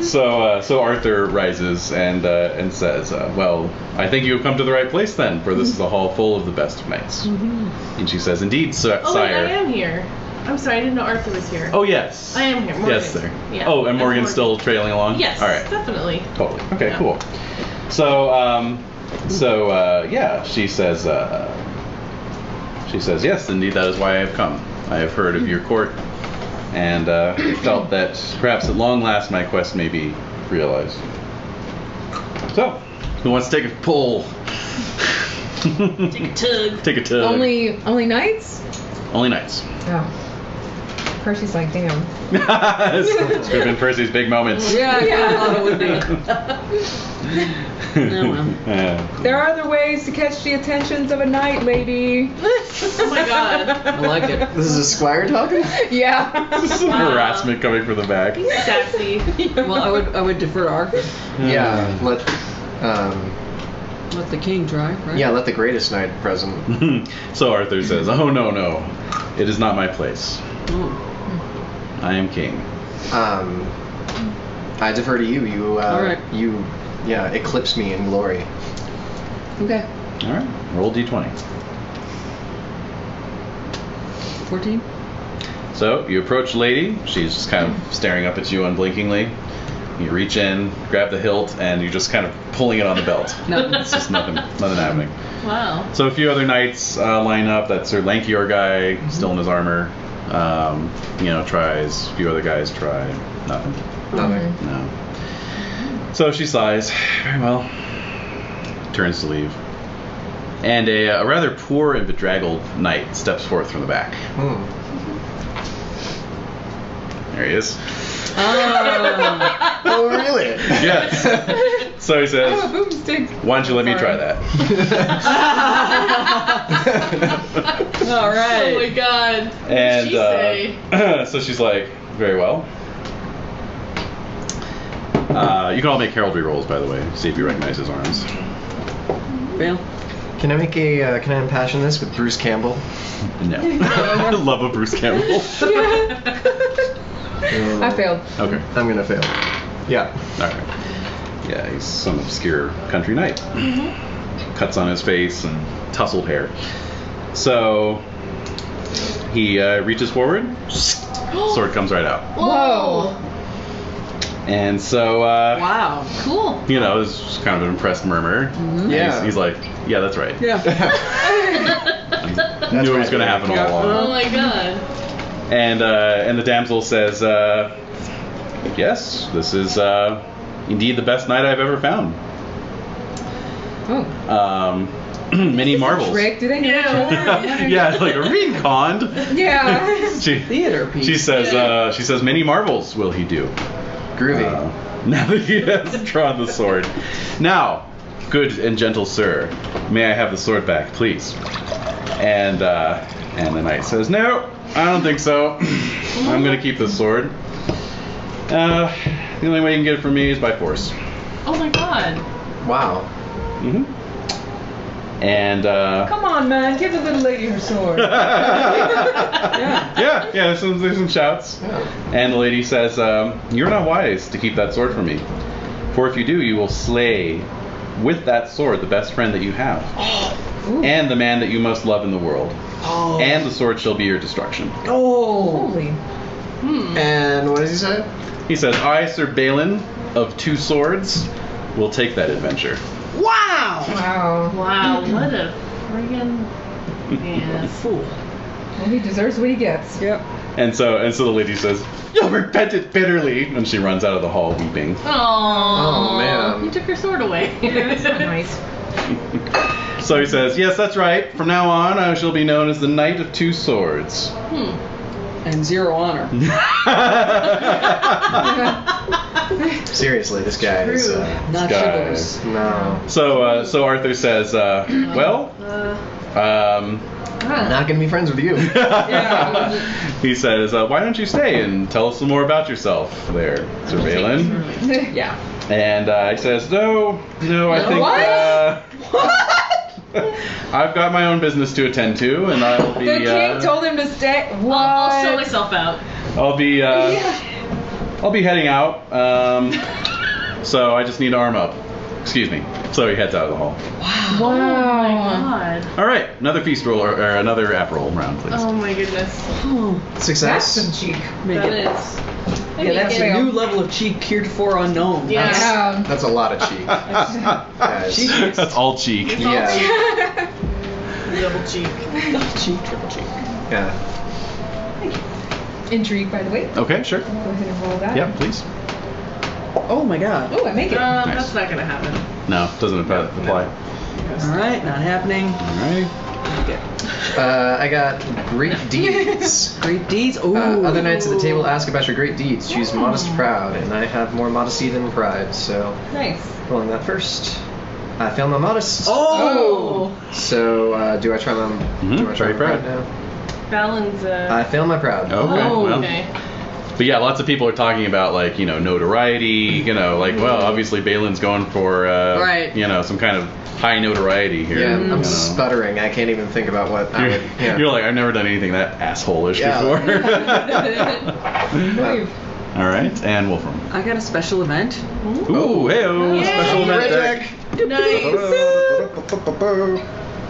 So Arthur rises and says, "Well, I think you have come to the right place then, for this is a hall full of the best of knights." And she says, "Indeed, sire." Oh, wait, I am here. I'm sorry, I didn't know Arthur was here. Oh yes. I am here. Morgan. Yes, sir. Yeah. Oh, and That's Morgan's still trailing along. Yes. All right. Definitely. Totally. Okay. Yeah. Cool. So she says, yes, indeed, that is why I have come. I have heard of your court, and felt that perhaps at long last my quest may be realized. So, who wants to take a pull? Take a tug. Take a tug. Only knights? Only knights. Oh. Percy's like, damn. This could have been Percy's big moments. Yeah, I thought it would be. Oh, well. Yeah. There are other ways to catch the attentions of a knight, lady. Oh my god. I like it. This is a squire talking? Yeah. Some harassment coming from the back. Sassy. Well, I would defer to Arthur. Yeah. Let Let the king try, right? Yeah, let the greatest knight present. So Arthur says, "Oh no, it is not my place. Oh. I am king." I defer to you. You, All right. eclipse me in glory. Okay. All right, roll d20. 14? So you approach the lady. She's just kind of staring up at you unblinkingly. You reach in, grab the hilt, and you're just kind of pulling it on the belt. No. It's just nothing happening. Wow. So a few other knights line up. That's Sir Lankior guy, still in his armor. Tries. A few other guys try. Nothing. Nothing. No. So she sighs. Very well. Turns to leave. And a rather poor and bedraggled knight steps forth from the back. There he is. Oh, really? Yes. So he says, Oh, a boomstick. "Why don't you let me try that?" All right. Oh my god. What And did she say? so she's like, "Very well." You can all make heraldry rolls, by the way. See if you recognize his arms. Fail. Can I impassion this with Bruce Campbell? No. Love of Bruce Campbell. I failed. Okay. I'm gonna fail. Yeah. All right. Yeah, he's some obscure country knight. Cuts on his face and tousled hair. So he reaches forward. Sword comes right out. Whoa. And so, Wow. Cool. you know, it's just kind of an impressed murmur. Mm-hmm. Yeah. He's like, yeah, that's right. Yeah. I knew it was going to happen all along. Oh my god. And the damsel says, yes, this is indeed the best knight I've ever found. Oh. Many marbles. Trick? Do they know each other? Yeah, like a reconned. Yeah. Theater piece. She says, many marvels will he do. Groovy. Now that he has drawn the sword. Now, good and gentle sir, may I have the sword back, please? And the knight says, no, I don't think so. I'm gonna keep this sword. The only way you can get it from me is by force. Oh my god. Wow. Mm-hmm. And Come on, man, give the little lady her sword. yeah, there's some shouts. Yeah. And the lady says, you're not wise to keep that sword from me. For if you do, you will slay with that sword the best friend that you have. And the man that you most love in the world. Oh. And the sword shall be your destruction. Oh. Holy. And what does he say? He says, I, Sir Balin of Two Swords, will take that adventure. Wow. Wow. Wow, what a friggin' man. Fool. Well, he deserves what he gets. Yep. And so the lady says, you'll repent it bitterly. And she runs out of the hall weeping. Oh man. He took her sword away. That's not nice. So he says, yes, that's right. From now on, I shall be known as the Knight of Two Swords. And zero honor. Seriously, this guy is. Not guy. chivalrous. No. So Arthur says, well, I'm not gonna be friends with you. he says, why don't you stay and tell us some more about yourself there, Sir Balin? Yeah. And he says, no, I think I've got my own business to attend to, and I'll be. The king told him to stay. What? I'll show myself out. I'll be heading out. So I just need to arm up. Excuse me. So he heads out of the hall. Oh my god. All right, another feast roll or another app roll round, please. Oh my goodness. That's Success. some cheek. That is. Yeah, that's a Fail. new level of cheek heretofore unknown. Yeah. That's a lot of cheek. Guys. That's all cheek. It's all Yeah. cheek. Double cheek. Double cheek, triple cheek. Yeah. Intrigue, by the way. Okay, sure. Go ahead and roll that. Yeah, please. Oh my god. Oh, I make it. Nice. That's not gonna happen. No, doesn't apply. Alright, not happening. All right. Okay. I got great deeds. Great deeds. Ooh. Other knights at the table ask about your great deeds. Choose modest, proud, and I have more modesty than pride. So, Nice. rolling that first. I failed my modest. Oh! So, do I try my? Do I try Very my pride proud. now? Fallon's I failed my proud. Okay. Oh, Well. okay. But yeah, lots of people are talking about like notoriety. Well, obviously Balin's going for Right. some kind of high notoriety here. Yeah, you know. I'm sputtering. I can't even think about what I would. Yeah. You're like, I've never done anything that asshole-ish Yeah. before. Brave. All right, and Wolfram. I got a special event. Ooh, hey-o, Yay. special event deck. Nice.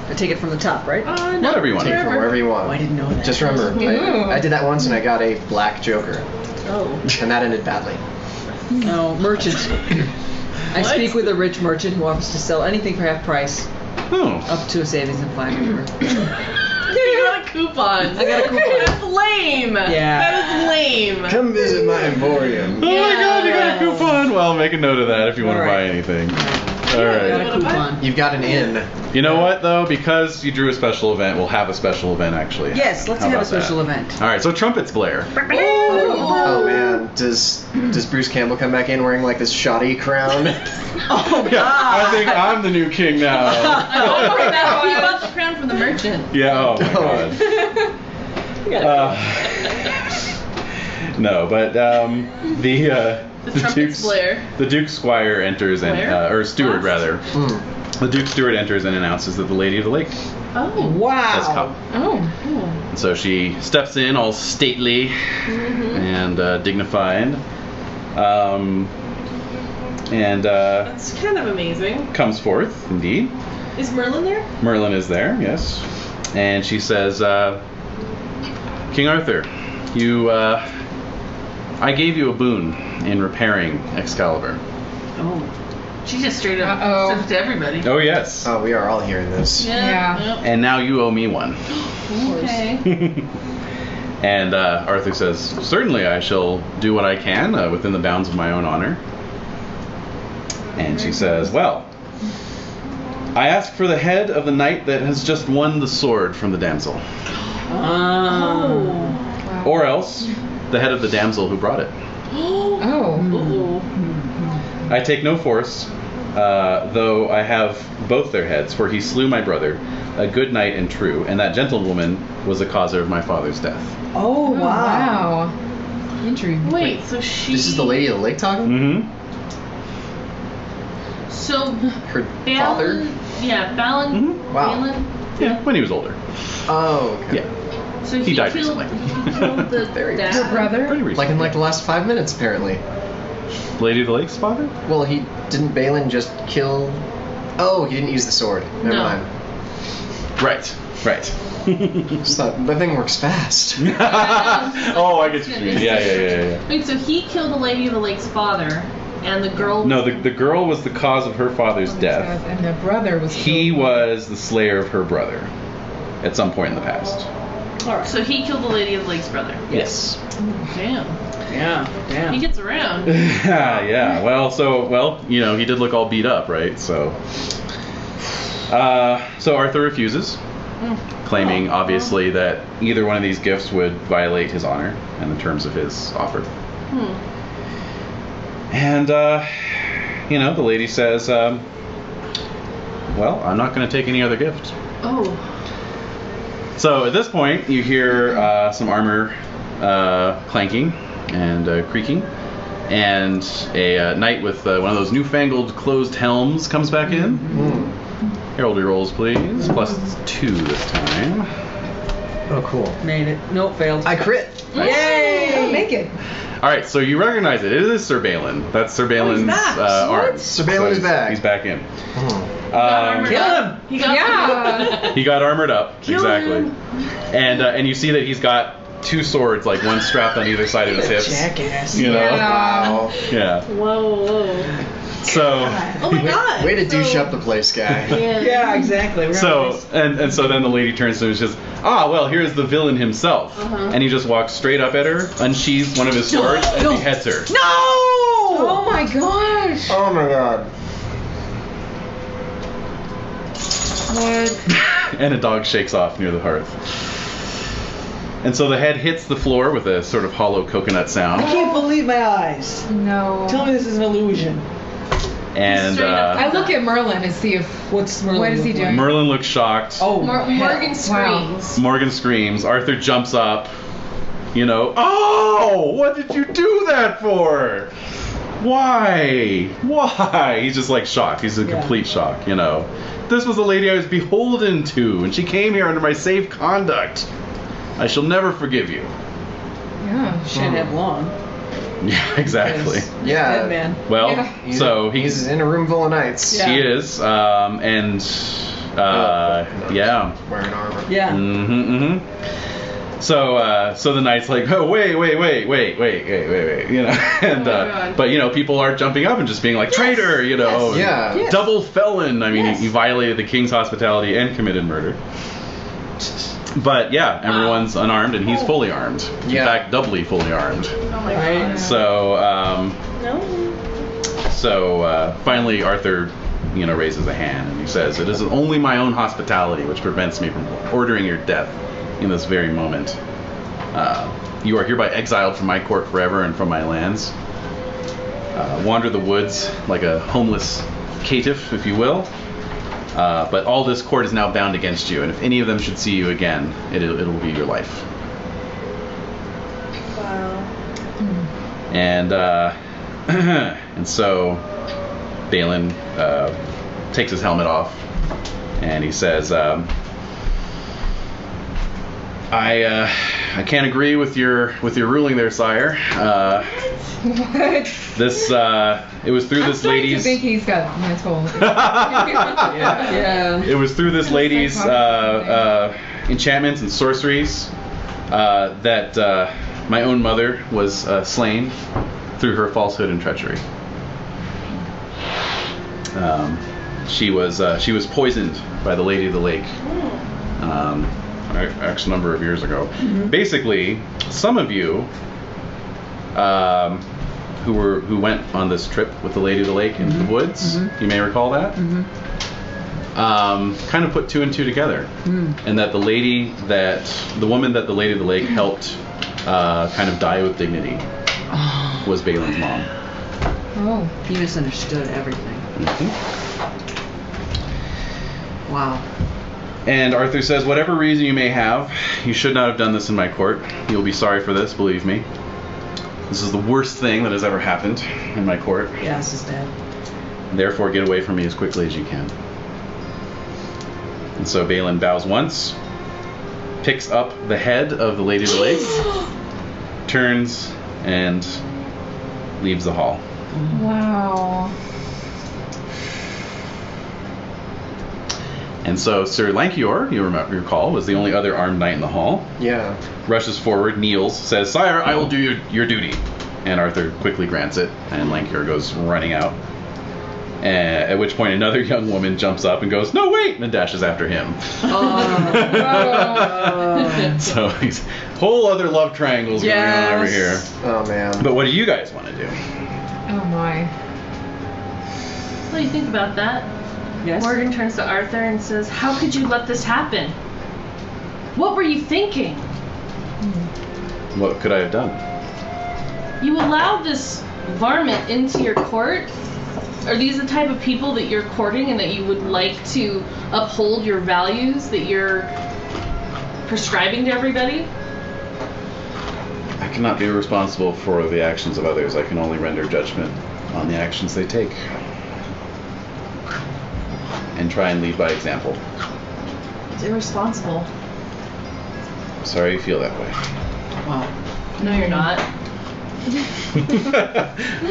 I take it from the top, right? No, Whatever you want. Take it from wherever you want. Oh, I didn't know that. Just remember, I did that once and I got a black joker, Oh. and that ended badly. No, merchant. I What? speak with a rich merchant who offers to sell anything for half price, Oh. up to a savings in flag paper. You got a coupon. I got a coupon. That's lame. Yeah. That is lame. Come visit my emporium. Oh my god, you got a coupon! Well, make a note of that if you want to All buy right. anything. I got Alright. a coupon. You've got an inn. You know what, though? Because you drew a special event, we'll have a special event, actually. Yes, let's How have a about that? special event. Alright, so trumpets blare. Oh man, does Bruce Campbell come back in wearing like this shoddy crown? Oh Yeah, I god! think I'm the new king now. Oh, he bought the crown from the merchant. Yeah, oh my god. No, but The trumpets blare. the Duke's squire enters and Blare? or steward rather. Hmm. The Duke's steward enters and announces that the Lady of the Lake Oh. has come. Wow! Oh. And so she steps in all stately and dignified. That's kind of amazing. Comes forth, indeed. Is Merlin there? Merlin is there, yes. And she says, King Arthur, I gave you a boon in repairing Excalibur. Oh. She just straight up said it to everybody. Oh, yes. Oh, we are all hearing this. Yeah. And now you owe me one. Okay. And Arthur says, certainly I shall do what I can within the bounds of my own honor. And she says, well, I ask for the head of the knight that has just won the sword from the damsel. Oh. Or else, the head of the damsel who brought it. Oh. I take no force, though I have both their heads, for he slew my brother, a good knight and true, and that gentlewoman was the causer of my father's death. Oh, wow. Intriguing. Wait, so she... This is the Lady of the Lake talking? Mm-hmm. So... Her father? Yeah, Balin... Mm-hmm. Wow. Balin? Yeah, when he was older. Oh, okay. Yeah. So He died killed, recently. He killed the Very dad? Her brother? Pretty recently. Like in the last 5 minutes, apparently. Lady of the Lake's father? Well, didn't Balin just kill... Oh, he didn't use the sword. Never No. mind. Right. Just thought, that thing works fast. Oh, I get what you mean. Yeah. Wait, so he killed the Lady of the Lake's father, and the girl... No, the girl was the cause of her father's death. And the brother was He killed. was the slayer of her brother at some point in the past. Alright. So he killed the Lady of the Lake's brother. Yes. Damn. Yeah. He gets around. Yeah. Well, he did look all beat up, right? So Arthur refuses, claiming obviously that either one of these gifts would violate his honor and the terms of his offer. And the lady says, well, I'm not going to take any other gift. Oh. So at this point, you hear some armor clanking and creaking, and a knight with one of those newfangled closed helms comes back in. Heraldry rolls, please. Plus 2 this time. Oh, cool. Made it. Nope, failed. I crit. Yay! Make it. All right, so you recognize it. It is Sir Balin. That's Sir Balin's arm. Sir Balin is back. He's back in. Kill him! He got He got armored up. Kill exactly. him. And you see that he's got 2 swords, like one strapped on either side of his hips. Jackass. You know? Wow. Yeah. Whoa. So. Oh my god. Way to douche up the place, guy. Yeah, exactly. So and so then the lady turns to him and says, well, here's the villain himself. And he just walks straight up at her, unsheathes one of his swords, and beheads her. No! Oh my gosh. Oh my god. What? And a dog shakes off near the hearth. And so the head hits the floor with a sort of hollow coconut I sound. can't believe my eyes. No. Tell me this is an illusion. And I look at Merlin to see if What's Merlin what is he look like? doing? Merlin looks shocked. Oh, Morgan hell. screams. Morgan screams. Arthur jumps up. Oh, what did you do that for? Why? He's just like shocked. He's in complete shock, This was the lady I was beholden to, and she came here under my safe conduct. I shall never forgive you. Yeah. Shan't have long. Yeah, exactly. Yeah. Dead man. Well, Yeah. so He's in a room full of knights. Yeah. he is, and yeah. Wearing armor. Yeah. So the knight's like, oh wait, and God. but people are jumping up and just being like, traitor, and Yeah. double felon. I mean, Yes. he violated the king's hospitality and committed murder. But yeah, everyone's unarmed and he's fully armed. Yeah. In fact, doubly fully armed. Oh my Right. god. So No. finally Arthur, raises a hand and he says, "It is only my own hospitality which prevents me from ordering your death in this very moment. You are hereby exiled from my court forever and from my lands. Wander the woods like a homeless caitiff, if you will. But all this court is now bound against you, and if any of them should see you again, it'll be your life." Wow. And and so Balin takes his helmet off, and he says, I can't agree with your ruling there, sire. What? This it was through this I lady's. think he's got mental. Yeah. It was through this lady's enchantments and sorceries that my own mother was slain through her falsehood and treachery. She was poisoned by the Lady of the Lake X number of years ago. Basically, some of you who went on this trip with the Lady of the Lake into the woods, you may recall that, kind of put two and two together, and that the woman that the Lady of the Lake helped kind of die with dignity was Balin's mom. Oh, he misunderstood everything. Wow. And Arthur says, whatever reason you may have, you should not have done this in my court. You'll be sorry for this, believe me. This is the worst thing that has ever happened in my court. Yes, his dad. Therefore, get away from me as quickly as you can. And so Balin bows once, picks up the head of the Lady of the Lake, turns, and leaves the hall. Wow. And so Sir Lankior, you recall, was the only other armed knight in the hall. Yeah. Rushes forward, kneels, says, "Sire, I will do your duty." And Arthur quickly grants it, and Lankior goes running out. At which point another young woman jumps up and goes, "No, wait!" and dashes after him. So he's whole other love triangles going on over here. Oh, man. But what do you guys want to do? Oh my. What do you think about that? Yes. Morgan turns to Arthur and says, "How could you let this happen? What were you thinking? What could I have done? You allowed this varmint into your court? Are these the type of people that you're courting and that you would like to uphold your values that you're prescribing to everybody?" I cannot be responsible for the actions of others. I can only render judgment on the actions they take. And try and lead by example. It's irresponsible. Sorry you feel that way. Wow. No, you're not.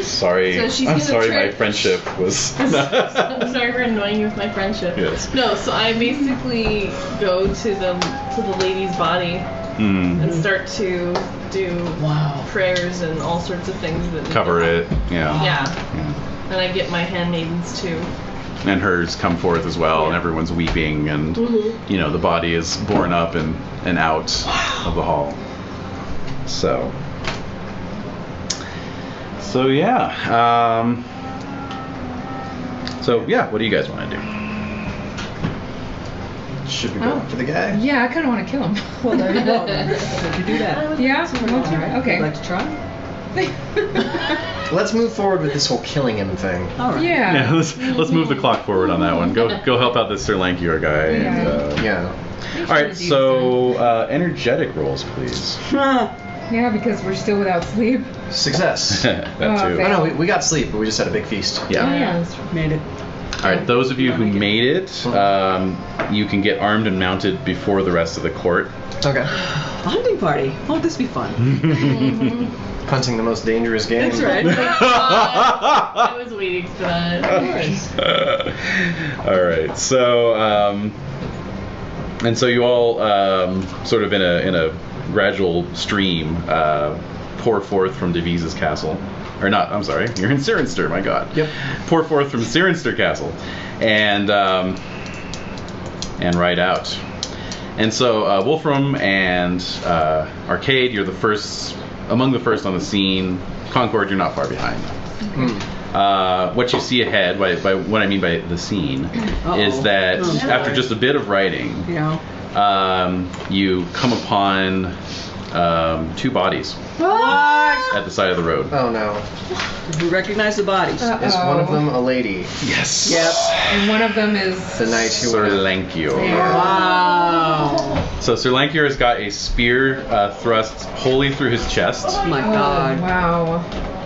Sorry. So she's I'm gonna sorry try- my friendship was... I'm sorry for annoying you with my friendship. Yes. No, so I basically go to the lady's body and start to do prayers and all sorts of things that Cover it. Yeah. Yeah. And I get my handmaidens too. And hers come forth as well, and everyone's weeping, and you know, the body is borne up and out of the hall. So yeah. What do you guys want to do? Should we go after the guy? Yeah, I kind of want to kill him. Well, there you go. Would you do that? Yeah? Okay. Would you like to try? Let's move forward with this whole killing him thing. All right. Yeah. Let's move the clock forward on that one. Go help out this Sir Lankior guy. Yeah. All right, so energetic rolls, please. Yeah, because we're still without sleep. Success. That too. okay. Oh no, we got sleep, but we just had a big feast. Yeah. Oh, yeah, that's true. Made it. All right, those of you who made it, you can get armed and mounted before the rest of the court. Okay. A hunting party. Won't this be fun? Hunting the most dangerous game. That's right. I was waiting for that. All right, so and so you all sort of in a gradual stream pour forth from Devise's castle. Or not, I'm sorry, you're in Cirenster, my god. Yep. Pour forth from Cirenster Castle and ride out. And so Wolfram and Arcade, you're among the first on the scene. Concord, you're not far behind. What you see ahead, by what I mean by the scene, is that after just a bit of riding, you come upon two bodies at the side of the road. Oh no. Did you recognize the bodies? Is one of them a lady? Yes. Yep. And one of them is... The knight who Sir Lankior. Wow. So Sir Lankior has got a spear thrust wholly through his chest. Oh my god. Wow.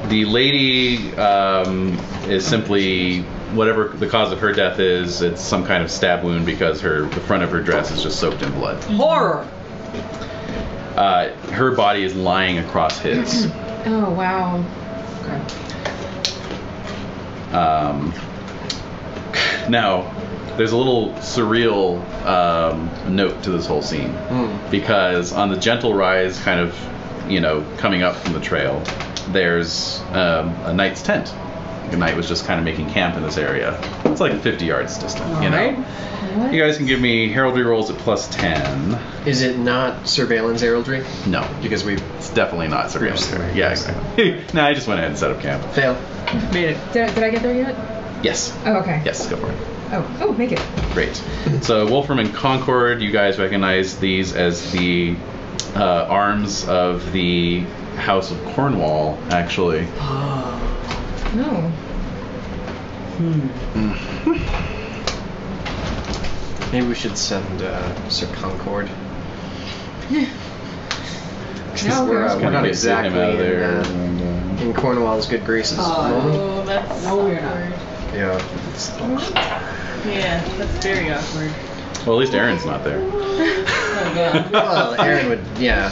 The lady is simply, whatever the cause of her death is, it's some kind of stab wound because the front of her dress is just soaked in blood. Horror. Her body is lying across his. Oh, wow. Now, there's a little surreal note to this whole scene because on the gentle rise, kind of coming up from the trail, there's a knight's tent. The knight was just kind of making camp in this area. It's like 50 yards distant, Right. What? You guys can give me heraldry rolls at +10. Is it not surveillance heraldry? No, Because we it's definitely not surveillance. Oops. Yeah, exactly. No, I just went ahead and set up camp. fail. Made it. Did I get there yet? Yes. Oh, okay. Yes, go for it. Oh, make it. Great. So Wolfram and Concord, you guys recognize these as the arms of the House of Cornwall, actually. No. Maybe we should send Sir Concord. No, We're okay. not Get him exactly out of there. in Cornwall's good graces at the moment. Oh, that's No, we're not. awkward. Yeah. Yeah, that's very awkward. Well, at least Aaron's not there. Oh god. Well, Aaron would. Yeah.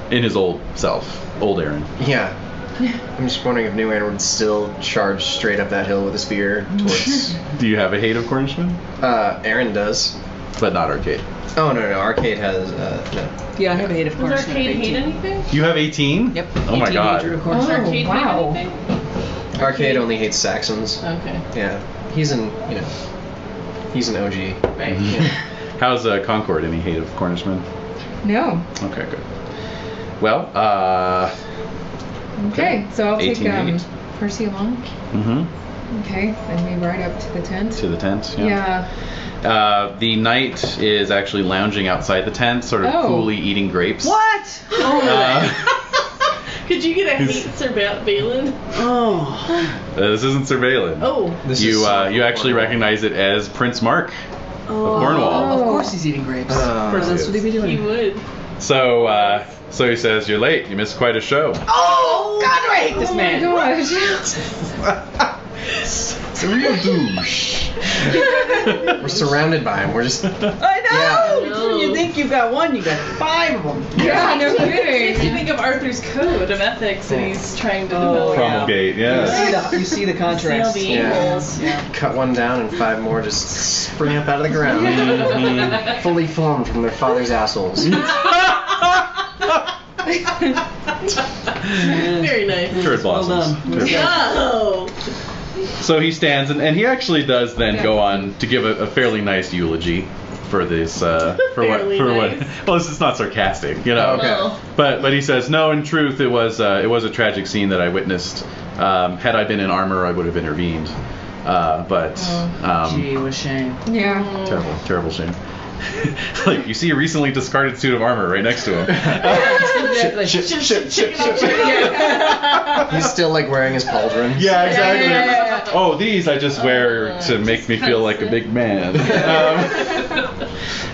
In his old self. Old Aaron. Yeah. I'm just wondering if new Aaron would still charge straight up that hill with a spear towards. Do you have a hate of Cornishmen? Aaron does. But not Arcade. Oh no, Arcade has no. Yeah, I have a hate of Does course. Arcade hate anything? You have 18? Yep. Oh my 18 god. hatred of Does course. Oh, Arcade wow. hate anything? Arcade only hates Saxons. Okay. Yeah. He's an he's an OG. Right. Yeah. How's Concord? Any hate of Cornishmen? No. Okay, good. Well, Okay, so I'll take 18 feet. Percy along. Okay, and we ride up to the tent. To the tent, Yeah. The knight is actually lounging outside the tent, sort of Oh. coolly eating grapes. What? Could you get a hate Sir Balin? Oh. This isn't Sir Balin. Oh. This You is you actually recognize it as Prince Mark of Cornwall. Of course he's eeating grapes. What else would he be He doing? would. So he says, "You're late. You missed quite a show." Oh, God, do I hate this Oh my man. gosh. It's a real douche. We're surrounded by him. We're just. I know. Yeah. It's when you think you've got one, you got 5 of them. Yeah, no Makes you kidding. think of Arthur's code of ethics that he's trying to develop. Promulgate, yeah. You see the See all contrast. the Yeah. evils. Cut one down and 5 more just spring up out of the ground. Fully formed from their father's assholes. Very nice. Turd blossoms. Well done. Oh! So he stands, and he actually does then go on to give a fairly nice eulogy for this, for Fairly what. nice. Well, it's not sarcastic, you know. Okay. Well, But he says, no, in truth, it was a tragic scene that I witnessed. Had I been in armor, I would have intervened. Gee, what a shame. Yeah. Terrible shame. Like, you see a recently discarded suit of armor right next to him. He's still like wearing his pauldron. Yeah, exactly. Yeah. Oh, these I just wear to make me feel like a big man.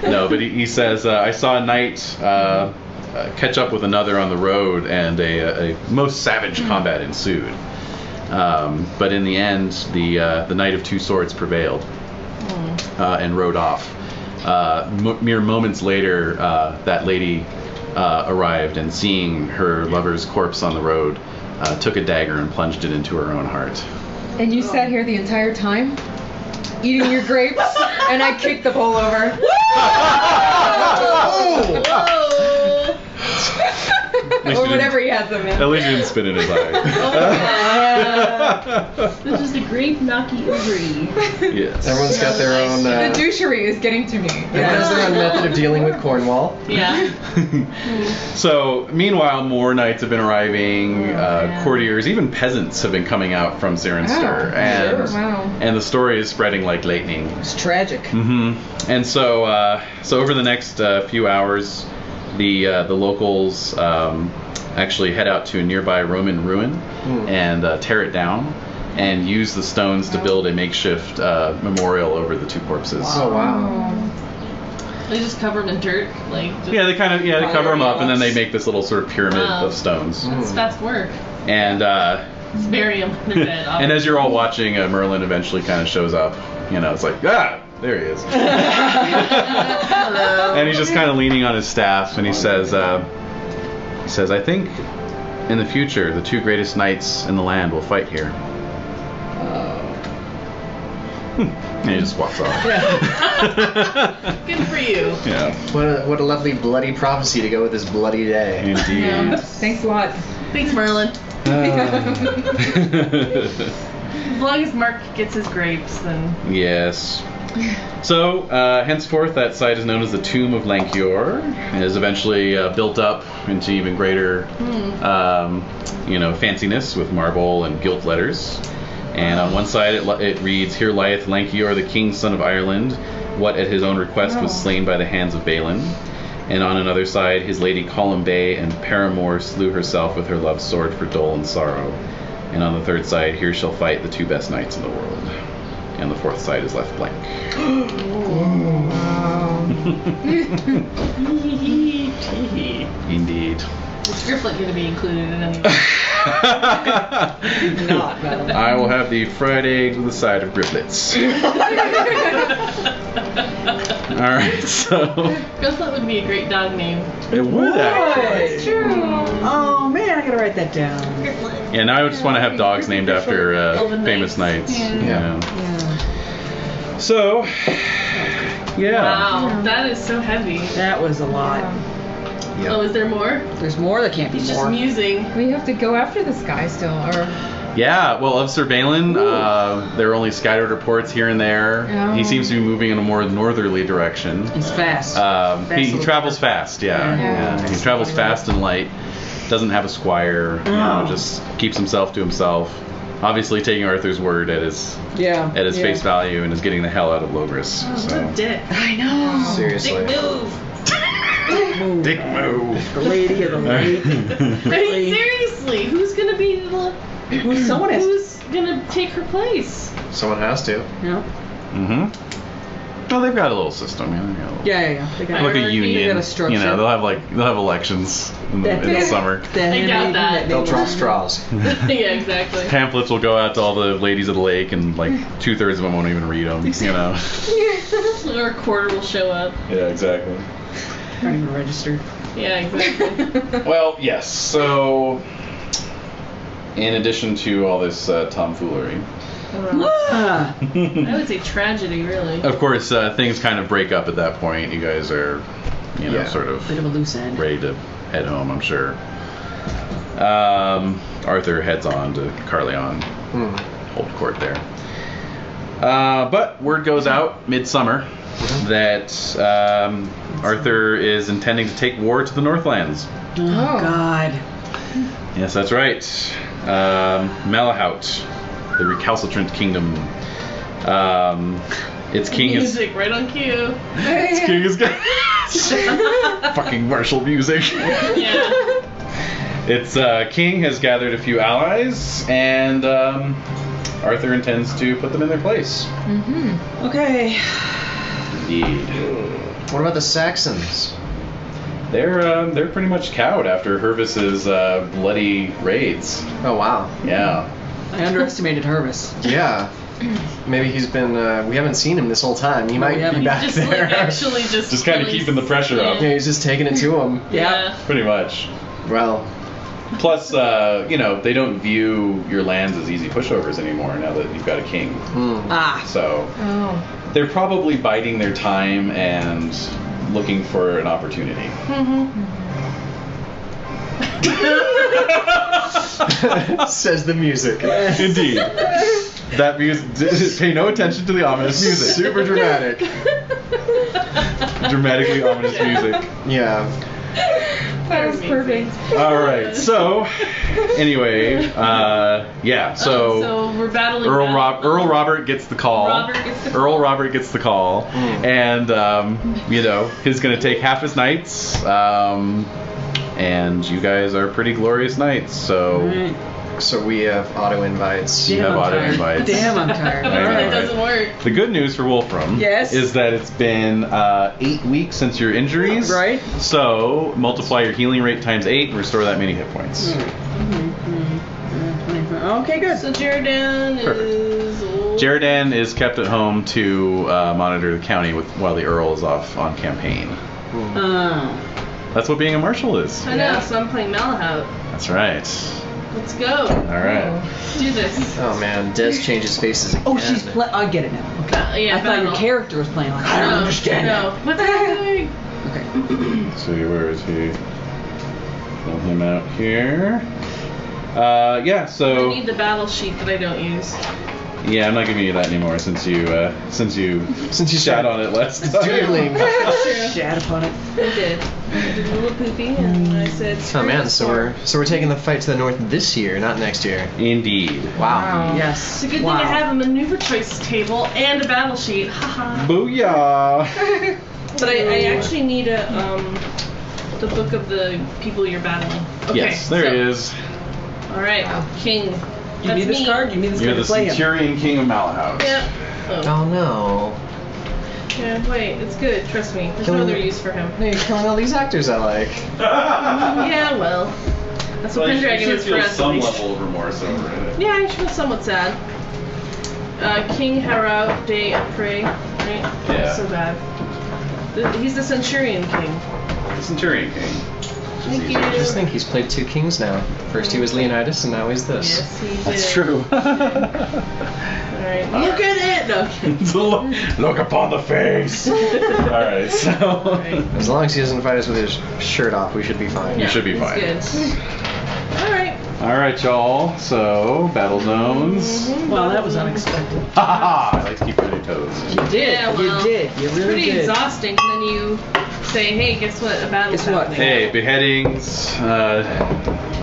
No, but he says, I saw a knight catch up with another on the road, and a most savage combat ensued. But in the end, the Knight of Two Swords prevailed and rode off. Mere moments later, that lady arrived, and seeing her lover's corpse on the road, took a dagger and plunged it into her own heart. And you sat here the entire time, eating your grapes, and I kicked the bowl over. Or whatever he has them in. At least you didn't spit in his eye. this is the grape knocky ovary. Yes. Everyone's got their own. The douchery is getting to me. Everyone has their own method of dealing with Cornwall. Yeah. So, meanwhile, more knights have been arriving, courtiers, even peasants have been coming out from Cirencester, and the story is spreading like lightning. It's tragic. And so over the next few hours, the locals actually head out to a nearby Roman ruin and tear it down and use the stones to build a makeshift memorial over the two corpses. Oh wow. They just cover them in dirt, like. Just Yeah, they cover them up, and then they make this little sort of pyramid of stones. It's fast work. And It's bury them in their bed. and as you're all watching, Merlin eventually kind of shows up. You know, it's like, there he is. And he's just kind of leaning on his staff, and he says, I think in the future the two greatest knights in the land will fight here. And he just walks off. Good for you. Yeah. What a lovely bloody prophecy to go with this bloody day. Indeed. Yeah. Thanks a lot. Thanks, Merlin. As long as Mark gets his grapes, then. Yes. So, henceforth, that site is known as the Tomb of Lankior. It is eventually built up into even greater, fanciness with marble and gilt letters. And on one side, it reads, "Here lieth Lankior, the king's son of Ireland, what at his own request was slain by the hands of Balin." And on another side, his lady Columbae and paramour slew herself with her love's sword for dole and sorrow. And on the third side, here shall fight the two best knights in the world. And the fourth side is left blank. Wow. Indeed. Is Grifflet going to be included in any? Not, Madeline. I will have the fried eggs with a side of grifflets. Alright, so. Grifflet would be a great dog name. It would actually. It's true. Oh man, I gotta write that down. Yeah, now I just want to have dogs named after famous knights. Yeah. So, yeah. Wow, that is so heavy. That was a lot. Yep. Oh, is there more? There's more. There can't be He's just more. musing. We have to go after this guy still, or Yeah, well, of Sir Balin, there are only scattered reports here and there. Oh. He seems to be moving in a more northerly direction. He's fast. He travels fast, yeah. He travels fast and light. Doesn't have a squire. Just keeps himself to himself. Obviously, taking Arthur's word at his face value and is getting the hell out of Logris. Oh, So. what a dick. I know. Seriously. Dick move. Move. Dick move. The lady of the lake. I mean, seriously, who's gonna be the? Someone has. Who's gonna take her place? Someone has to. Yeah. Mm-hmm. Well, they've got a little system. Yeah. They got Like a Hierarchy. union. They got a structure. They'll have elections in the summer. I doubt that. They'll draw straws. Yeah, exactly. Pamphlets will go out to all the ladies of the lake, and like 2/3 of them won't even read them. Or a quarter will show up. Yeah, exactly. Aren't even registered. Yeah, exactly. Well, yes. So, in addition to all this tomfoolery, Ah. I would say tragedy, really. of course, things kind of break up at that point. You guys are, sort of Bit of a loose end. ready to head home, I'm sure. Arthur heads on to Carleon, hold court there. But word goes out midsummer that Arthur is intending to take war to the Northlands. Oh God. Yes, that's right. Malahout, the recalcitrant kingdom. Its king Music right on cue. Its king is fucking martial music. Yeah. Its king has gathered a few allies, and Arthur intends to put them in their place. Mm-hmm. Okay. Indeed. What about the Saxons? They're pretty much cowed after Hervis's bloody raids. Oh wow. Yeah. I underestimated Hervis. Yeah. Maybe he's been. We haven't seen him this whole time. He might be haven't. back Just there. like actually just Kind of really- keeping the pressure up. Yeah, he's just taking it to him. Yeah. Pretty much. Well, Plus, they don't view your lands as easy pushovers anymore now that you've got a king. Ah. So Oh. they're probably biding their time and looking for an opportunity. says the music. Indeed. That music. Pay no attention to the ominous music. Super dramatic. Dramatically ominous music. Yeah. That was perfect. All right. So, anyway, yeah. So we're battling. Earl Robert gets the call. Earl Robert gets the call, and he's going to take half his knights, and you guys are pretty glorious knights. So So we have auto invites. you have auto invites. Damn, I'm tired. I know, It right? doesn't work. The good news for Wolfram is that it's been 8 weeks since your injuries. Right. So multiply your healing rate times 8 and restore that many hit points. Okay, good. So Jeridan is. Jeridan is kept at home to monitor the county while the Earl is off on campaign. Oh. That's what being a marshal is. I know, so I'm playing Malahout. That's right. Let's go. All right. Let's do this. Oh man, Des changes faces again. Oh, I get it now. I thought your character was playing like, I don't understand No. What's happening? Okay. Let's see, where is he? Pull him out here. Yeah, so... I need the battle sheet that I don't use. Yeah, I'm not giving you that anymore since you shat on it last time. Doodling. Shat upon it. I did. I did a little poopy and I said, Oh man, so we're taking the fight to the north this year, not next year. Indeed. Wow. Yes. It's a good thing I have a maneuver choice table and a battle sheet. Haha. Booyah! But I actually need the book of the people you're battling. Okay, Yes, there it is. All right, King. You need this card? You need this You're card the to play him. Centurion King of Malhouse. Yep. Oh. Oh no. Yeah, wait, it's good. Trust me. There's no other use for him. No, you're killing all these actors I like. Yeah, well, that's what Pendragon is for us. some at least. level of remorse over it. Yeah, I feel somewhat sad. King Harrow de Prey, right? Yeah. So bad. He's the Centurion King. The Centurion King. Thank you. Just think he's played two kings now. First he was Leonidas and now he's this. Yes, he did. That's true. Alright, look at it! No, I'm kidding. Look upon the face. Alright, so... Alright. As long as he doesn't fight us with his shirt off, we should be fine. You should be it's fine. Good. Alright. Alright, y'all. So, battle zones. Well, that was unexpected. Ha ha ha! I like to keep you on your toes. You did. Yeah, well, you did. You It's really pretty did. exhausting, and then you say, hey, guess what? A battle's Guess what? happening. Hey, beheadings,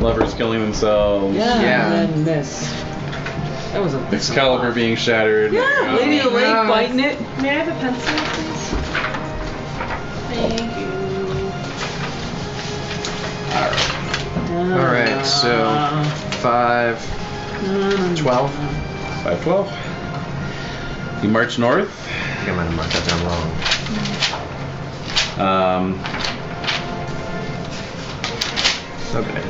lovers killing themselves, Yeah. Yeah. And then this. That was a. Excalibur being shattered. Yeah. Lady of the Lake Oh. biting it. May I have a pencil, please? Thank you. Alright, so 5, 12. 512. You march north. I think I might have marked that down wrong. Okay.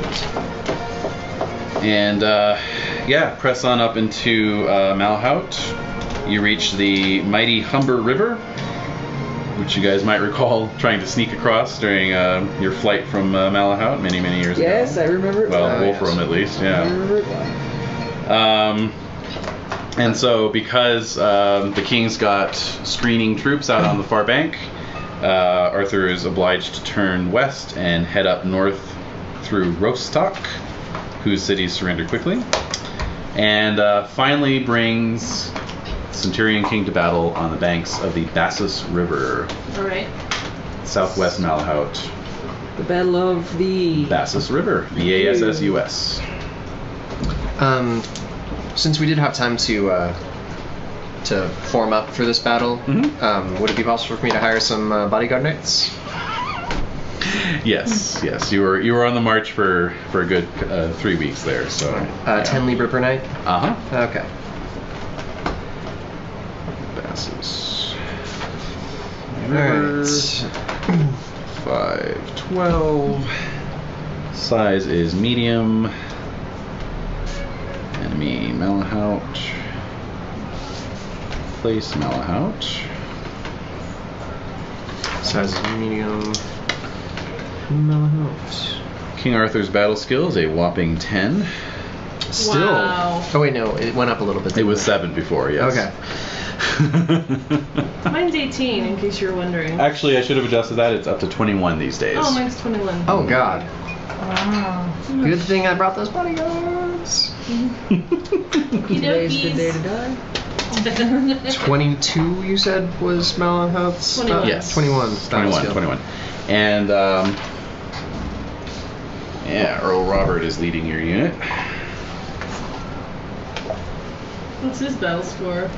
And yeah, press on up into Malhout. You reach the mighty Humber River, which you guys might recall trying to sneak across during your flight from Malhout many years ago. Yes, I remember it. Well, Oh, Wolfram yes. at least, I yeah. remember it well. And so, because the king's got screening troops out on the far bank, Arthur is obliged to turn west and head up north through Rostock, whose cities surrendered quickly, and finally brings Centurion King to battle on the banks of the Bassus River, Alright. southwest Malhout. The Battle of the. Bassus River, B-A-S-S-U-S. Since we did have time to form up for this battle, would it be possible for me to hire some bodyguard knights? Yes, you were on the march for a good 3 weeks there, so 10 libra per night? uh-huh. Okay. Bassus. Alright. 512. Size is medium. Enemy Malhout. Place Malhout. Size is medium. Malhout. King Arthur's battle skill is a whopping 10. Still. Wow. Oh wait, no, it went up a little bit. It was 7 before, yes. Okay. Mine's 18, in case you were wondering. Actually, I should have adjusted that. It's up to 21 these days. Oh, mine's 21. Oh god. Wow. Good thing I brought those bodyguards. Today's the day to die. 22, you said, was Malhout's? 21. Yes. 21. battle skill. 21. And, yeah, Earl Robert is leading your unit. What's his battle score?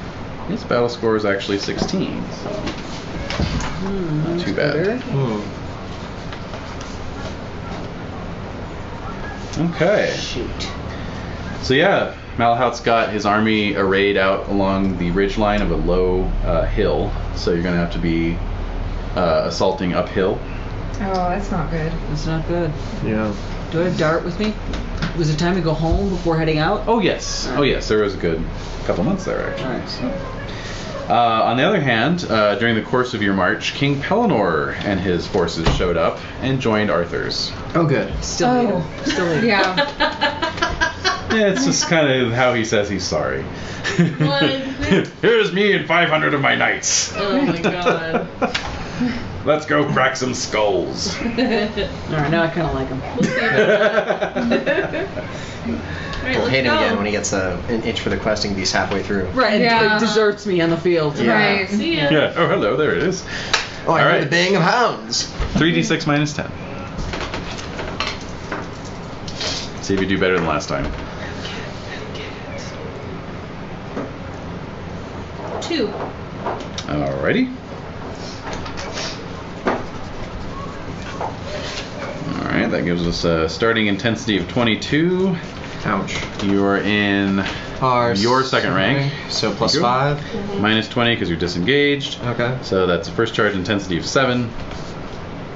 His battle score is actually 16, so not too bad. Okay. Shoot. So yeah, Malhout's got his army arrayed out along the ridgeline of a low hill, so you're going to have to be assaulting uphill. Oh, that's not good. That's not good. Yeah. Do I have Dart with me? Was it time to go home before heading out? Oh yes, there was a good couple months there actually. Alright. So. On the other hand, during the course of your march, King Pellinor and his forces showed up and joined Arthur's. Oh good. Still later. Still later. Yeah. It's just kind of how he says he's sorry. Here's me and 500 of my knights. Oh my god. Let's go crack some skulls. Alright, now I kind of like him. We'll see about that. Alright, We'll let's hate him go. again when he gets an itch for the questing beast halfway through. Right, Yeah. it deserts me on the field. Yeah. Right. See ya. Yeah. Oh, hello. There it is. Oh, I All heard right. the baying of hounds. 3d6 minus 10. See if you do better than last time. 2. Alrighty. Alright, that gives us a starting intensity of 22. Ouch. You are in your second rank. So plus Thank you. 5. Minus 20 because you're disengaged. Okay. So that's a first charge intensity of 7.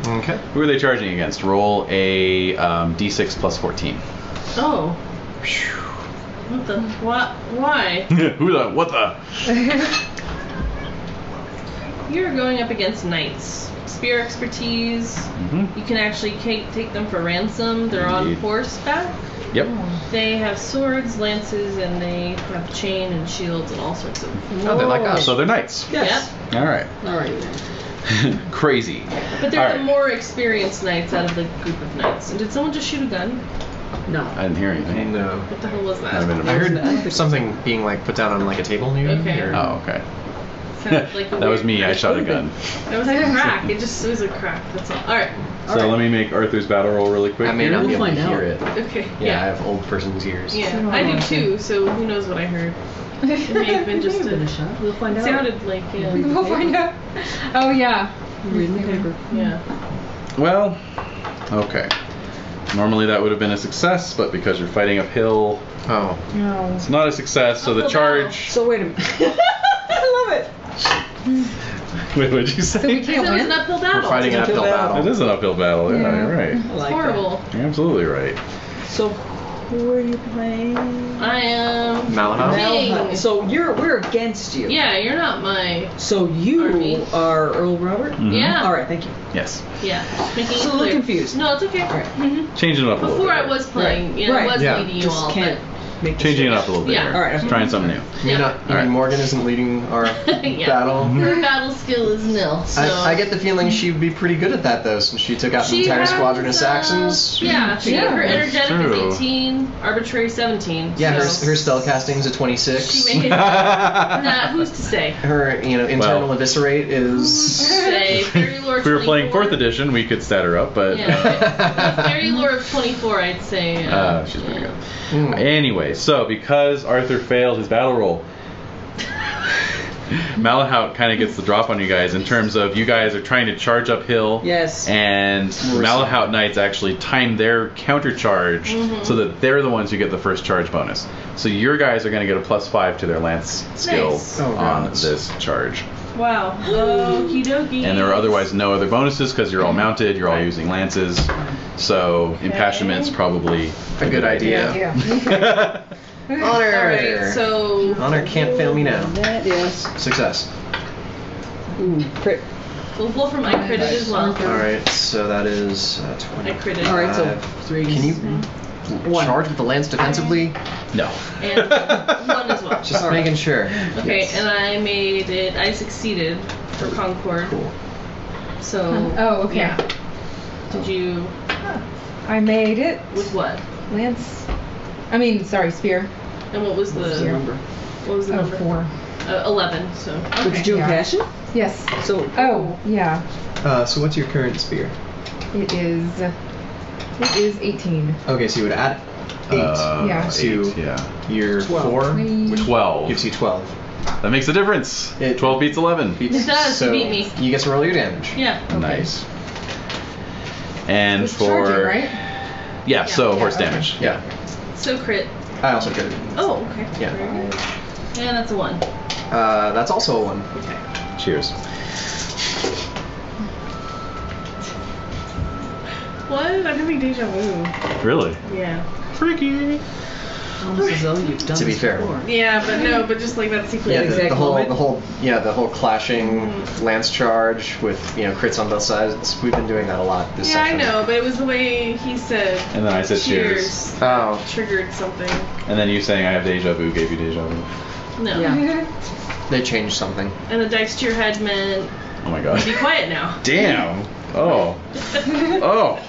Okay. Who are they charging against? Roll a d6 plus 14. Oh. What the? What? Why? Who the? What the? You're going up against knights. Spear expertise. Mm-hmm. You can actually take them for ransom. They're on Indeed. horseback. Yep. They have swords, lances, and they have chain and shields and all sorts of. Oh, they're like us. So they're knights. Yes. All right. Alright. Crazy. But they're All the right. more experienced knights out of the group of knights. And did someone just shoot a gun? No. I didn't hear anything. No. What the hell was that? Might have been a I bird. heard something being like put down on like a table near you. Okay. or- Oh, okay. Sounded like a That was weird me. I crack. shot a gun. That was a crack. It was a crack. That's all. All right. So let me make Arthur's battle roll really quick. I may here. not be We'll able to find hear out. it. Okay. Yeah, I have old person's ears. Yeah, I do too. So who knows what I heard? It may have been just Give it a a. shot. We'll find It out. sounded like yeah. We'll find out. Oh yeah. Reading the paper. Yeah. Well, okay. Normally that would have been a success, but because you're fighting uphill, Oh. No. it's not a success. So the Uphill charge. So wait a minute. I love it. Wait, what'd you So we say? It can't was win. an uphill battle. We're fighting an It's an uphill uphill battle. It is an uphill battle. Yeah, Yeah. you're right. I It's like horrible. You're absolutely right. that. So who are you playing? I am. Malahide? King. So we're against you. Yeah, you're not my. So you Army. are Earl Robert? Mhm. Yeah. Alright, thank you. Yes. Yeah. Making So it a little clear. confused. No, it's okay. Alright. Changing it up a little Before bit. I was playing, you know, Right. I was Yeah. leading you Just all. can't make the Changing it switch. up a little bit. Yeah. here. Alright, okay. Trying something new. You Yeah. mean Alright. Morgan isn't leading our Yeah. battle? Her battle skill is nil. So I get the feeling she'd be pretty good at that though, since she took out the She entire has, squadron of Saxons. Yeah, her That's energetic true. is 18, arbitrary 17. Yeah, so her spell casting's a 26. She made that. Who's to say? Her, internal Well. eviscerate is. Say Fairy Lore. If we were playing 24. 4th edition, we could stat her up, but Yeah, Fairy Lore of 24, I'd say. she's pretty good. Mm. Anyway, so because Arthur failed his battle roll, Malahide kind of gets the drop on you guys in terms of you guys are trying to charge uphill. Yes. And Malahide Knights actually time their counter charge so that they're the ones who get the first charge bonus. So your guys are going to get a +5 to their lance skill Nice. Oh, on gosh. this charge. Wow. Okie dokie. And there are otherwise no other bonuses because you're all mounted, you're all using lances. So impassionment's probably A good idea. Yeah. Honor. Alright, so. Honor can't fail me now. That is. Success. Ooh, crit. We'll blow from I critted as well. Alright, so that is I 20. critted. Alright, so 3. Can you One. charge with the lance defensively? No. And 1 as well. Just making sure. Okay, Yes. and I succeeded for Concord. Cool. So. Oh, okay. Yeah. Did you. I made it. With what? Lance. Spear. And what was the. What's the number? What was the Oh, number? 4. 11, so. But Okay. did you Yeah. impassion? Yes. So. Oh, yeah. So what's your current spear? It is 18. Okay, so you would add 8. Yeah. To 8, yeah. your 12. 4, which 12. gives you 12. That makes a difference. 12 beats 11. It does, So beat me. you get to roll your damage. Yeah. Nice. And It's for charging, right? yeah, so Yeah, horse okay. damage. Yeah. So crit. I also crit. Oh, okay. Yeah. Very good. And that's a 1. That's also a 1. Okay. Cheers. What? I'm having deja vu. Really? Yeah. Freaky. Almost as though you've done To be this fair. before. Yeah, but just like that sequence. Yeah, exact the moment. whole clashing lance charge with crits on both sides. We've been doing that a lot this Yeah, session. I know, but it was the way he said. And then I said cheers. Oh, Triggered something. And then you saying I have deja vu gave you deja vu. No. Yeah. they changed something. And the dice to your head meant Oh my god. be quiet now. Damn. Oh. Oh.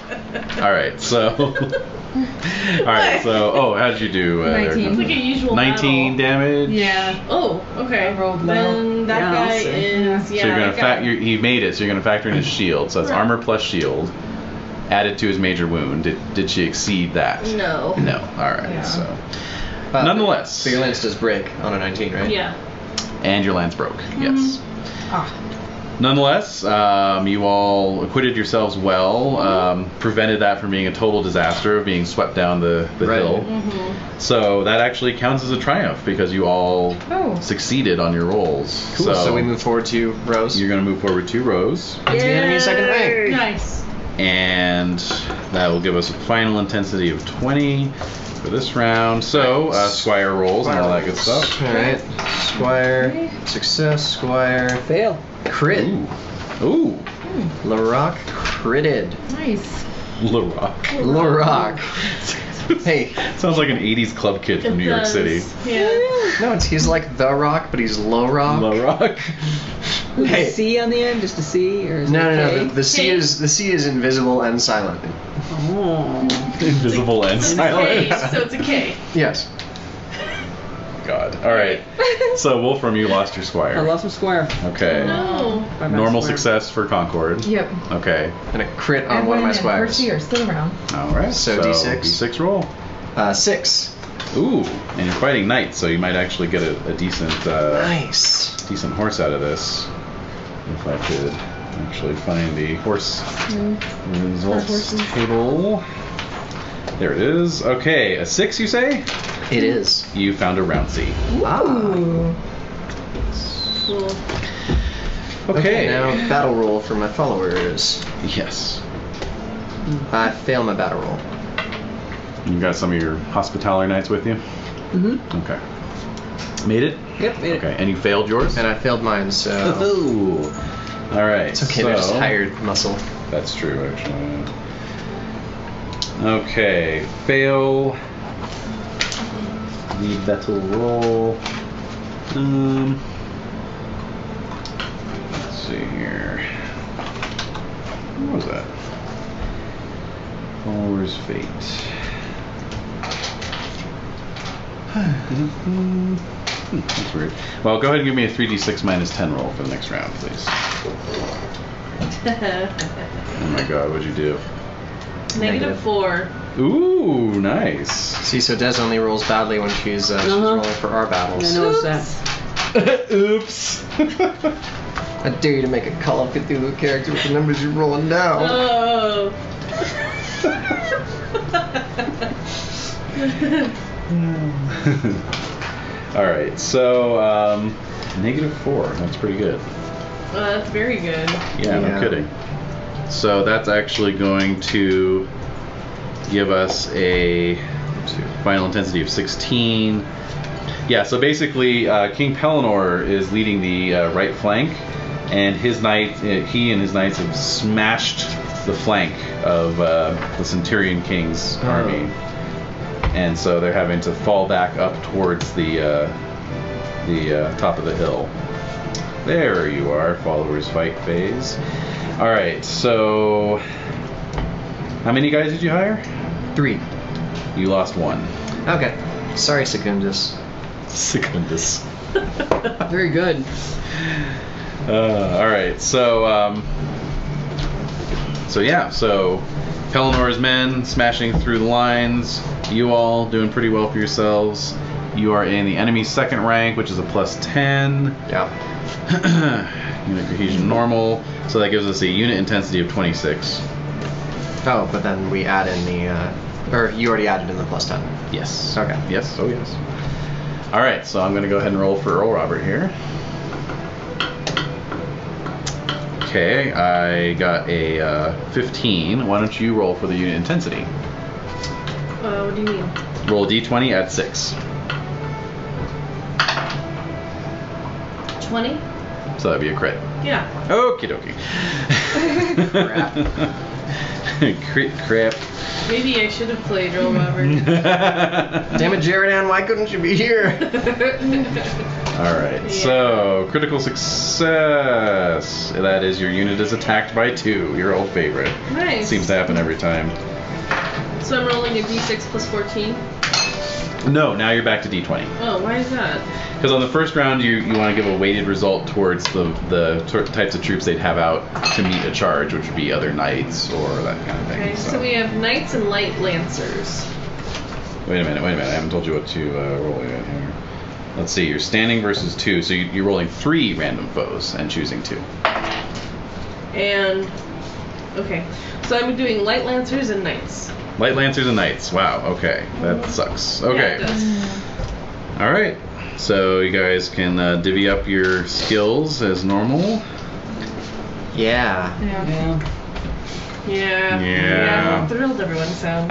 All right. So. All right. So. Oh, how did you do? 19. It's like a usual 19 battle. damage. Yeah. Oh, okay. I rolled low. Then that Yeah, guy I'll say. is So you're gonna that guy. he made it. So you're gonna factor in his shield. So that's Right. armor plus shield, added to his major wound. Did she exceed that? No. No. All right. Yeah. So. Nonetheless. So your lance does break on a 19, right? Yeah. And your lance broke. Yes. Ah. Nonetheless, you all acquitted yourselves well, prevented that from being a total disaster of being swept down the Right. hill. Mm-hmm. So that actually counts as a triumph because you all Oh. succeeded on your rolls. Cool. So we move forward 2 rows. You're going to move forward 2 rows, It's the enemy's second rank. Nice. and that will give us a final intensity of 20 for this round. So Squire rolls and all that good stuff. All right. Squire, success. Squire, Fail. crit. Ooh. Larock critted. Nice. Larock. Larock. Hey, Sounds like an 80s club kid from It New York does. City. Yeah. no, he's like the Rock, but he's low rock. Larock. With Hey. a C on the end, just a C, or is No, it no, a no. K? The C is invisible and silent. Oh. Invisible and It's a silent. K, so it's a K. Yes. God. All right. So Wolfram, you lost your I squire. lost my squire. Okay. No. By my Normal squire. success for Concord. Yep. Okay. And a crit on one of my Evelyn and squires. Percy are still around. All right. So D6. D6 roll. 6. Ooh, and you're fighting knights, so you might actually get a decent Nice. decent horse out of this. If I could actually find the horse results horses. table. There it is. Okay, a 6, you say? It is. You found a Rouncy. Ooh. Cool. Okay. Now battle roll for my followers. Yes. I fail my battle roll. You got some of your hospitaller knights with you? Mm-hmm. Okay. Made it? Yep, made Okay, and you failed yours? And I failed mine, so Ooh. All right. it's okay. They're just so- hired muscle. That's true, actually. Okay, fail the battle roll. Let's see here. What was that? Follower's fate. That's weird. Well, go ahead and give me a 3d6 minus 10 roll for the next round, please. Oh my god, what'd you do? -4. Ooh, nice. See, so Des only rolls badly when she's rolling for our I battles. noticed that. Oops. I dare you to make a Call of Cthulhu character with the numbers you're rolling down. Oh. Alright, so, -4. That's pretty good. That's very good. Yeah, no Yeah. kidding. So that's actually going to give us a final intensity of 16. Yeah, so basically, King Pellinor is leading the right flank, and his knight, he and his knights have smashed the flank of the Centurion King's army, and so they're having to fall back up towards the top of the hill. There you are, followers fight phase. All right, so how many guys did you hire? 3. You lost 1. Okay. Sorry, Secundus. Secundus. Very good. All right, so yeah, so Pellinor's men smashing through the lines. You all doing pretty well for yourselves. You are in the enemy's second rank, which is a +10. Yeah. Unit cohesion normal, so that gives us a unit intensity of 26. Oh, but then we add in the, or you already added in the +10. Yes. Okay. Yes. Oh yes. All right, so I'm going to go ahead and roll for Earl Robert here. Okay, I got a 15. Why don't you roll for the unit intensity? What do you mean? Roll d20, add 6. 20? So that'd be a crit. Yeah. Okie dokie. Crit crap. Maybe I should have played Roll Robert. Damn it, Jaredan, why couldn't you be here? Alright, so critical success. That is, your unit is attacked by 2, your old favorite. Nice. Seems to happen every time. So I'm rolling a d6 plus 14? No, now you're back to d20. Oh, why is that? Because on the first round, you want to give a weighted result towards the types of troops they'd have out to meet a charge, which would be other knights or that kind of thing. Okay, so we have knights and light lancers. Wait a minute. I haven't told you what to roll yet here. Let's see, you're standing versus 2, so you're rolling 3 random foes and choosing 2. And, okay, so I'm doing light lancers and knights. Light lancers and knights. Wow, okay. That sucks. Okay. Yeah, it does. Alright. So you guys can divvy up your skills as normal. Yeah. Yeah, how thrilled everyone sounds.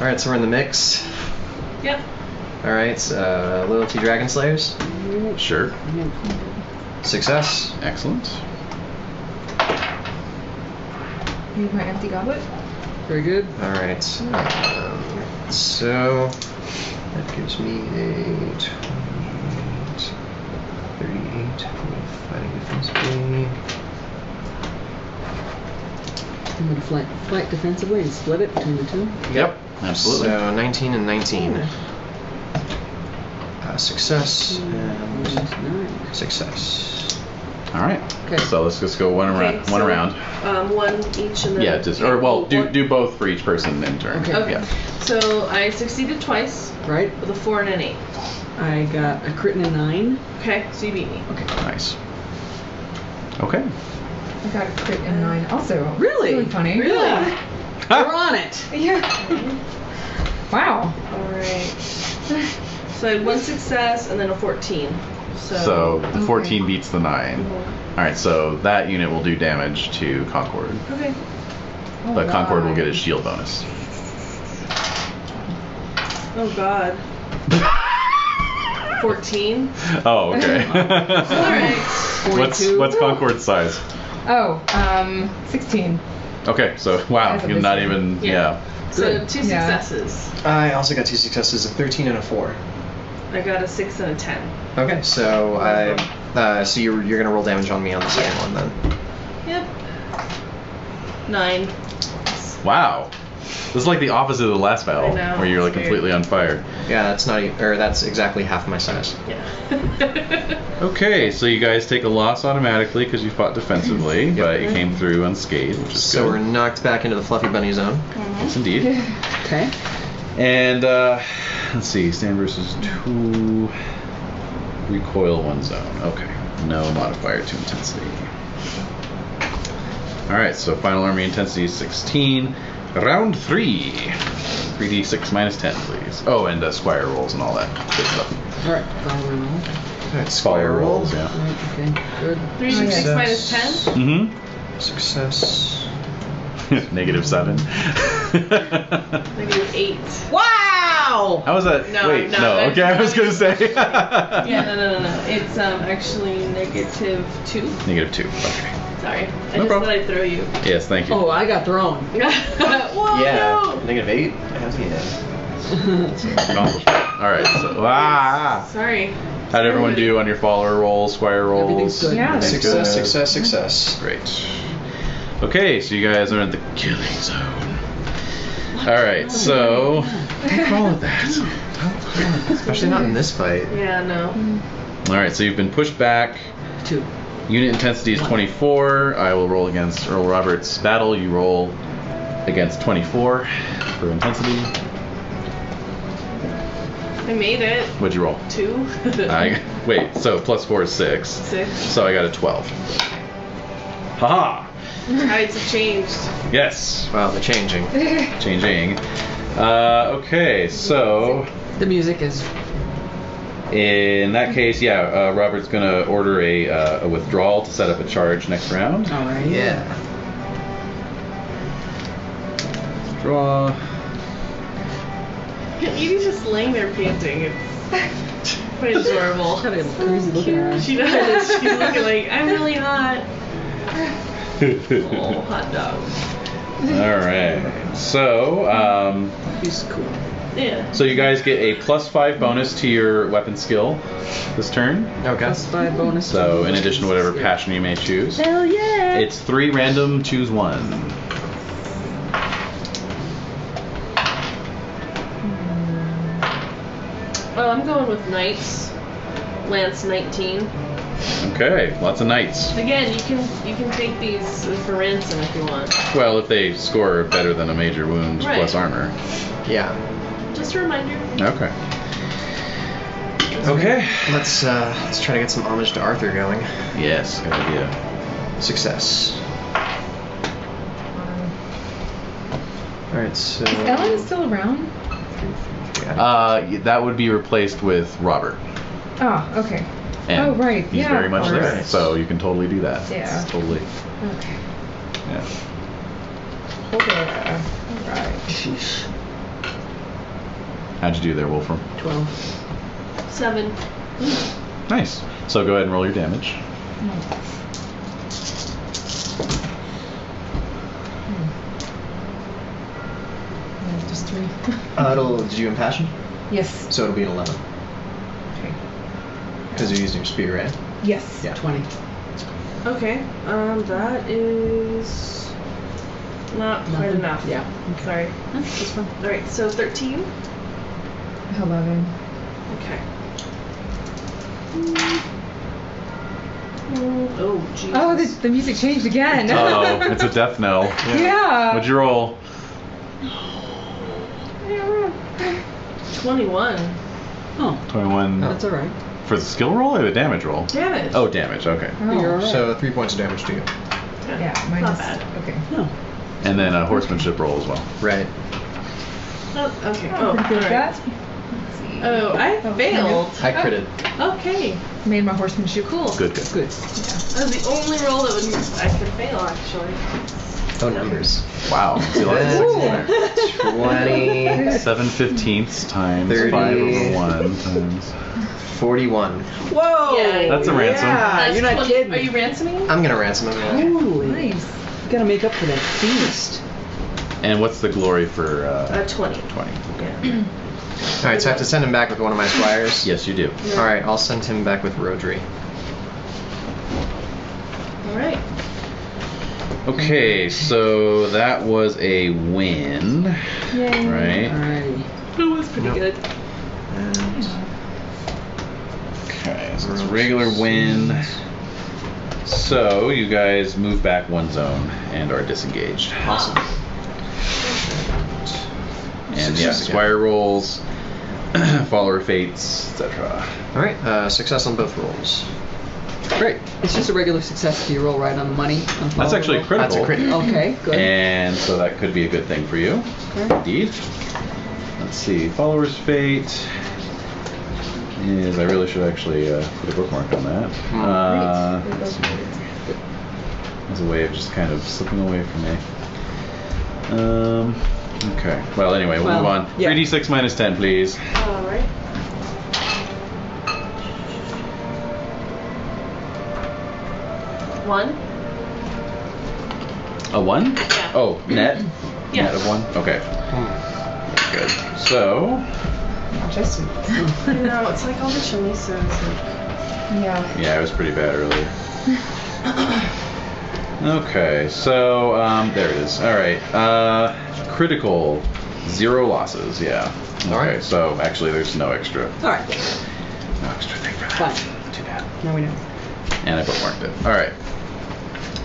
Alright, so we're in the mix. Yep. Alright, Loyalty Dragon Slayers. Sure. Success. Excellent. Need my empty goblet? Very good. Alright. So that gives me a 28, 38 with fighting defensively. I'm going to fight defensively and split it between the 2. Yep. Absolutely. So 19 and 19. Success and success. All right. Okay. So let's just go one around. Okay, one so, around. One each and then. Yeah. Just do both for each person in turn. Okay. Yeah. So I succeeded twice Right? with a 4 and an 8. I got a crit and a 9. Okay, so you beat me. Okay. Nice. Okay. I got a crit and 9 also. Really? Really funny. Really? We're on it. Yeah. Wow. Alright. So I had 1 success and then a 14. So the 14 Okay. beats the 9. Mhm. All right. So that unit will do damage to Concord, Okay. but Concord will get his shield bonus. Oh god. 14? Oh, okay. Alright. What's Concord's size? Oh, 16. Okay, so wow, As of you're this not year. even Yeah. So Good. 2 Yeah. successes. I also got 2 successes, a 13 and a 4. I got a 6 and a 10. Okay, so so you're gonna roll damage on me on the second one then. Yep. 9. Wow. This is like the opposite of the last battle, I know, where you're like it's weird. completely on fire. Yeah, that's exactly half my size. Yeah. Okay, so you guys take a loss automatically because you fought defensively, but you came through unscathed, which is So good. we're knocked back into the Fluffy Bunny zone. Yes, indeed. Okay. And let's see, stand versus 2, recoil 1 zone. Okay, no modifier to intensity. All right, so final army intensity is 16. Round 3. 3d6 minus 10, please. Oh, and squire rolls and all that good stuff. All right. Follow roll. Alright, Squire rolls, yeah. Right, okay. Good. 3d6 Success. minus 10? Mm-hmm. Success. -7. -8. Wow! How was that? No, Wait, no, no. that's Okay, I was not gonna say. Yeah, no. It's actually -2. -2. Okay. Sorry. I No just problem. thought I'd throw you. Yes, thank you. Oh, I got thrown. Whoa, Yeah. no! -8. Yeah. Accomplishment. All right. So, Sorry. how'd everyone do on your follower rolls, squire rolls? Everything's good. Yeah. Everything's Success, good? success, success. Great. Okay, so you guys are in the killing zone. All right, so don't call it that. Don't call it that. Especially not in this fight. Yeah, no. All right, so you've been pushed back. 2. Unit intensity is 24. I will roll against Earl Roberts' battle. You roll against 24 for intensity. I made it. What'd you roll? 2. Wait, so plus 4 is 6. 6. So I got a 12. Haha! Tides have changed. Yes, Wow, they're changing. changing. Okay, so The music is. in that case, yeah, Robert's gonna order a withdrawal to set up a charge next round. All right. Yeah. Draw. Edie's just laying there panting. It's quite adorable. Kind of crazy looking at her. She does. She's looking like, I'm really hot. Oh, hot dog. Alright. So, He's cool. Yeah. so you guys get a +5 bonus to your weapon skill this turn. Okay. +5 bonus. So, in addition to whatever passion you may choose. Hell yeah. It's 3 random, choose 1. Well, I'm going with Knights. Lance 19. Okay, lots of knights. Again, you can take these for ransom if you want. Well, if they score better than a major wound Right. plus armor. Yeah. Just a reminder. Okay. Okay. Let's try to get some homage to Arthur going. Yes, good idea. Success. All right, so. Is Ellen still around? That would be replaced with Robert. Oh, okay. And Oh, right. he's Yeah, very of much course. there, so you can totally do that. Yeah. It's totally. Okay. Yeah. Hold on. All right. How'd you do there, Wolfram? 12. 7. Nice. So go ahead and roll your damage. Just 3. Did you impassion? Yes. So it'll be an 11. Okay. Because you're using your spear, right? Yes. Yeah. 20. Okay. That is not quite Nothing? enough. Yeah. Sorry. That's fine. All right. So 13. 11. Okay. Oh, jeez. Oh, the music changed again. Oh, it's a death knell. Yeah. What'd you roll? 21. Oh, 21 that's all right. for the skill roll or the damage roll? Damage. Oh, damage. Okay. Oh. You're all right. So 3 points of damage to you. Yeah, Not minus. bad. Okay. No. And then a horsemanship roll as well. Right. Oh, okay. Oh, pretty good at alright. that. Let's see. Oh, I failed. I critted. Okay. Made my horsemanship. Cool. Good, good. Good. That was the only roll that I could fail, actually. Oh, numbers. Wow. See, lots of sixes there. 20, 7/15 times 30. 5 over 1 times. 41. Whoa! Yay. That's a ransom. Yeah, That's you're not 20 kidding. Are you ransoming? I'm gonna ransom him. Yeah. Holy. Nice. You gotta make up for that feast. And what's the glory for 20. 20? Okay. Yeah. All right, so I have to send him back with one of my squires. Yes, you do. All right, I'll send him back with Rodri. All right. Okay, so that was a win. Yay. Right? Alrighty. That was pretty good. Okay, so it's a regular win. So you guys move back 1 zone and are disengaged. Awesome. And yeah, Success again. squire rolls, follower fates, etc. All right, success on both rolls. Great. It's just a regular success if you roll right on the money. On That's actually follow critical. That's a crit. roll. Okay, good. And so that could be a good thing for you. Okay. Indeed. Let's see. Follower's fate is. I really should actually put a bookmark on that. Let's see. As a way of just kind of slipping away from me. Okay. Well, anyway, we'll move on. Yeah. 3d6 minus 10, please. All right. One. A 1? Yeah. Oh, net? Yeah. Net of 1? Okay. Very good. So, Just. I know, it's like all the chili sauce. Yeah. yeah, it was pretty bad earlier. Okay, so there it is. All right, critical, 0 losses. Yeah. Okay, All right. so actually, there's no extra Alright. No extra thing for that. Fine. Too bad. Now we know. And I bookmarked it. All right.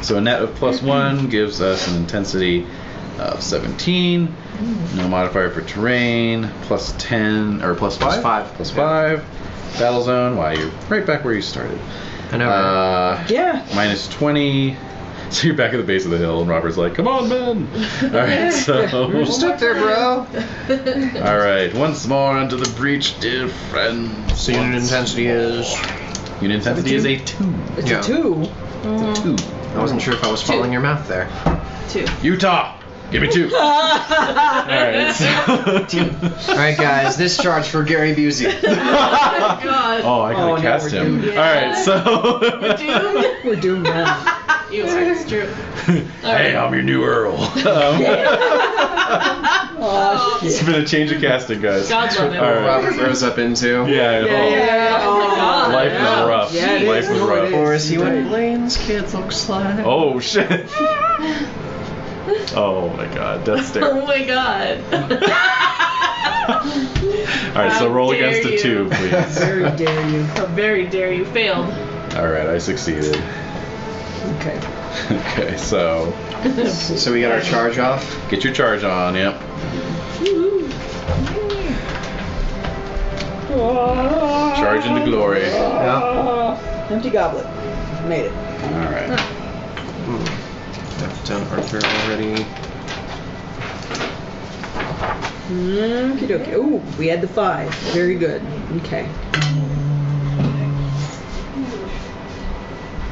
So a net of +1 gives us an intensity of 17. No modifier for terrain. +10 or +5. +5. +5. Battle zone. Wow, you're right back where you started. I know. right? Yeah. -20. So you're back at the base of the hill, and Robert's like, "Come on, man!" All right, so We're just up there, bro. all right, once more into the breach, dear friends. So unit Once intensity more. is. Unit intensity is a 2. It's Yeah. a 2. It's a 2. I wasn't sure if I was following your math there. 2. Utah. Give me 2. Alright, so... Alright, guys, this charge for Gary Busey. God. Oh, I gotta cast him. doomed. Alright, so... We're doomed. We're doomed now. You are. It's true. Hey, I'm your new Earl. Oh, It's shit. been a change of casting, guys. God love it. Alright. Robert grows up into. Yeah, Oh my God. Life was rough. Yeah, it Life is. was No, it rough. is. Or is he what Elaine's kid looks like? Oh, shit. Oh, my God. Death stare. Oh my God. Alright, so How roll dare against a 2, you. please. Very dare you. How very dare you. Failed. Alright, I succeeded. Okay. Okay, so... So we got our charge off. Get your charge on, yep. Charge into glory. Yeah. Empty goblet. Made it. Alright. I've done Arthur already. Okie dokie. Ooh, we had the 5. Very good. Okay.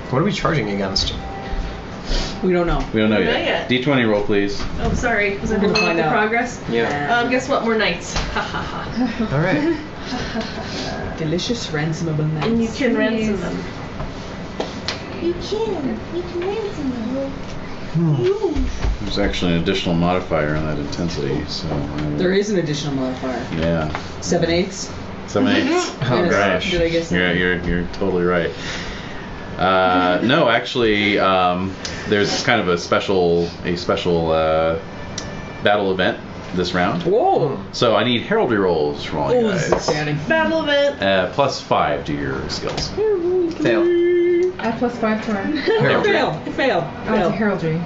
What are we charging against? We don't know. We don't know Not yet. yet. D20 roll, please. Oh, sorry. Was I We're gonna looking at find the out. progress? Yeah. Guess what? We're knights. Ha ha ha. Alright. Delicious ransomable nights. And you can ransom them. You can ransom them. There's actually an additional modifier on that intensity, so... There is an additional modifier. Yeah. 7/8. 7/8. Oh, Yes. gosh. Did I guess that? You're totally right. No, actually, there's kind of a special battle event this round. Whoa. So I need heraldry rolls from all you Oh, this is guys. exciting. Battle event. +5 to your skills. Fail. Add +5 to our. Heraldry. Fail. Fail. Oh, it's a heraldry.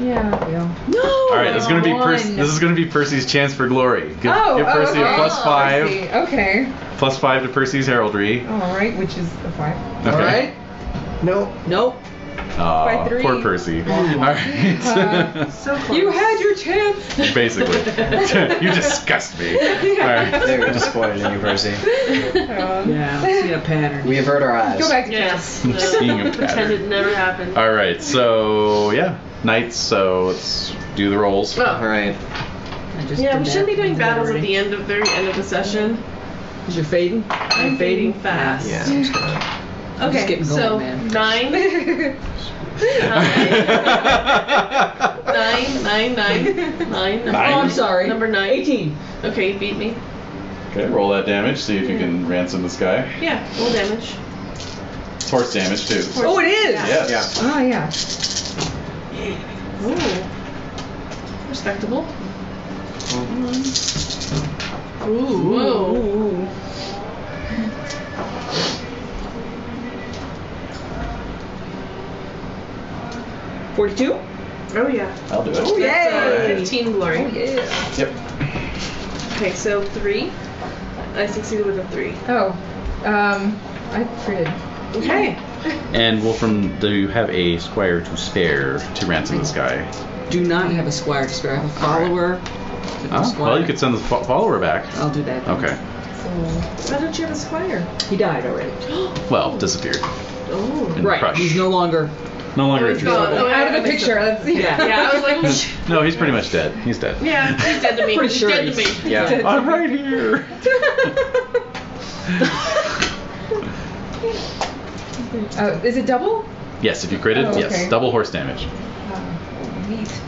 Yeah, well. No. All right, this is gonna be One. this is gonna be Percy's chance for glory. Give Oh, Percy okay. a +5, I see. Okay. +5 to Percy's heraldry. All right, which is a 5. Okay. All right. Nope. Nope. Aw, By 3. poor Percy. All right. So close. You had your chance. Basically, you disgust me. All right. They're disappointed in you, Percy. Yeah. I see a pattern. We avert our eyes. Go back to Yes. Seeing a Pretend pattern. it never happened. All right, so yeah, knights. So let's do the rolls. Oh. Alright. I just Yeah, did we shouldn't be that. doing battles at Already. the very end of the session. Is you're fading? I'm fading fast. Yeah, I'm just gonna... I'm just Okay, getting so going, man. 9. 9. Oh, I'm sorry. Number 9. 18. Okay, you beat me. Okay, roll that damage. See if you can ransom this guy. Yeah, roll damage. It's horse damage too. Oh, it is. Yeah. Yes. Oh, yeah. Ooh. Respectable. Ooh, whoa. Ooh. $42? Oh, yeah. I'll do it. Oh, yeah. That's, Yay. 15 glory. Oh, yeah. Yep. Okay, so 3. I succeeded with a 3. Oh, I critted. Okay. And Wolfram, do you have a squire to spare to ransom this guy? Do not have a squire to spare. I have a follower. Oh, well, you could send the follower back. I'll do that. Okay. Why don't you have a squire? He died already. Well, disappeared. Oh. In the Right. crush. He's no longer. No longer he's gone. interested. Oh, yeah, Out of that the makes picture. sense. Let's see. Yeah. Yeah, I was like, No, he's pretty much dead. He's dead. yeah, he's dead to me. Pretty He's sure dead to he's- me. Yeah. I'm right here. Is it double? Yes, if you critted, Oh, okay. yes, double horse damage. Neat.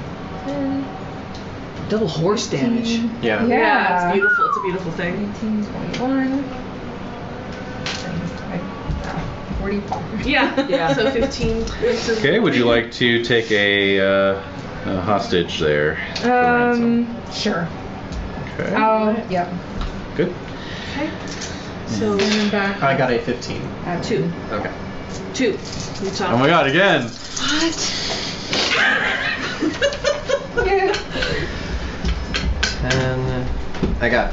Double horse damage. Yeah. Yeah, it's beautiful. It's a beautiful thing. 18, 21. 44. Yeah. Yeah. So 15. Okay, would you like to take a hostage there? for ransom? Sure. Okay. Yep. Good. Okay. So And then back. I got a 15. 2. Okay. 2. You talk. Oh my god, again! Yeah. 10. I got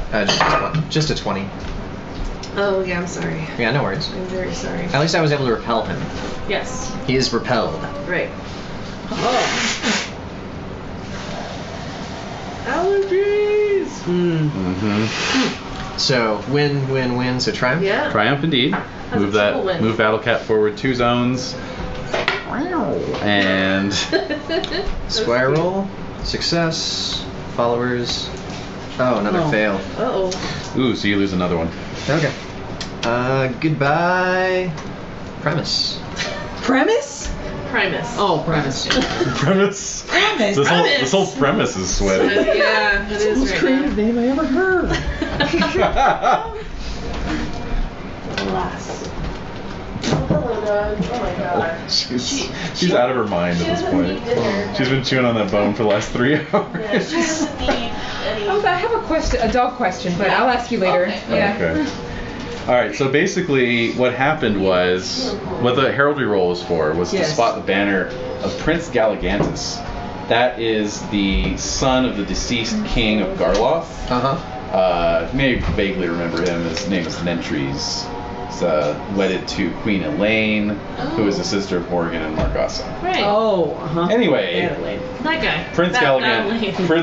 just a 20. Oh yeah, I'm sorry. Yeah, no worries. I'm very sorry. At least I was able to repel him. Yes. He is repelled. Right. Oh. Allergies. Mm-hmm. So win. So triumph. Yeah. Triumph indeed. a Move triple win. Move Battle Cat forward 2 zones. And Squire roll. Success. Followers. Oh, another fail. Uh-oh. ooh, so you lose another one. Okay. Goodbye. Premise. Premise? Primus. Oh, premise. Premise. Premise. This whole premise is sweaty. Yeah, it is right now. name I ever heard. Alas. Oh, hello, Doug. Oh my god. She's out of her mind at this doesn't point. need dinner. She's been chewing on that bone for the last 3 hours. Yeah, she doesn't need any. Oh, I have a question, a dog question, but I'll ask you later. Okay. Yeah. Okay. All right. So basically, what happened was, what the heraldry roll was for was to spot the banner of Prince Galligantus. That is the son of the deceased king of Garloth. You may vaguely remember him. His name is Nentries. He's wedded to Queen Elaine, who is the sister of Morgan and Margasa. Right. Oh, Anyway, That guy. Prince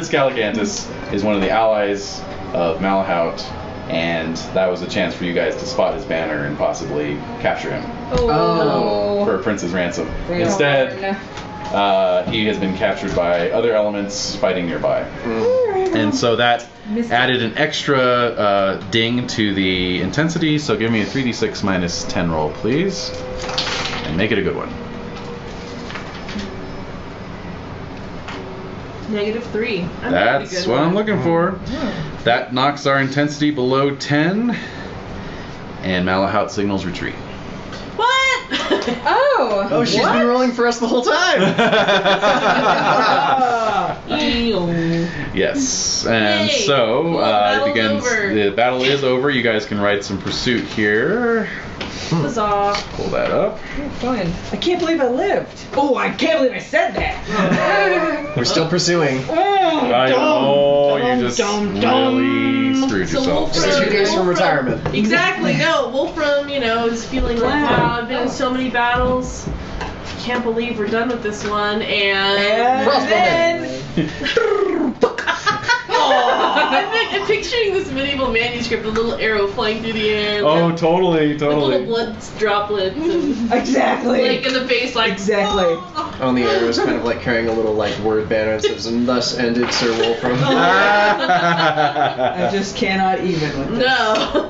Galligantus is one of the allies of Malahout, and that was a chance for you guys to spot his banner and possibly capture him for a prince's ransom. Instead, he has been captured by other elements fighting nearby. And so that added an extra ding to the intensity, so give me a 3d6 minus 10 roll, please. And make it a good one. -3. That's what I'm looking for. That knocks our intensity below 10, and Malahout signals retreat. What? Oh, she's been rolling for us the whole time. Yes, and Yay. so Well, the it battle's begins. over. The battle is over. You guys can write some pursuit here. Huzzah. Pull that up. fun. I can't believe I lived. Oh, I can't believe I said that. We're still pursuing. I know you just really screwed So yourself. Wolfram- It's 2 days from retirement. Exactly. No, Wolfram, is feeling like, wow, I've been in so many battles. Can't believe we're done with this one, and then I'm picturing this medieval manuscript, a little arrow flying through the air. Oh, totally. Little blood droplets, and Exactly. like in the face, like Exactly. On the arrow is kind of like carrying a little word banner that says, "And thus ended Sir Wolfram." I just cannot even with this. No.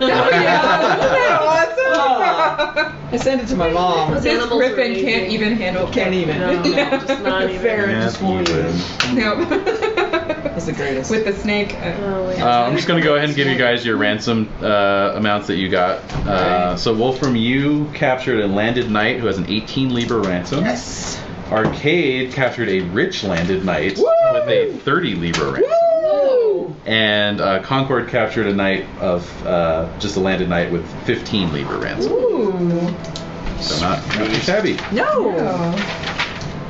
I sent it to my mom. Those This animals Griffin were amazing. can't even handle. Can't even. No, just not even. Fair just won't even. No. That's the greatest. With the snake. Oh, my God. I'm just going to go ahead and give you guys your ransom amounts that you got. So, Wolfram, you captured a landed knight who has an 18 Libra ransom. Yes. Arcade captured a rich landed knight with a 30 Libra ransom. Woo! And Concord captured a knight of just a landed knight with 15 Libra ransom. Ooh. So not too shabby. No.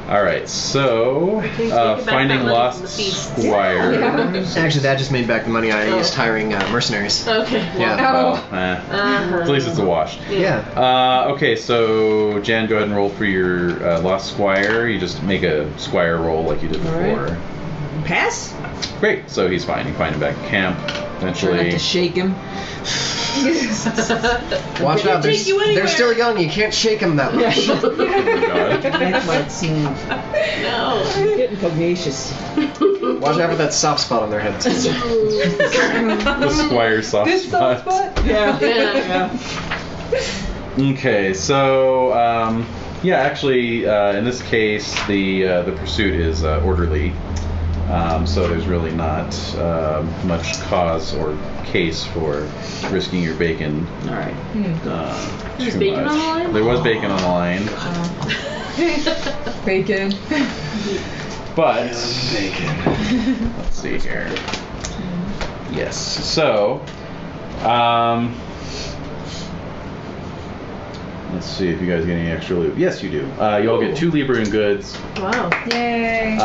All right, so take it back finding that money lost from the feast. squire. Actually, that just made back the money I used hiring mercenaries. Okay. Yeah. Well, at least it's a wash. Yeah. Okay, so Jan, go ahead and roll for your lost squire. You just make a squire roll like you did before. Right. Pass? Great, so he's fine. You find him back at camp Try not eventually. to shake him. Watch out, take you they're anywhere. still young. You can't shake them that much. Oh my God. That might seem No. getting pugnacious. Watch out for that soft spot on their head. The squire soft spot. Yeah. Okay, so actually, in this case, the pursuit is orderly. So there's really not much cause or case for risking your bacon. All right. Is Too bacon much. on the line? There was bacon on the line, Bacon. but let's see here. Yes. So, let's see if you guys get any extra loot. Yes, you do. You all get 2 Libra in goods, Wow. Yay.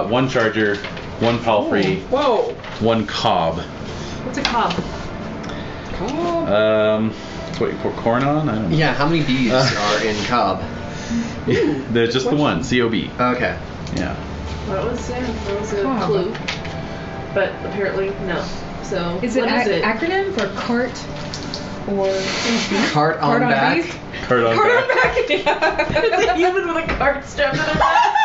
1 charger, 1 palfrey, Whoa. 1 cob. What's a cob? It's what you pour corn on? I don't know. Yeah, how many bees are in Cobb? Just the one, COB. Okay. Yeah. That was a Cob. clue. But apparently, no. So, Is it what is it? acronym for cart or Cart on back. beef? Card on back. It's a human with a cart strapped to their back.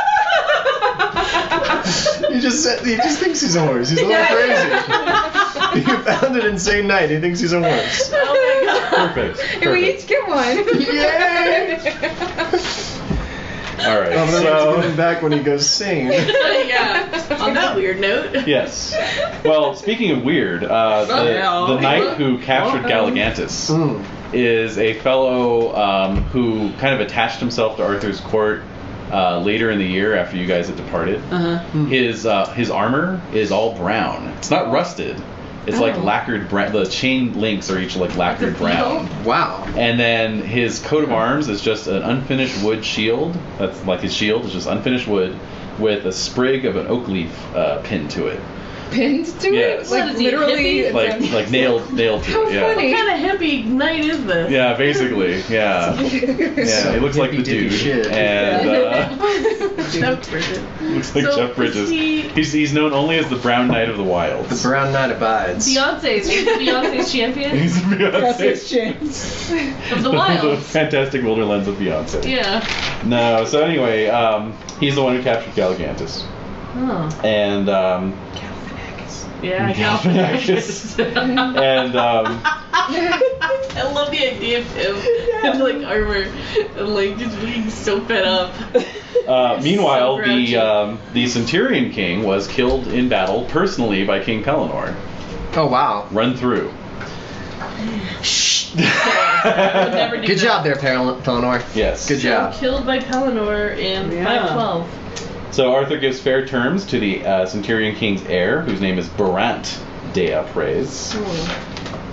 He just thinks he's a horse. He's a little crazy. You found an insane night. He thinks he's a horse. Oh my god. Perfect. And we each get one. Yay! All right. Oh, but So let's get him back when he goes sane. Yeah. On that weird note. yes. Well, speaking of weird, the knight who captured Galligantus is a fellow who kind of attached himself to Arthur's court later in the year after you guys had departed. His armor is all brown. It's not rusted. It's like lacquered brown. The chain links are each like lacquered brown. Wow. And then his coat of arms is just an unfinished wood shield. That's like his shield is just unfinished wood with a sprig of an oak leaf pinned to it. Pinned to Yes. it? Like What is he, literally? hippie? Like nailed to How it. Yeah. funny. What kind of hippie knight is this? Yeah, basically. Yeah. Yeah. He looks like the hippy-dippy dude. shit. And Jeff Bridges. looks like So, Jeff Bridges. is He's known only as the Brown Knight of the Wilds. The brown knight abides. Beyonce's. He's Beyonce's champion He's Beyonce's of the the wilds. fantastic Wilderlands of Beyonce. Yeah. No, so anyway, he's the one who captured Galligantus. Oh. And Yeah, Galligantus. And I love the idea of him in like armor and like just being so fed up. meanwhile, So grouchy. the Centurion King was killed in battle personally by King Pellinor. Oh wow. Run through. I would never do Good that. job there, Pellinor. Yes. Good job. Killed by Pellinor in 512. So Arthur gives fair terms to the Centurion King's heir, whose name is Barant Dea Praise,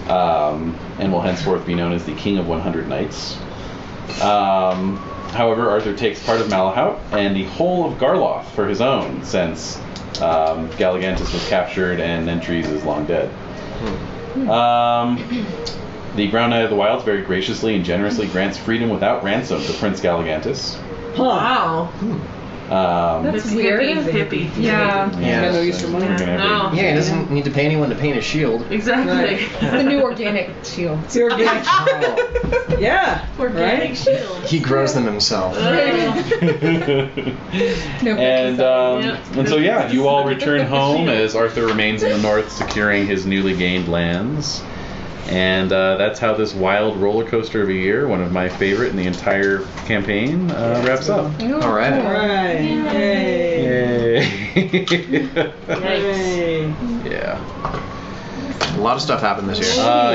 and will henceforth be known as the King of 100 Knights. However, Arthur takes part of Malahout and the whole of Garloth for his own, since Galligantus was captured and Nentries is long dead. The Brown Knight of the Wilds very graciously and generously grants freedom without ransom to Prince Galligantus. Wow. That's weird. Hippie. Yeah. Yeah. No use for money. No. Yeah, he doesn't need to pay anyone to paint his shield. Exactly. It's the new organic shield. It's the organic. Oh, Yeah. Organic Right? shield. he grows them himself. No And Yep. and so yeah, you all return home as Arthur remains in the north, securing his newly gained lands. And that's how this wild roller coaster of a year, one of my favorite in the entire campaign, wraps up. All right. Right. Yay. Yay! Yay. Yeah. A lot of stuff happened this year.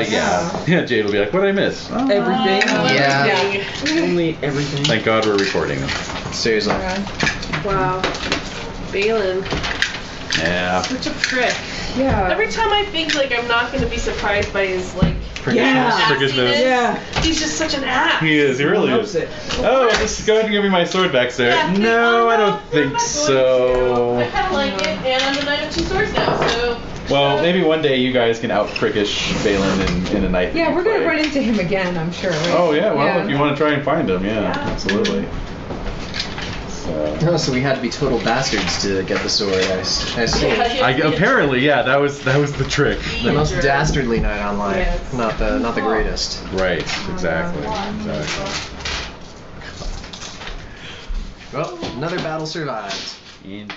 Yeah. Jade will be like, "What did I miss?" Oh, Everything. Yeah. Only everything. thank God we're recording them. Seriously. Wow. Balin. Yeah. Such a prick. Yeah. Every time I think like I'm not going to be surprised by his like Yeah. nastiness, Yeah. he's just such an ass. He is. He really Loves is. it. Oh, just go ahead and give me my sword back, sir. Yeah, No, I don't I'm think not going so. to. I kind of like it, and I'm the Knight of Two Swords now, so. Well, maybe one day you guys can out prickish Balin in a night. Yeah, we're gonna fight. run into him again, I'm sure. Right? Oh yeah, well if you want to try and find him, yeah. Absolutely. So. Oh, so we had to be total bastards to get the sword. I see. Apparently, yeah, that was the trick. The most dastardly knight online, Yes. not the greatest. Right, exactly. Well, another battle survived. Indeed.